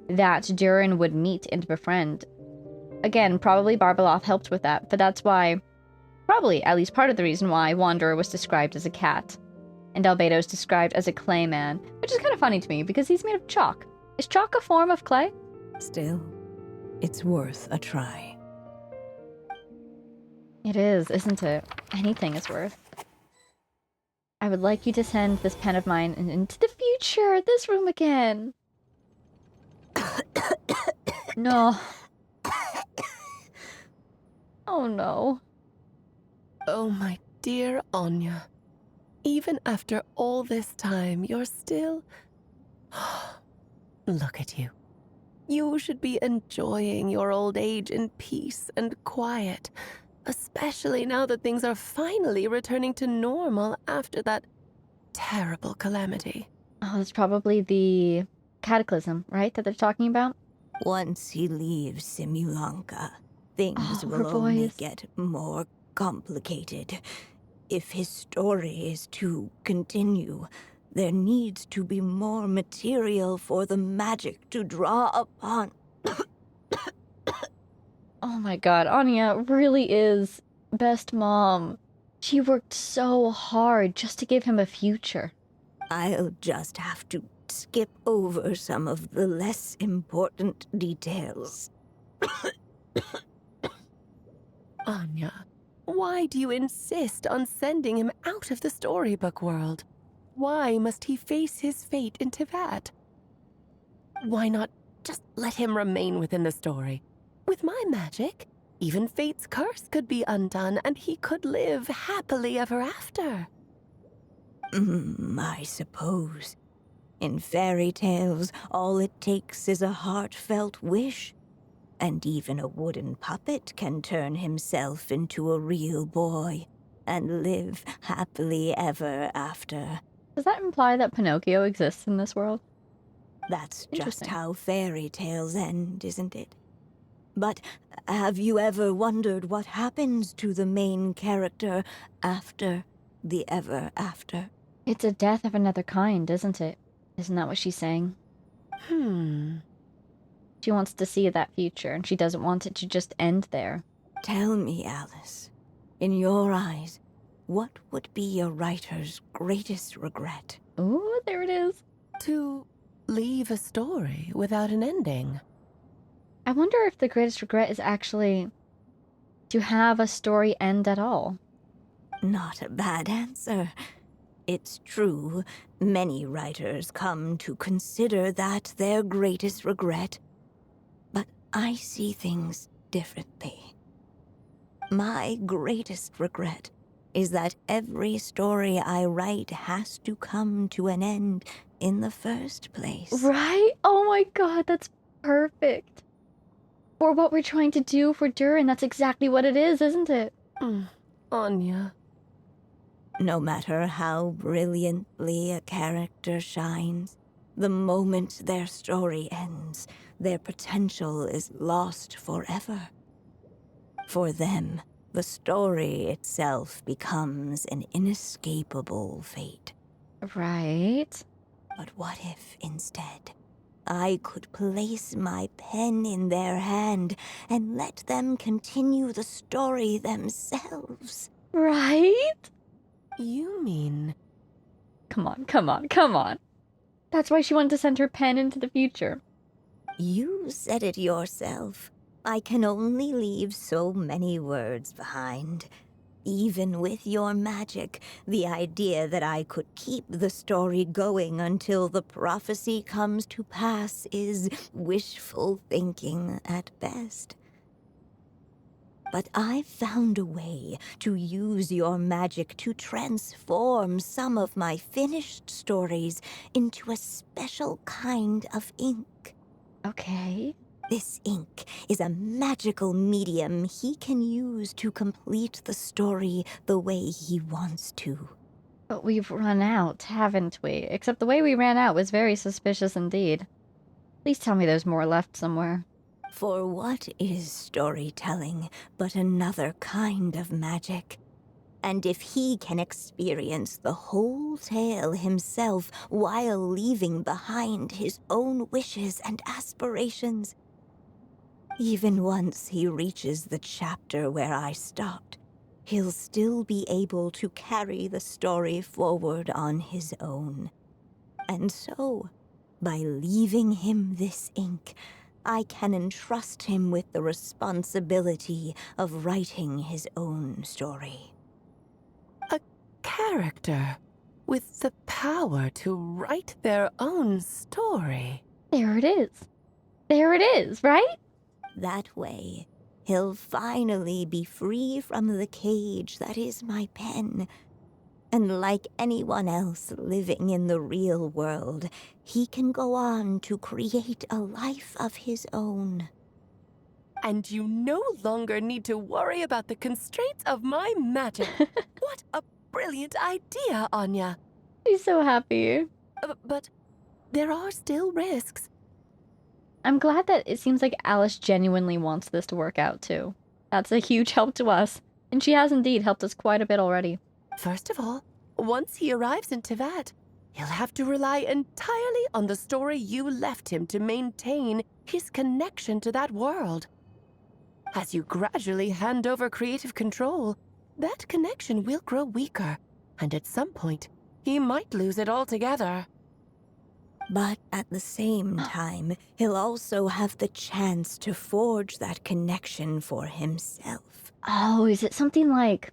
that Durin would meet and befriend. Again, probably Barbeloth helped with that, but that's why, probably at least part of the reason why, Wanderer was described as a cat, and Albedo is described as a clay man, which is kind of funny to me because he's made of chalk. Is chalk a form of clay? Still, it's worth a try. It is, isn't it? Anything is worth. I would like you to send this pen of mine into the future, this room again. No. Oh no. Oh, my dear Anya. Even after all this time, you're still... Look at you. You should be enjoying your old age in peace and quiet, especially now that things are finally returning to normal after that terrible calamity. Oh, it's probably the cataclysm, right, that they're talking about? Once he leaves Simulanka, things her will only voice. get more complicated. If his story is to continue, there needs to be more material for the magic to draw upon. Oh my god, Anya really is best mom. She worked so hard just to give him a future. I'll just have to skip over some of the less important details. Anya, why do you insist on sending him out of the storybook world? Why must he face his fate in Teyvat? Why not just let him remain within the story? With my magic, even fate's curse could be undone and he could live happily ever after. I suppose. In fairy tales, all it takes is a heartfelt wish. And even a wooden puppet can turn himself into a real boy and live happily ever after. Does that imply that Pinocchio exists in this world? That's just Interesting. how fairy tales end, isn't it? But have you ever wondered what happens to the main character after the ever after? It's a death of another kind, isn't it? Isn't that what she's saying? She wants to see that future, and she doesn't want it to just end there. Tell me, Alice, in your eyes, what would be a writer's greatest regret? Ooh, there it is. To leave a story without an ending. I wonder if the greatest regret is actually to have a story end at all. Not a bad answer. It's true, many writers come to consider that their greatest regret. But I see things differently. My greatest regret is that every story I write has to come to an end in the first place. Right? Oh my god, that's perfect. For what we're trying to do for Durin, that's exactly what it is, isn't it? Anya. No matter how brilliantly a character shines, the moment their story ends, their potential is lost forever. For them, the story itself becomes an inescapable fate. Right. But what if, instead, I could place my pen in their hand and let them continue the story themselves? Right? You mean... Come on, come on, come on. That's why she wanted to send her pen into the future. You said it yourself. I can only leave so many words behind. Even with your magic, the idea that I could keep the story going until the prophecy comes to pass is wishful thinking at best. But I found a way to use your magic to transform some of my finished stories into a special kind of ink. Okay. This ink is a magical medium he can use to complete the story the way he wants to. But we've run out, haven't we? Except the way we ran out was very suspicious indeed. Please tell me there's more left somewhere. For what is storytelling but another kind of magic? And if he can experience the whole tale himself while leaving behind his own wishes and aspirations, even once he reaches the chapter where I stopped, he'll still be able to carry the story forward on his own. And so, by leaving him this ink, I can entrust him with the responsibility of writing his own story. A character with the power to write their own story. There it is. There it is, right? That way, he'll finally be free from the cage that is my pen. And like anyone else living in the real world, he can go on to create a life of his own. And you no longer need to worry about the constraints of my magic. What a brilliant idea, Anya. He's so happy. But there are still risks. I'm glad that it seems like Alice genuinely wants this to work out, too. That's a huge help to us. And she has indeed helped us quite a bit already. First of all, once he arrives in Teyvat, he'll have to rely entirely on the story you left him to maintain his connection to that world. As you gradually hand over creative control, that connection will grow weaker, and at some point, he might lose it altogether. But at the same time, he'll also have the chance to forge that connection for himself. Oh, is it something like,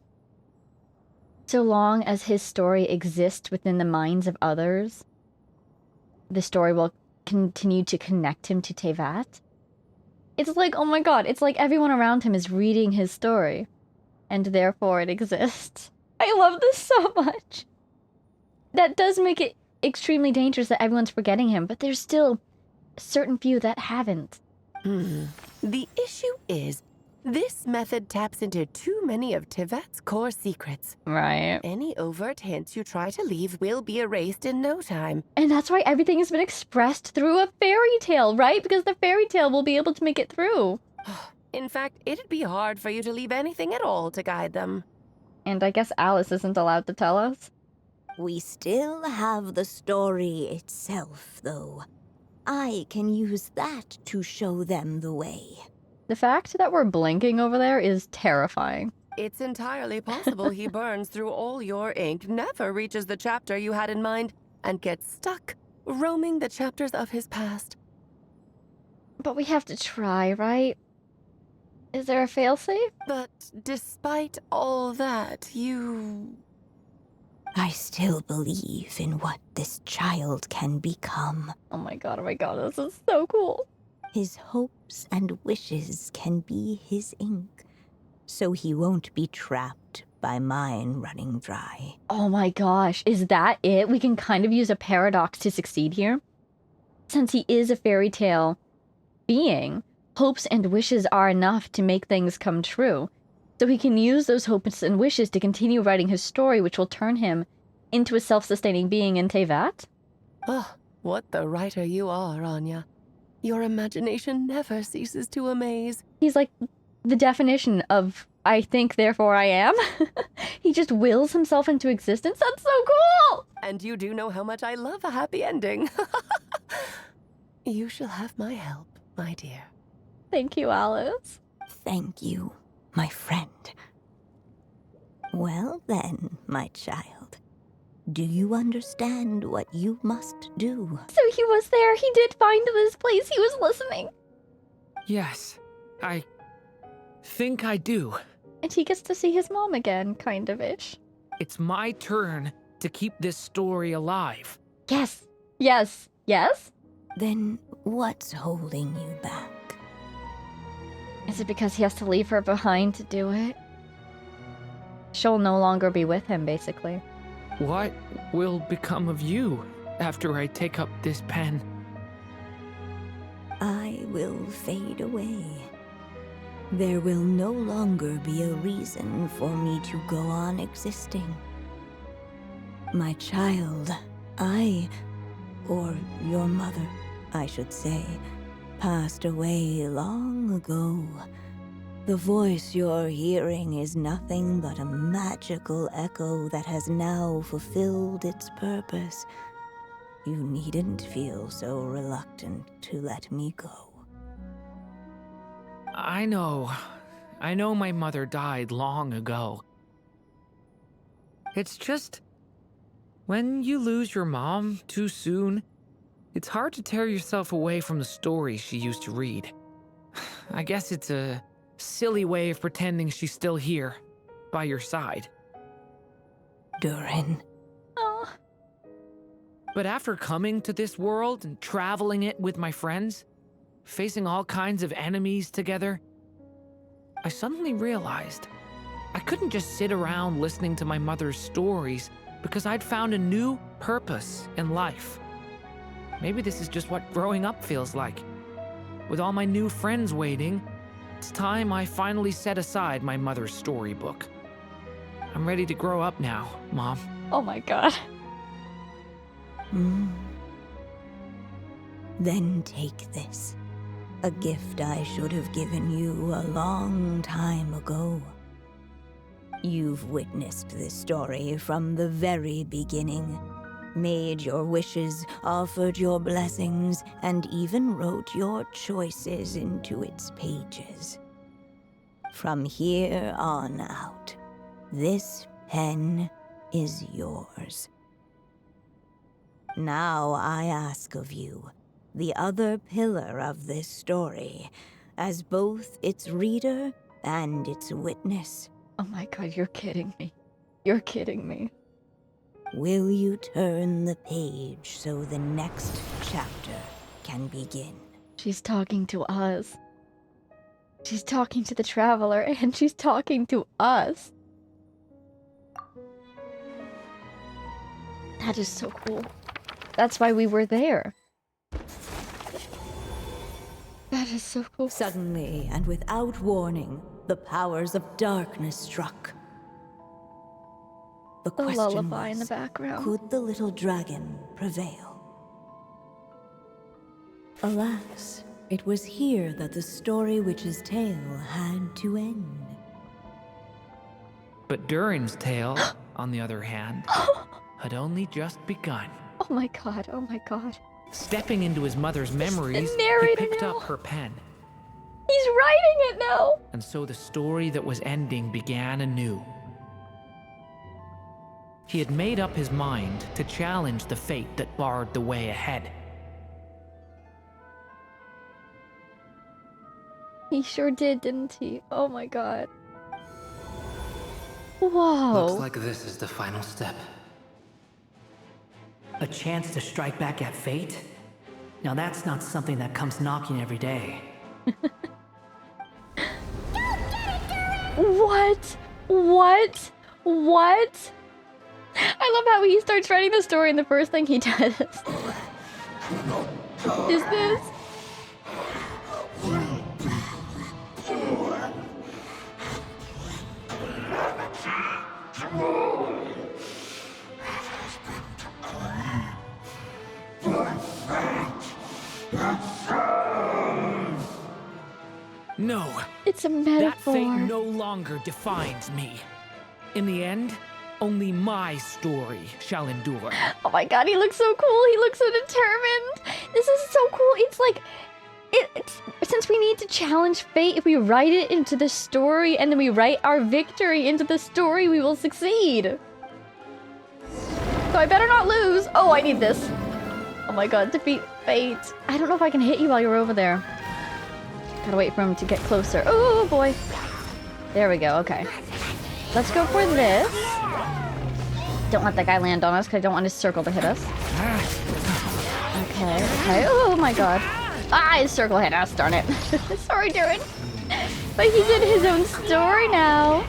so long as his story exists within the minds of others, the story will continue to connect him to Teyvat? It's like, oh my god, it's like everyone around him is reading his story, and therefore it exists. I love this so much. That does make it extremely dangerous that everyone's forgetting him, but there's still a certain few that haven't. The issue is, this method taps into too many of Teyvat's core secrets. Right. Any overt hints you try to leave will be erased in no time. And that's why everything has been expressed through a fairy tale, right? Because the fairy tale will be able to make it through. In fact, it'd be hard for you to leave anything at all to guide them. And I guess Alice isn't allowed to tell us. We still have the story itself, though. I can use that to show them the way. The fact that we're blinking over there is terrifying. It's entirely possible he burns through all your ink, never reaches the chapter you had in mind, and gets stuck, roaming the chapters of his past. But we have to try, right? Is there a failsafe? But despite all that, I still believe in what this child can become. Oh my god, this is so cool. His hopes and wishes can be his ink, so he won't be trapped by mine running dry. Oh my gosh, is that it? We can kind of use a paradox to succeed here? Since he is a fairy tale being, hopes and wishes are enough to make things come true. So he can use those hopes and wishes to continue writing his story, which will turn him into a self-sustaining being in Teyvat? Oh, what the writer you are, Anya. Your imagination never ceases to amaze. He's like the definition of I think, therefore I am. He just wills himself into existence. That's so cool! And you do know how much I love a happy ending. You shall have my help, my dear. Thank you, Alice. Thank you, my friend. Well then, my child. Do you understand what you must do? So he was there. He did find this place. He was listening. Yes, I think I do. And he gets to see his mom again, kind of ish. It's my turn to keep this story alive. Yes. Yes. Yes? Then what's holding you back? Is it because he has to leave her behind to do it? She'll no longer be with him, basically. What will become of you after I take up this pen? I will fade away. There will no longer be a reason for me to go on existing. My child, or your mother, I should say, passed away long ago. The voice you're hearing is nothing but a magical echo that has now fulfilled its purpose. You needn't feel so reluctant to let me go. I know my mother died long ago. It's just, when you lose your mom too soon, it's hard to tear yourself away from the stories she used to read. I guess it's a silly way of pretending she's still here, by your side. Durin. Oh. But after coming to this world and traveling it with my friends, facing all kinds of enemies together, I suddenly realized I couldn't just sit around listening to my mother's stories because I'd found a new purpose in life. Maybe this is just what growing up feels like. With all my new friends waiting, it's time I finally set aside my mother's storybook. I'm ready to grow up now, Mom. Oh my god. Then take this. A gift I should have given you a long time ago. You've witnessed this story from the very beginning. Made your wishes, offered your blessings, and even wrote your choices into its pages. From here on out, this pen is yours. Now I ask of you, the other pillar of this story, as both its reader and its witness. Oh my god, you're kidding me. You're kidding me. Will you turn the page so the next chapter can begin? She's talking to us. She's talking to the traveler, and she's talking to us. That is so cool. That's why we were there. That is so cool. Suddenly, and without warning, the powers of darkness struck. The question lullaby was, in the background. could the little dragon prevail? Alas, it was here that the story witch's tale had to end. But Durin's tale, on the other hand, had only just begun. Oh my god, oh my god. Stepping into his mother's memories, he narrator picked now. up her pen. He's writing it now! And so the story that was ending began anew. He had made up his mind to challenge the fate that barred the way ahead. He sure did, didn't he? Oh my god. Whoa. Looks like this is the final step. A chance to strike back at fate? Now that's not something that comes knocking every day. What? What? What? I love how he starts writing the story and the first thing he does is this. No. It's a That metaphor. fate no longer defines me. In the end, only my story shall endure. Oh my god, he looks so cool. He looks so determined. This is so cool. It's like, it's since we need to challenge fate, if we write it into the story and then we write our victory into the story, we will succeed. So I better not lose. Oh, I need this. Oh my god, defeat fate. I don't know if I can hit you while you're over there. Gotta wait for him to get closer. Oh boy. There we go, okay. Let's go for this. Don't let that guy land on us because I don't want his circle to hit us. Okay, okay. Oh my god. Ah, his circle hit us, darn it. Sorry, Durin. But he's in his own story now.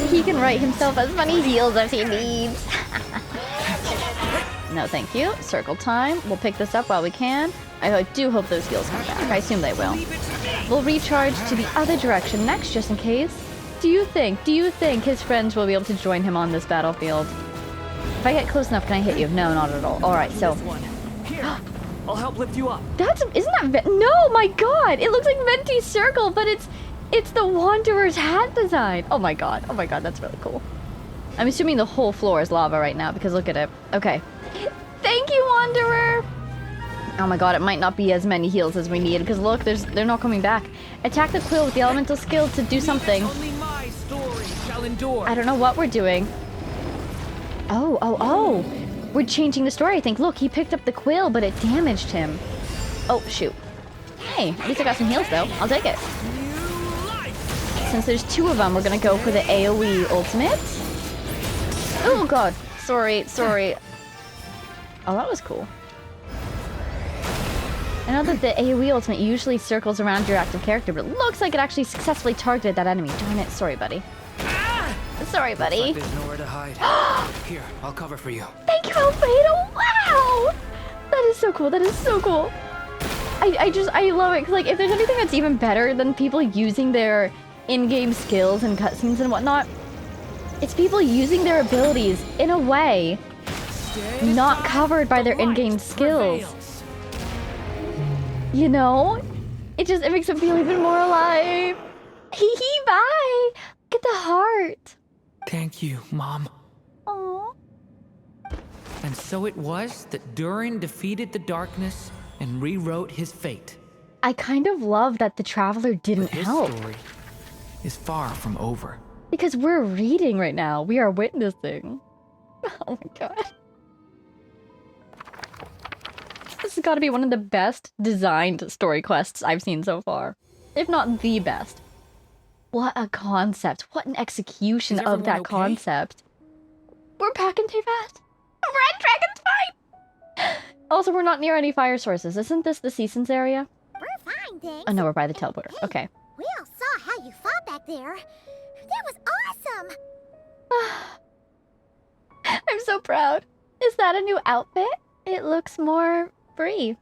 He can write himself as many heals as he needs. No, thank you. Circle time. We'll pick this up while we can. I do hope those heals come back. I assume they will. We'll recharge to the other direction next, just in case. Do you think his friends will be able to join him on this battlefield? If I get close enough, can I hit you? No, not at all. Alright, so... Here, I'll help lift you up. Isn't that no, my god! It looks like Venti's circle, but it's the Wanderer's hat design. Oh my god, that's really cool. I'm assuming the whole floor is lava right now, because look at it. Okay. Thank you, Wanderer! Oh my god, it might not be as many heals as we need, because look, they're not coming back. Attack the quill with the elemental skill to do something. Only my story shall endure. I don't know what we're doing. Oh. We're changing the story, I think. Look, he picked up the quill, but it damaged him. Oh, shoot. Hey, at least I got some heals, though. I'll take it. Since there's two of them, we're gonna go for the AoE ultimate. Oh god. Sorry. Oh, that was cool. I know that the AoE ultimate usually circles around your active character, but it looks like it actually successfully targeted that enemy. Darn it. Sorry, buddy. Sorry, buddy. Looks like there's nowhere to hide. Here, I'll cover for you. Thank you, Albedo. Wow! That is so cool. I love it. Cause like, if there's anything that's even better than people using their in-game skills and cutscenes and whatnot, it's people using their abilities in a way not covered by their in-game skills. You know? It makes it feel even more alive. Hee hee, bye! Look at the heart. Thank you, Mom. Aww. And so it was that Durin defeated the darkness and rewrote his fate. I kind of love that the Traveler didn't His help. story is far from over. Because we're reading right now. We are witnessing. Oh my god. This has got to be one of the best designed story quests I've seen so far. If not the best. What a concept. What an execution of that concept. We're packing too fast. Red Dragon's fine! Also, we're not near any fire sources. Isn't this the Seasons area? We're fine, thanks. Oh no, we're by the teleporter. Okay. We all saw how you fought back there. That was awesome! I'm so proud. Is that a new outfit? It looks more free.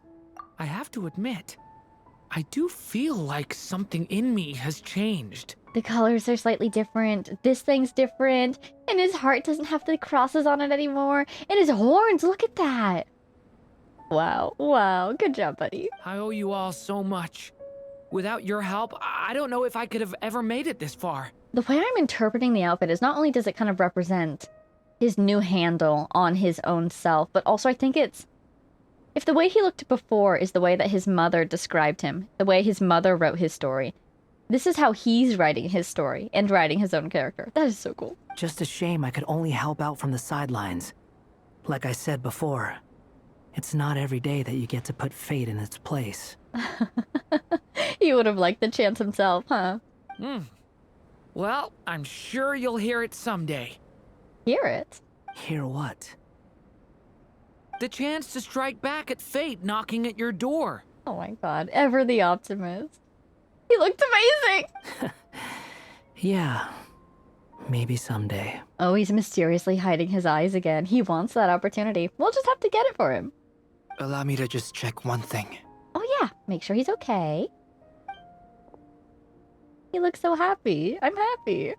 I have to admit, I do feel like something in me has changed. The colors are slightly different. This thing's different. And his heart doesn't have the crosses on it anymore. And his horns, look at that. Wow. Good job, buddy. I owe you all so much. Without your help, I don't know if I could have ever made it this far. The way I'm interpreting the outfit is not only does it kind of represent his new handle on his own self, but also I think it's... If the way he looked before is the way that his mother described him, the way his mother wrote his story, this is how he's writing his story and writing his own character. That is so cool. Just a shame I could only help out from the sidelines. Like I said before, it's not every day that you get to put fate in its place. He would have liked the chance himself, huh? Well, I'm sure you'll hear it someday. Hear it? Hear what? The chance to strike back at fate knocking at your door. Oh my god, ever the optimist. He looked amazing! Yeah, maybe someday. Oh, he's mysteriously hiding his eyes again. He wants that opportunity. We'll just have to get it for him. Allow me to just check one thing. Oh yeah, make sure he's okay. He looks so happy. I'm happy.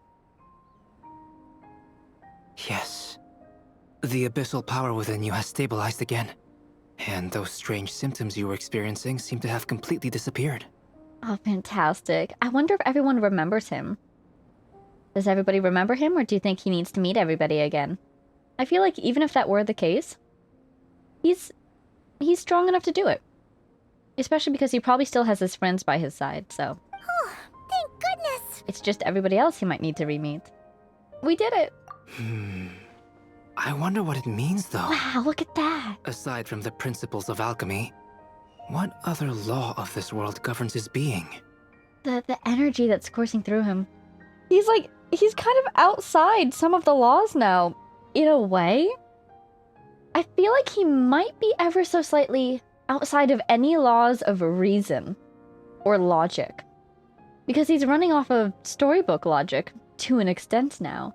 Yes. The abyssal power within you has stabilized again. And those strange symptoms you were experiencing seem to have completely disappeared. Oh, fantastic. I wonder if everyone remembers him. Does everybody remember him, or do you think he needs to meet everybody again? I feel like even if that were the case, he's strong enough to do it. Especially because he probably still has his friends by his side, so... Oh, thank goodness! It's just everybody else he might need to re-meet. We did it! I wonder what it means, though. Wow, look at that! Aside from the principles of alchemy, What other law of this world governs his being? The energy that's coursing through him. He's kind of outside some of the laws now, in a way. I feel like he might be ever so slightly outside of any laws of reason or logic. Because he's running off of storybook logic to an extent now.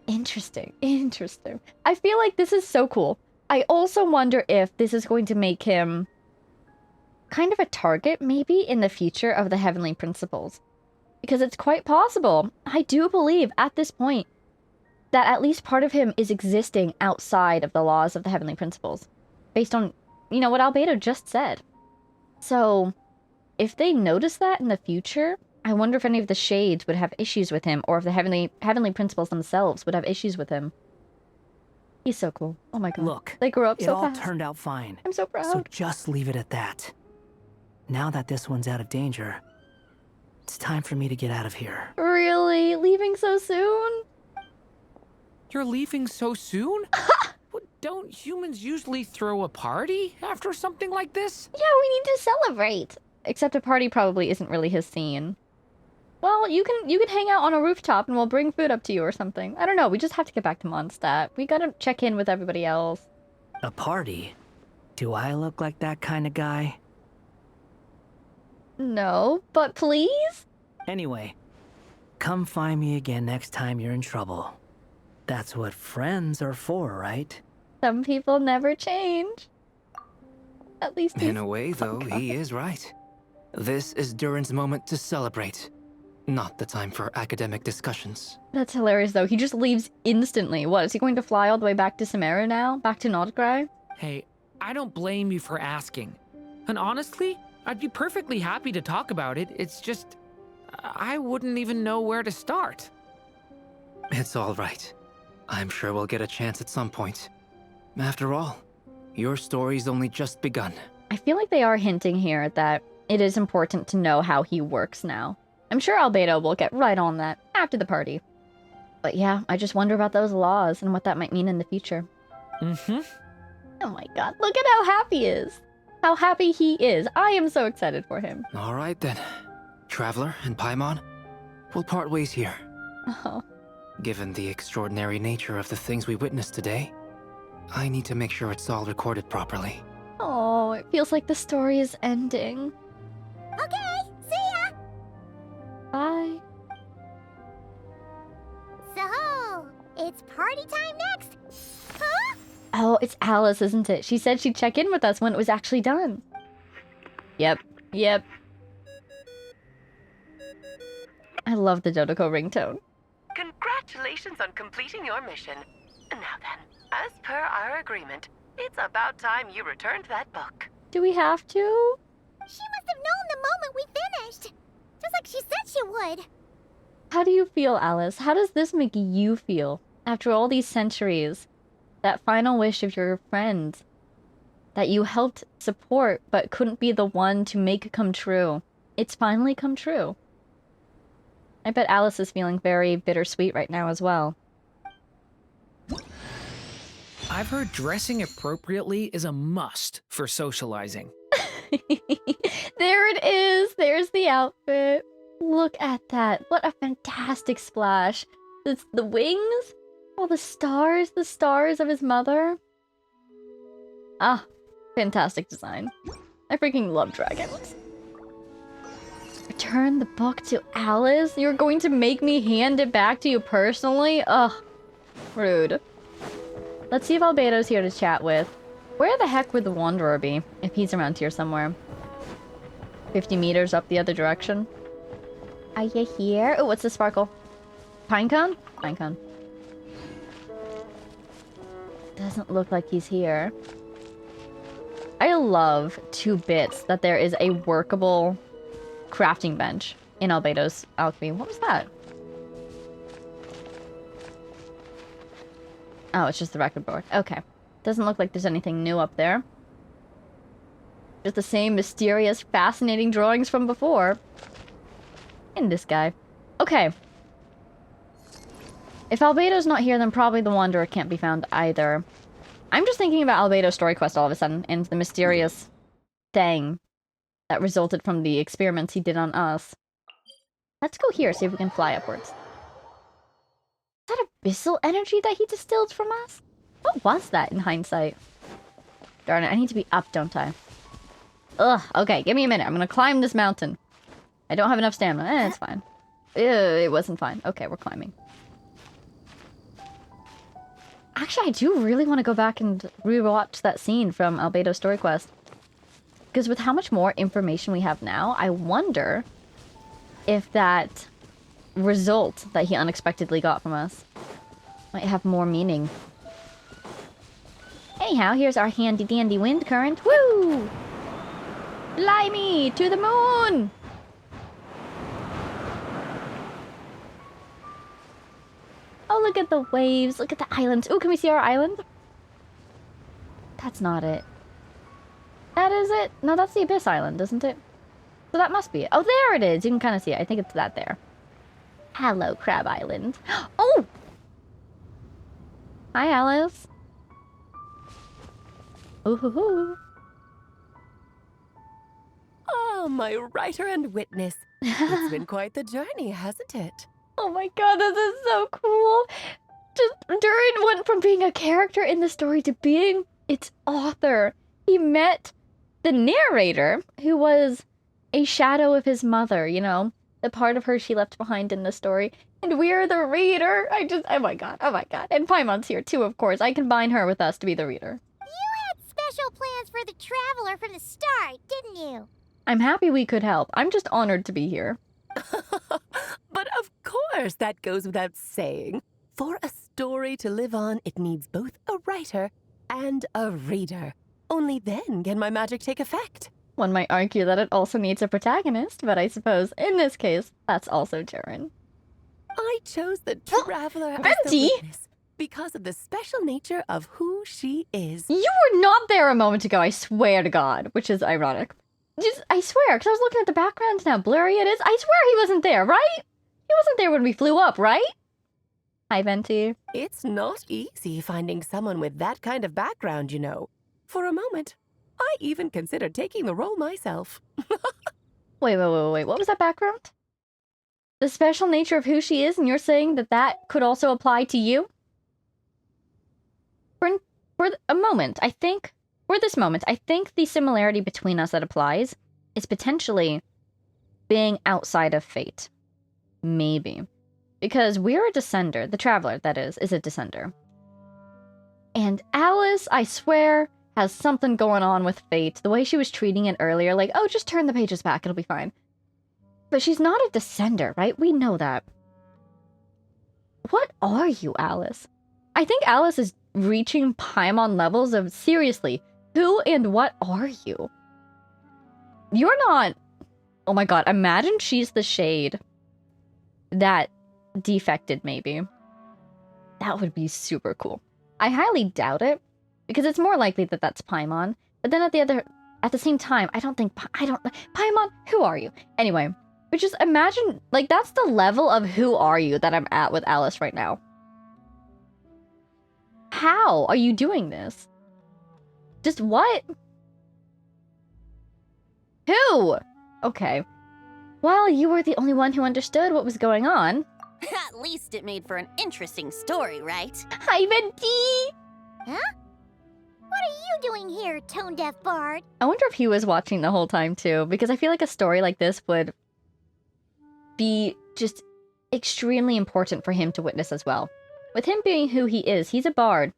Interesting. I feel like this is so cool. I also wonder if this is going to make him kind of a target, maybe, in the future of the Heavenly Principles. Because it's quite possible, I do believe, at this point, that at least part of him is existing outside of the laws of the Heavenly Principles. Based on, you know, what Albedo just said. So, if they notice that in the future, I wonder if any of the Shades would have issues with him, or if the Heavenly Principles themselves would have issues with him. He's so cool. Oh my god. Look, they grew up so fast. It all turned out fine. I'm so proud. So just leave it at that. Now that this one's out of danger, it's time for me to get out of here. Really? Leaving so soon? You're leaving so soon? Don't humans usually throw a party after something like this? Yeah, we need to celebrate. Except a party probably isn't really his scene. Well, you can hang out on a rooftop and we'll bring food up to you or something. I don't know, we just have to get back to Mondstadt. We gotta check in with everybody else. A party? Do I look like that kind of guy? No, but please? Anyway, come find me again next time you're in trouble. That's what friends are for, right? Some people never change. At least in a way, though, he is right. This is Durin's moment to celebrate. Not the time for academic discussions. That's hilarious, though. He just leaves instantly. What, is he going to fly all the way back to Sumeru now? Back to Nordgrau? Hey, I don't blame you for asking. And honestly, I'd be perfectly happy to talk about it. It's just, I wouldn't even know where to start. It's all right. I'm sure we'll get a chance at some point. After all, your story's only just begun. I feel like they are hinting here that it is important to know how he works now. I'm sure Albedo will get right on that after the party. But yeah, I just wonder about those laws and what that might mean in the future. Mm-hmm. Oh my god, look at how happy he is. How happy he is. I am so excited for him. All right then. Traveler and Paimon, we'll part ways here. Oh. Given the extraordinary nature of the things we witnessed today, I need to make sure it's all recorded properly. Oh, it feels like the story is ending. Okay, see ya! Bye. So, it's party time next? Huh? Oh, it's Alice, isn't it? She said she'd check in with us when it was actually done. Yep. I love the Dodoko ringtone. Congratulations on completing your mission. Now then, as per our agreement, it's about time you returned that book. Do we have to? She must have known the moment we finished. Just like she said she would. How do you feel, Alice? How does this make you feel? After all these centuries, that final wish of your friend that you helped support but couldn't be the one to make come true. It's finally come true. I bet Alice is feeling very bittersweet right now as well. I've heard dressing appropriately is a must for socializing. There it is! There's the outfit. Look at that. What a fantastic splash. It's the wings. Oh, the stars of his mother. Ah, fantastic design. I freaking love dragons. Return the book to Alice? You're going to make me hand it back to you personally? Ugh. Rude. Let's see if Albedo's here to chat with. Where the heck would the Wanderer be? If he's around here somewhere. 50 meters up the other direction. Are you here? Oh, what's the sparkle? Pinecone? Pinecone. Doesn't look like he's here. I love 2 bits that there is a workable crafting bench in Albedo's alchemy. What was that? Oh, it's just the record board. Okay. Doesn't look like there's anything new up there. Just the same mysterious, fascinating drawings from before. And this guy. Okay. If Albedo's not here, then probably the Wanderer can't be found either. I'm just thinking about Albedo's story quest all of a sudden, and the mysterious thing that resulted from the experiments he did on us. Let's go here, see if we can fly upwards. Is that abyssal energy that he distilled from us? What was that in hindsight? Darn it, I need to be up, don't I? Ugh, okay, give me a minute. I'm gonna climb this mountain. I don't have enough stamina. It's fine. It wasn't fine. Okay, we're climbing. Actually, I do really want to go back and rewatch that scene from Albedo's story quest. Because with how much more information we have now, I wonder if that result that he unexpectedly got from us might have more meaning. Anyhow, here's our handy-dandy wind current. Woo! Fly me to the moon! Oh, look at the waves. Look at the islands. Ooh, can we see our island? That's not it. That is it? No, that's the Abyss Island, isn't it? So that must be it. Oh, there it is. You can kind of see it. I think it's that there. Hello, Crab Island. Oh! Hi, Alice. Ooh hoo hoo. Oh, my writer and witness. It's been quite the journey, hasn't it? Oh my god, this is so cool. Just Durin went from being a character in the story to being its author. He met the narrator, who was a shadow of his mother, you know, the part of her she left behind in the story. And we're the reader. Oh my god, oh my god. And Paimon's here too, of course. I combine her with us to be the reader. You had special plans for the Traveler from the start, didn't you? I'm happy we could help. I'm just honored to be here. But of course, that goes without saying. For a story to live on, it needs both a writer and a reader. Only then can my magic take effect. One might argue that it also needs a protagonist, but I suppose, in this case, that's also Durin. I chose the Traveler as the witness because of the special nature of who she is. You were not there a moment ago, I swear to God, which is ironic. I swear, because I was looking at the background and how blurry it is. I swear he wasn't there, right? He wasn't there when we flew up, right? Hi, Venti. It's not easy finding someone with that kind of background, you know. For a moment, I even considered taking the role myself. Wait. What was that background? The special nature of who she is, and you're saying that that could also apply to you? For a moment, I think... For this moment, I think the similarity between us that applies is potentially being outside of fate. Maybe. Because we're a descender. The Traveler, that is a descender. And Alice, I swear, has something going on with fate. The way she was treating it earlier, like, oh, just turn the pages back, it'll be fine. But she's not a descender, right? We know that. What are you, Alice? I think Alice is reaching Paimon levels of, seriously, who and what are you? You're not... Oh my god, imagine she's the shade that defected, maybe. That would be super cool. I highly doubt it, because it's more likely that that's Paimon. But then at the same time, I don't think... Paimon, who are you? Anyway, but just imagine, like, that's the level of who are you that I'm at with Alice right now. How are you doing this? Just what? Who? Okay. Well, you were the only one who understood what was going on. At least it made for an interesting story, right? Hi, Venti! Huh? What are you doing here, tone-deaf bard? I wonder if he was watching the whole time, too, because I feel like a story like this would be just extremely important for him to witness as well. With him being who he is, he's a bard.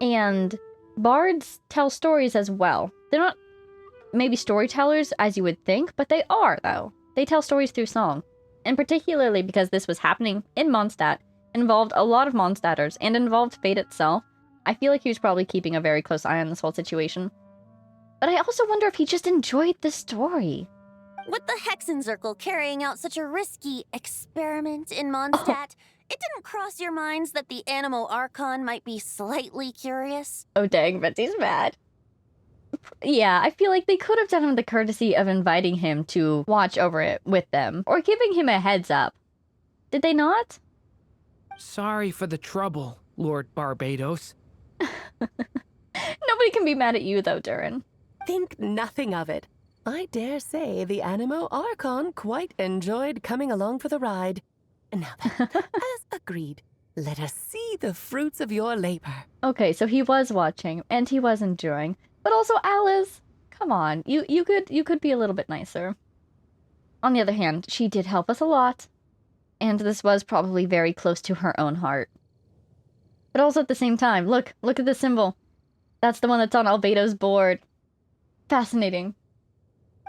And bards tell stories as well. They're not maybe storytellers as you would think, but they are, though. They tell stories through song. And particularly because this was happening in Mondstadt, involved a lot of Mondstatters, and involved fate itself, I feel like he was probably keeping a very close eye on this whole situation. But I also wonder if he just enjoyed the story. With the Hexenzirkel carrying out such a risky experiment in Mondstadt, it didn't cross your minds that the Animo Archon might be slightly curious? Oh dang, Betsy's mad. Yeah, I feel like they could have done him the courtesy of inviting him to watch over it with them, or giving him a heads up. Did they not? Sorry for the trouble, Lord Barbados. Nobody can be mad at you, though, Durin. Think nothing of it. I dare say the Animo Archon quite enjoyed coming along for the ride. Now then, as agreed, let us see the fruits of your labor. Okay, so he was watching, and he was enjoying. But also, Alice, come on, you could be a little bit nicer. On the other hand, she did help us a lot, and this was probably very close to her own heart. But also at the same time, look at the symbol. That's the one that's on Albedo's board. Fascinating.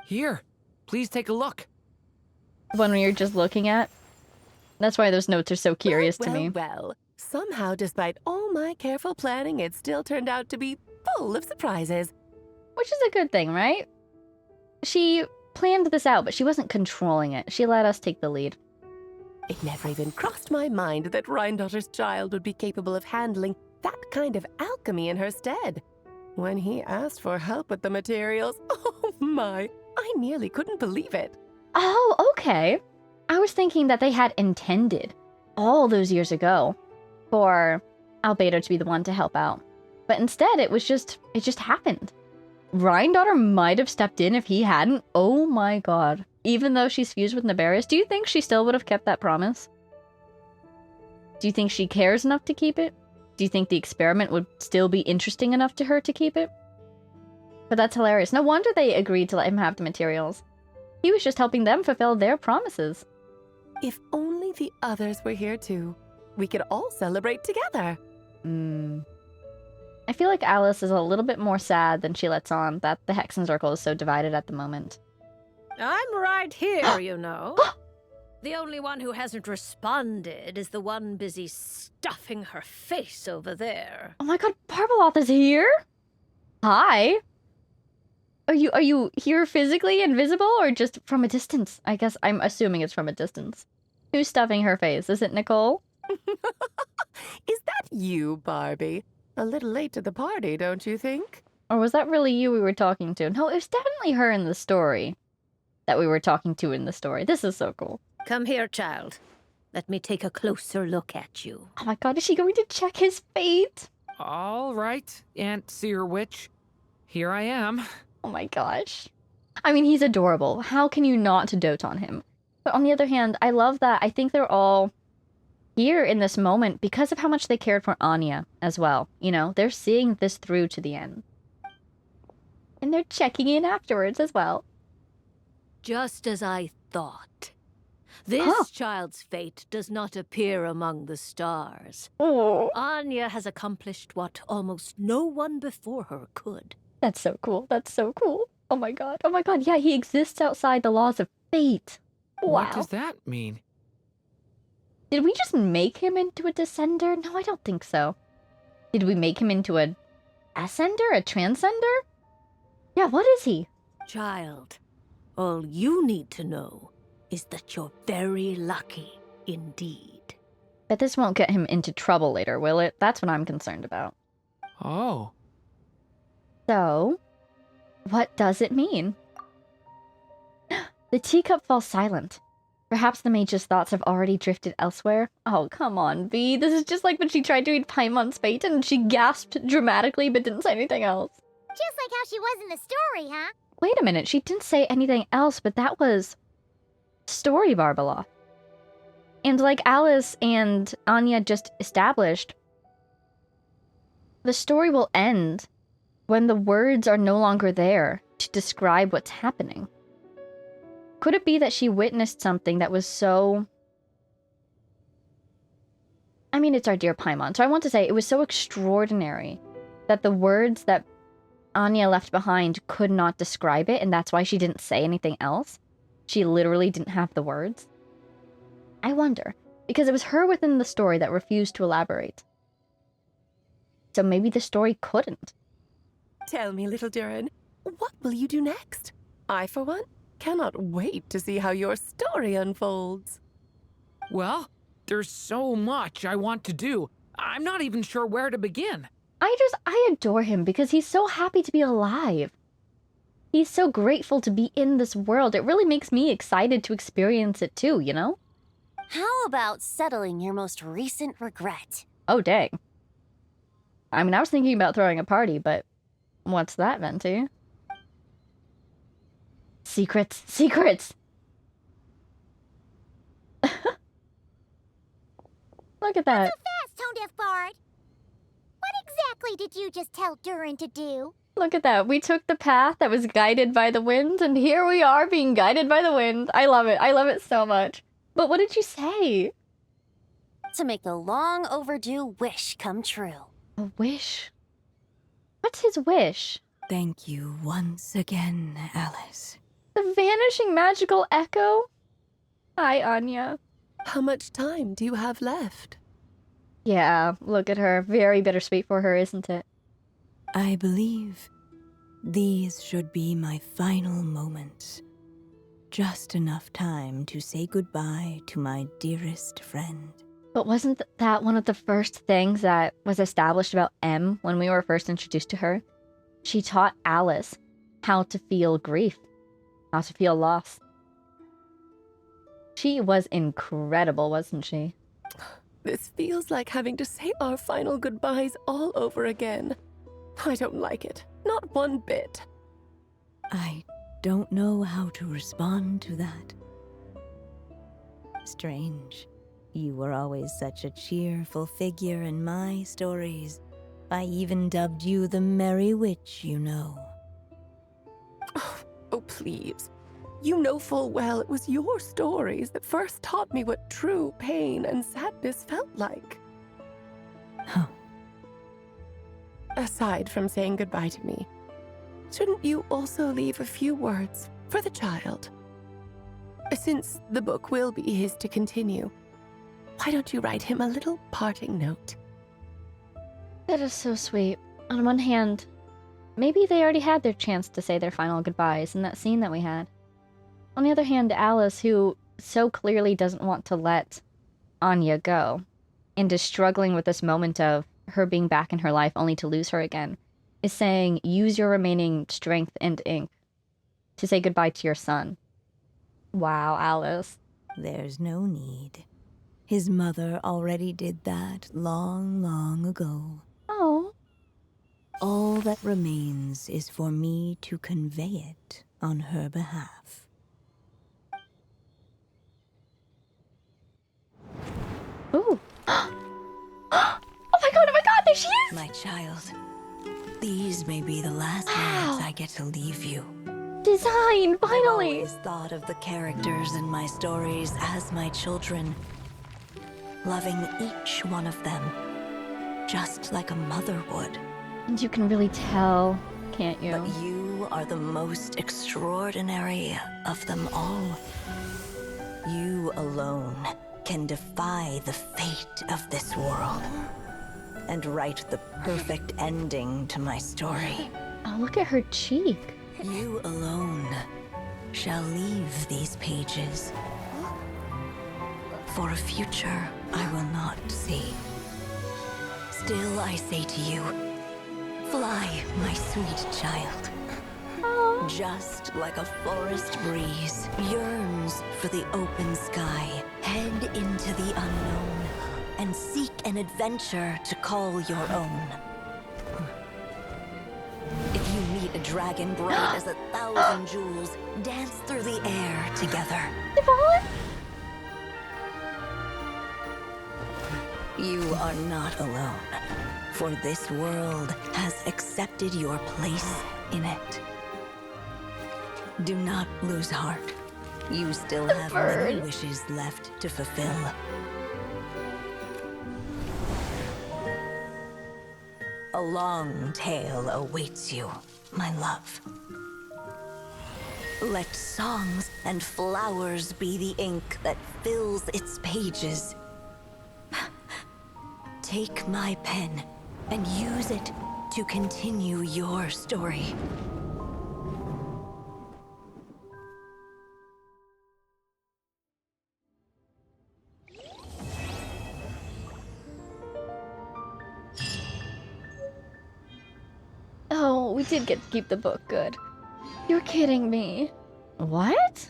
Here, please take a look. The one where you're just looking at? That's why those notes are so curious to me. Well, somehow, despite all my careful planning, it still turned out to be full of surprises. Which is a good thing, right? She planned this out, but she wasn't controlling it. She let us take the lead. It never even crossed my mind that Rhindotter's child would be capable of handling that kind of alchemy in her stead. When he asked for help with the materials, oh my, I nearly couldn't believe it. Oh, okay. I was thinking that they had intended, all those years ago, for Albedo to be the one to help out. But instead, it just happened. Rhyndotter might have stepped in if he hadn't. Oh my god. Even though she's fused with Naberius, do you think she still would have kept that promise? Do you think she cares enough to keep it? Do you think the experiment would still be interesting enough to her to keep it? But that's hilarious. No wonder they agreed to let him have the materials. He was just helping them fulfill their promises. If only the others were here too. We could all celebrate together. I feel like Alice is a little bit more sad than she lets on that the Hexenzirkel is so divided at the moment. I'm right here, you know. The only one who hasn't responded is the one busy stuffing her face over there. Oh my god, Barbeloth is here? Hi. Are you here physically invisible or just from a distance? I guess I'm assuming it's from a distance. Who's stuffing her face? Is it Nicole? Is that you, Barbie? A little late to the party, don't you think? Or was that really you we were talking to? No, it was definitely her in the story. That we were talking to in the story. This is so cool. Come here, child. Let me take a closer look at you. Oh my god, is she going to check his fate? All right, Aunt Seer Witch. Here I am. Oh my gosh. I mean, he's adorable. How can you not dote on him? But on the other hand, I love that I think they're all here in this moment because of how much they cared for Anya as well. You know, they're seeing this through to the end. And they're checking in afterwards as well. Just as I thought. This child's fate does not appear among the stars. Oh. Anya has accomplished what almost no one before her could. That's so cool. That's so cool. Oh my god. Oh my god. Yeah, he exists outside the laws of fate. Wow. What does that mean? Did we just make him into a descender? No, I don't think so. Did we make him into a ascender? A transcender? Yeah, what is he? Child, all you need to know is that you're very lucky indeed. But this won't get him into trouble later, will it? That's what I'm concerned about. Oh. So, what does it mean? The teacup falls silent. Perhaps the mage's thoughts have already drifted elsewhere. Oh, come on, V. This is just like when she tried to eat Paimon's fate and she gasped dramatically but didn't say anything else. Just like how she was in the story, huh? Wait a minute, she didn't say anything else, but that was story Barbeloth. And like Alice and Anya just established, the story will end when the words are no longer there to describe what's happening. Could it be that she witnessed something that was so... I mean, it's our dear Paimon, so I want to say it was so extraordinary that the words that Anya left behind could not describe it, and that's why she didn't say anything else? She literally didn't have the words? I wonder, because it was her within the story that refused to elaborate. So maybe the story couldn't. Tell me, little Durin, what will you do next? I, for one, cannot wait to see how your story unfolds. Well, there's so much I want to do. I'm not even sure where to begin. I adore him because he's so happy to be alive. He's so grateful to be in this world. It really makes me excited to experience it too, you know? How about settling your most recent regret? Oh, dang. I mean, I was thinking about throwing a party, but what's that, Venti? Secrets! Secrets! Look at that. Not so fast, Tone Deaf Bard. What exactly did you just tell Durin to do? Look at that. We took the path that was guided by the wind, and here we are being guided by the wind. I love it. I love it so much. But what did you say? To make the long overdue wish come true. A wish? What's his wish? Thank you once again, Alice. The vanishing magical echo? Hi, Anya. How much time do you have left? Yeah, look at her. Very bittersweet for her, isn't it? I believe these should be my final moments. Just enough time to say goodbye to my dearest friend. But wasn't that one of the first things that was established about M when we were first introduced to her? She taught Alice how to feel grief, how to feel loss. She was incredible, wasn't she? This feels like having to say our final goodbyes all over again. I don't like it. Not one bit. I don't know how to respond to that. Strange. You were always such a cheerful figure in my stories. I even dubbed you the Merry Witch, you know. Oh, please. You know full well it was your stories that first taught me what true pain and sadness felt like. Huh. Aside from saying goodbye to me, shouldn't you also leave a few words for the child? Since the book will be his to continue, why don't you write him a little parting note? That is so sweet. On one hand, maybe they already had their chance to say their final goodbyes in that scene that we had. On the other hand, Alice, who so clearly doesn't want to let Anya go, and is struggling with this moment of her being back in her life only to lose her again, is saying, use your remaining strength and ink to say goodbye to your son. Wow, Alice. There's no need. His mother already did that long, long ago. Oh. All that remains is for me to convey it on her behalf. Ooh. Oh my god, there she is! My child, these may be the last words I get to leave you. Design, finally! I've always thought of the characters in my stories as my children, loving each one of them, just like a mother would. And you can really tell, can't you? But you are the most extraordinary of them all. You alone can defy the fate of this world and write the perfect ending to my story. Oh, look at her cheek. You alone shall leave these pages for a future I will not see. Still I say to you, fly, my sweet child. Just like a forest breeze yearns for the open sky, head into the unknown and seek an adventure to call your own. If you meet a dragon bright as 1,000 jewels, dance through the air together. You are not alone, for this world has accepted your place in it. Do not lose heart. You still have many wishes left to fulfill. A long tale awaits you, my love. Let songs and flowers be the ink that fills its pages. Take my pen and use it to continue your story. Oh, we did get to keep the book. Good. You're kidding me. What?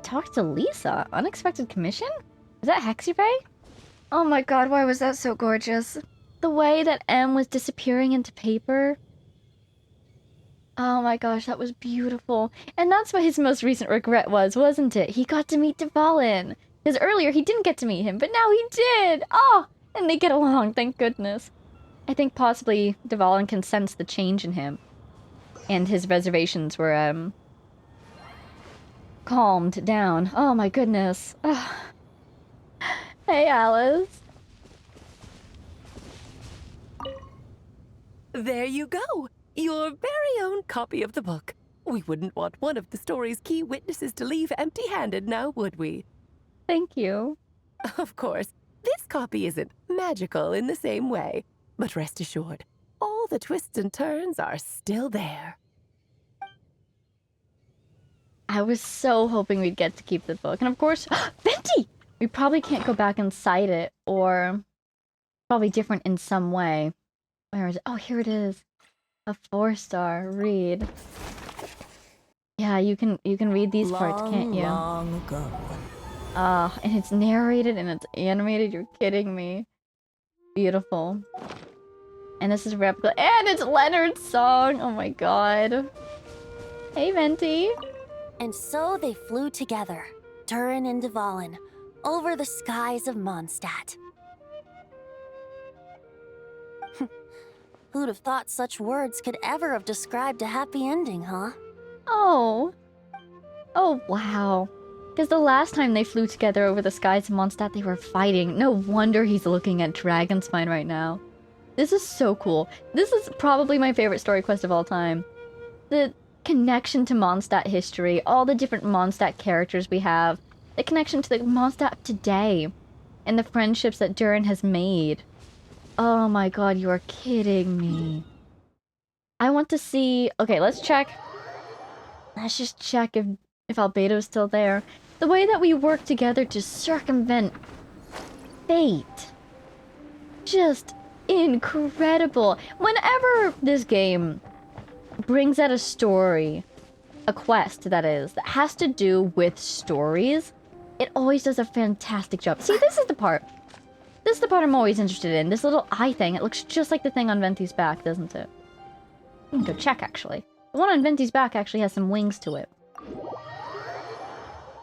Talk to Lisa. Unexpected commission? Is that Hexenzirkel? Oh my god, why was that so gorgeous? The way that M was disappearing into paper. Oh my gosh, that was beautiful. And that's what his most recent regret was, wasn't it? He got to meet Dvalin. Because earlier he didn't get to meet him, but now he did! Oh! And they get along, thank goodness. I think possibly Dvalin can sense the change in him. And his reservations were, calmed down. Oh my goodness. Oh. Hey, Alice. There you go! Your very own copy of the book. We wouldn't want one of the story's key witnesses to leave empty-handed now, would we? Thank you. Of course, this copy isn't magical in the same way, but rest assured, all the twists and turns are still there. I was so hoping we'd get to keep the book. And of course, Venti! We probably can't go back inside it, or probably different in some way. Where is it? Oh, here it is. A 4-star. Read. Yeah, you can read these parts, can't you? Long ago. And it's narrated and it's animated. You're kidding me. Beautiful. And this is a replica. And it's Leonard's song! Oh my god. Hey, Venti. And so they flew together, Durin and Dvalin, over the skies of Mondstadt. Who'd have thought such words could ever have described a happy ending, huh? Oh. Oh, wow. Because the last time they flew together over the skies of Mondstadt, they were fighting. No wonder he's looking at Dragonspine right now. This is so cool. This is probably my favorite story quest of all time. The connection to Mondstadt history, all the different Mondstadt characters we have, the connection to the Mondstadt today, and the friendships that Durin has made. Oh my god, you are kidding me. I want to see... Okay, let's check. Let's just check if Albedo's still there. The way that we work together to circumvent fate. Just incredible. Whenever this game brings out a story, a quest that is, that has to do with stories, it always does a fantastic job. See, this is the part. This is the part I'm always interested in. This little eye thing. It looks just like the thing on Venti's back, doesn't it? We can go check, actually. The one on Venti's back actually has some wings to it.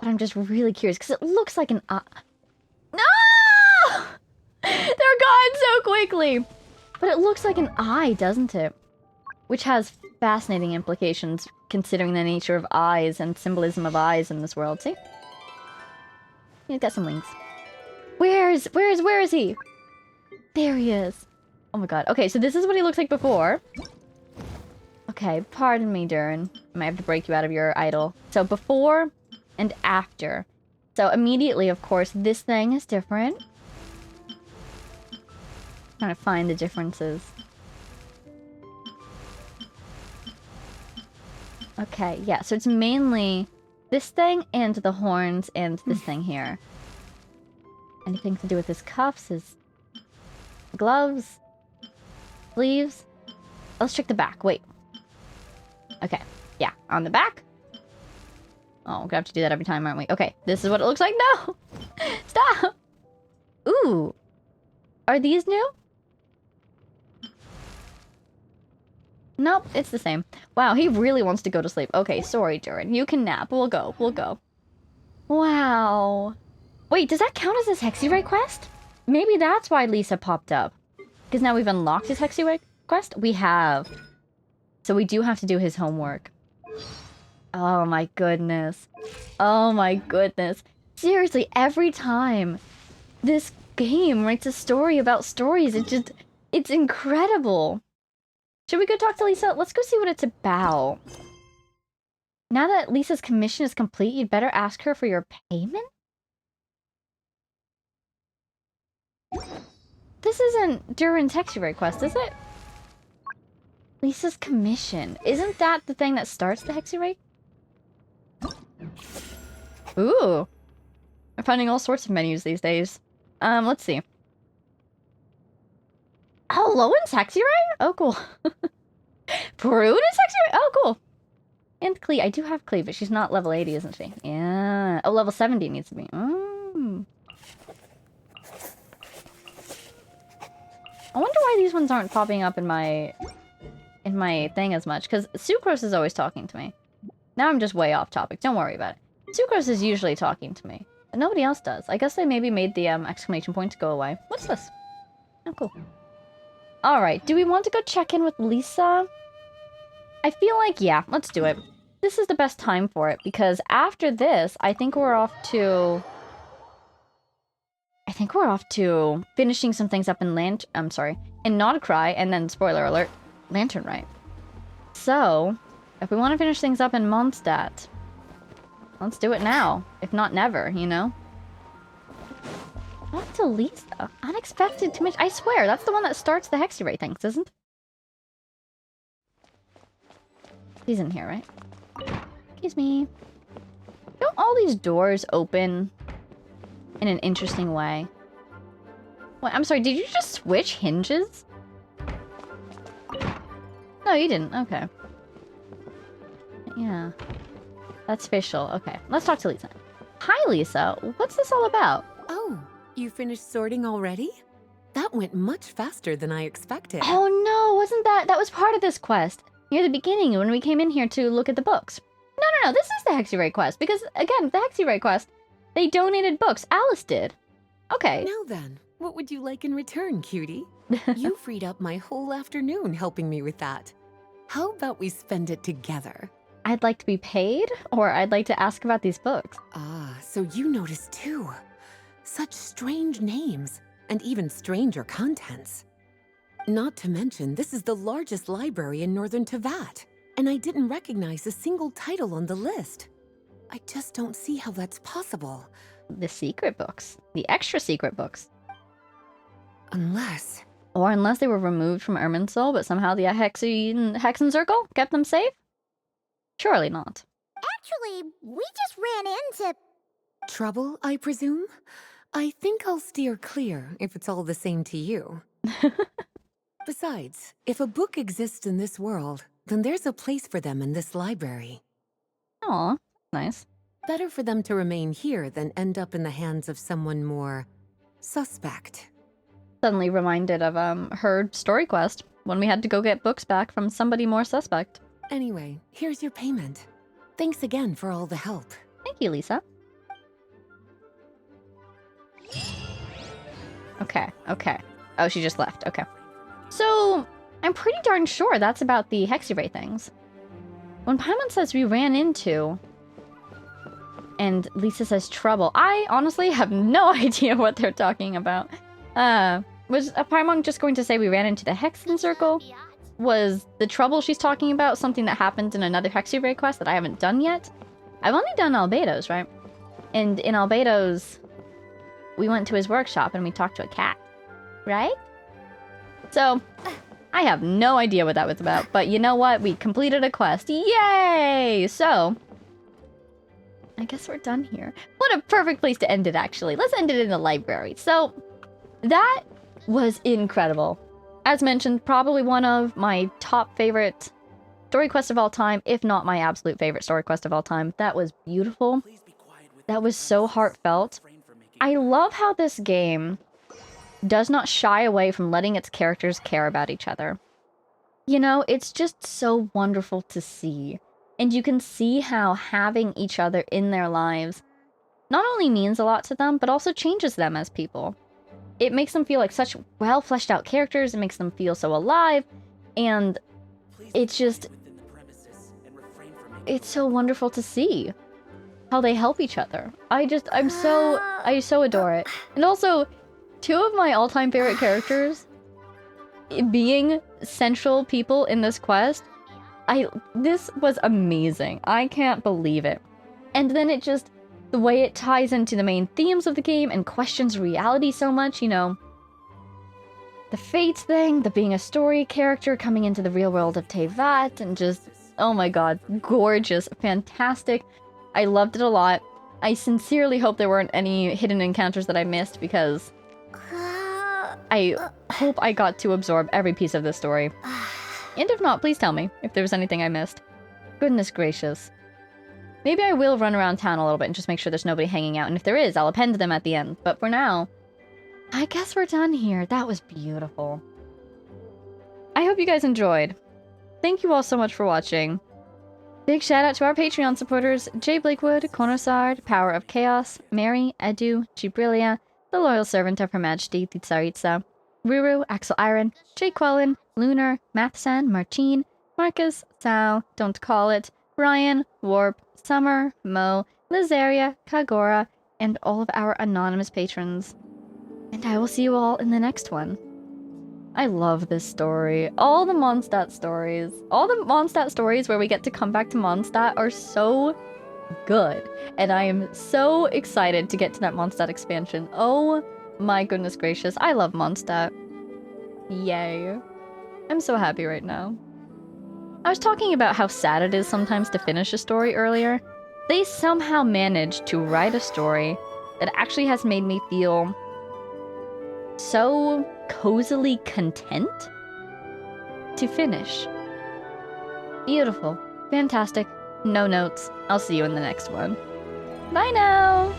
But I'm just really curious, because it looks like an eye. No! They're gone so quickly! But it looks like an eye, doesn't it? Which has fascinating implications, considering the nature of eyes and symbolism of eyes in this world. See? He's got some wings. Where is he? There he is. Oh my god. Okay, so this is what he looks like before. Okay, pardon me, Durin. I might have to break you out of your idol. So before and after. So immediately, of course, this thing is different. Trying to find the differences. Okay, yeah, so it's mainly this thing and the horns and this thing here. Anything to do with his cuffs, his gloves, sleeves? Let's check the back, wait. Okay, yeah, on the back. Oh, we're gonna have to do that every time, aren't we? Okay, this is what it looks like. No! Stop! Ooh. Are these new? Nope, it's the same. Wow, he really wants to go to sleep. Okay, sorry, Durin. You can nap. We'll go. Wow. Wait, does that count as his Hexi quest? Maybe that's why Lisa popped up. Because now we've unlocked his Hexi quest? We have. So we do have to do his homework. Oh my goodness. Oh my goodness. Seriously, every time this game writes a story about stories, it's incredible. Should we go talk to Lisa? Let's go see what it's about. Now that Lisa's commission is complete, you'd better ask her for your payment? This isn't Durin's Hexi quest, is it? Lisa's commission. Isn't that the thing that starts the Hexi? Ooh. I'm finding all sorts of menus these days. Let's see. Oh, Lowen's Hexi? Oh, cool. Prude is Hexi? Oh, cool. And Klee. I do have Klee, but she's not level 80, isn't she? Yeah. Oh, level 70 needs to be. I wonder why these ones aren't popping up in my thing as much, because Sucrose is always talking to me. Now I'm just way off topic, don't worry about it. Sucrose is usually talking to me, but nobody else does. I guess they maybe made the exclamation point to go away. What's this? Oh, cool. Alright, do we want to go check in with Lisa? I feel like, yeah, let's do it. This is the best time for it, because after this, I think we're off to finishing some things up in in Nautocry, and then, spoiler alert, Lantern Rite. So, if we want to finish things up in Mondstadt, let's do it now. If not never, you know? Talk to Lisa. Unexpected to mention. I swear, that's the one that starts the Hexenzirkel things, isn't? He's in here, right? Excuse me. Don't all these doors open in an interesting way? Wait, I'm sorry, did you just switch hinges? No, you didn't. Okay. Yeah. That's facial. Okay, let's talk to Lisa. Hi, Lisa. What's this all about? Oh, you finished sorting already? That went much faster than I expected. Oh no, wasn't that was part of this quest? Near the beginning when we came in here to look at the books. No, this is the Hexenzirkel quest, because, again, the Hexenzirkel quest, they donated books. Alice did. Okay. Now then, what would you like in return, cutie? You freed up my whole afternoon helping me with that. How about we spend it together? I'd like to be paid, or I'd like to ask about these books. Ah, so you noticed too. Such strange names, and even stranger contents. Not to mention, this is the largest library in northern Teyvat, and I didn't recognize a single title on the list. I just don't see how that's possible. The secret books. The extra secret books. Unless... Or unless they were removed from Irminsul, but somehow the Hexenzirkel kept them safe? Surely not. Actually, we just ran into... Trouble, I presume? I think I'll steer clear if it's all the same to you. Besides, if a book exists in this world, then there's a place for them in this library. Aw, nice. Better for them to remain here than end up in the hands of someone more... suspect. Suddenly reminded of her story quest, when we had to go get books back from somebody more suspect. Anyway, here's your payment. Thanks again for all the help. Thank you, Lisa. Okay. Oh, she just left. Okay. So, I'm pretty darn sure that's about the Hexenzirkel things. When Paimon says we ran into... and Lisa says trouble, I honestly have no idea what they're talking about. Was Paimon just going to say we ran into the Hexenzirkel? Was the trouble she's talking about something that happened in another Hexenzirkel quest that I haven't done yet? I've only done Albedo's, right? And in Albedo's, we went to his workshop and we talked to a cat, right? So, I have no idea what that was about, but you know what? We completed a quest. Yay! So, I guess we're done here. What a perfect place to end it, actually. Let's end it in the library. So, that was incredible. As mentioned, probably one of my top favorite story quests of all time, if not my absolute favorite story quest of all time. That was beautiful. That was so heartfelt. I love how this game does not shy away from letting its characters care about each other. You know, it's just so wonderful to see. And you can see how having each other in their lives not only means a lot to them, but also changes them as people. It makes them feel like such well fleshed out characters, it makes them feel so alive, and it's just... it's so wonderful to see how they help each other. I so adore it. And also, two of my all-time favorite characters being central people in this quest, this was amazing. I can't believe it. And then it just, the way it ties into the main themes of the game and questions reality so much, you know. The fates thing, the being a story character coming into the real world of Teyvat, and just, oh my god, gorgeous, fantastic. I loved it a lot. I sincerely hope there weren't any hidden encounters that I missed, because I hope I got to absorb every piece of this story. And if not, please tell me if there was anything I missed. Goodness gracious. Maybe I will run around town a little bit and just make sure there's nobody hanging out, and if there is, I'll append them at the end. But for now, I guess we're done here. That was beautiful. I hope you guys enjoyed. Thank you all so much for watching. Big shout out to our Patreon supporters, Jay Blakewood, Konosard, Power of Chaos, Mary, Edu, Gibrilia, the Loyal Servant of Her Majesty, the Tsaritsa, Ruru, Axel Iron, Jay Quellen, Lunar, Mathsan, Martine, Marcus, Sal, Don't Call It, Ryan, Warp, Summer, Mo, Lizaria, Kagora, and all of our anonymous patrons. And I will see you all in the next one. I love this story. All the Mondstadt stories. All the Mondstadt stories where we get to come back to Mondstadt are so good. And I am so excited to get to that Mondstadt expansion. Oh my goodness gracious. I love Mondstadt. Yay. I'm so happy right now. I was talking about how sad it is sometimes to finish a story earlier. They somehow managed to write a story that actually has made me feel so cozily content to finish. Beautiful. Fantastic. No notes. I'll see you in the next one. Bye now!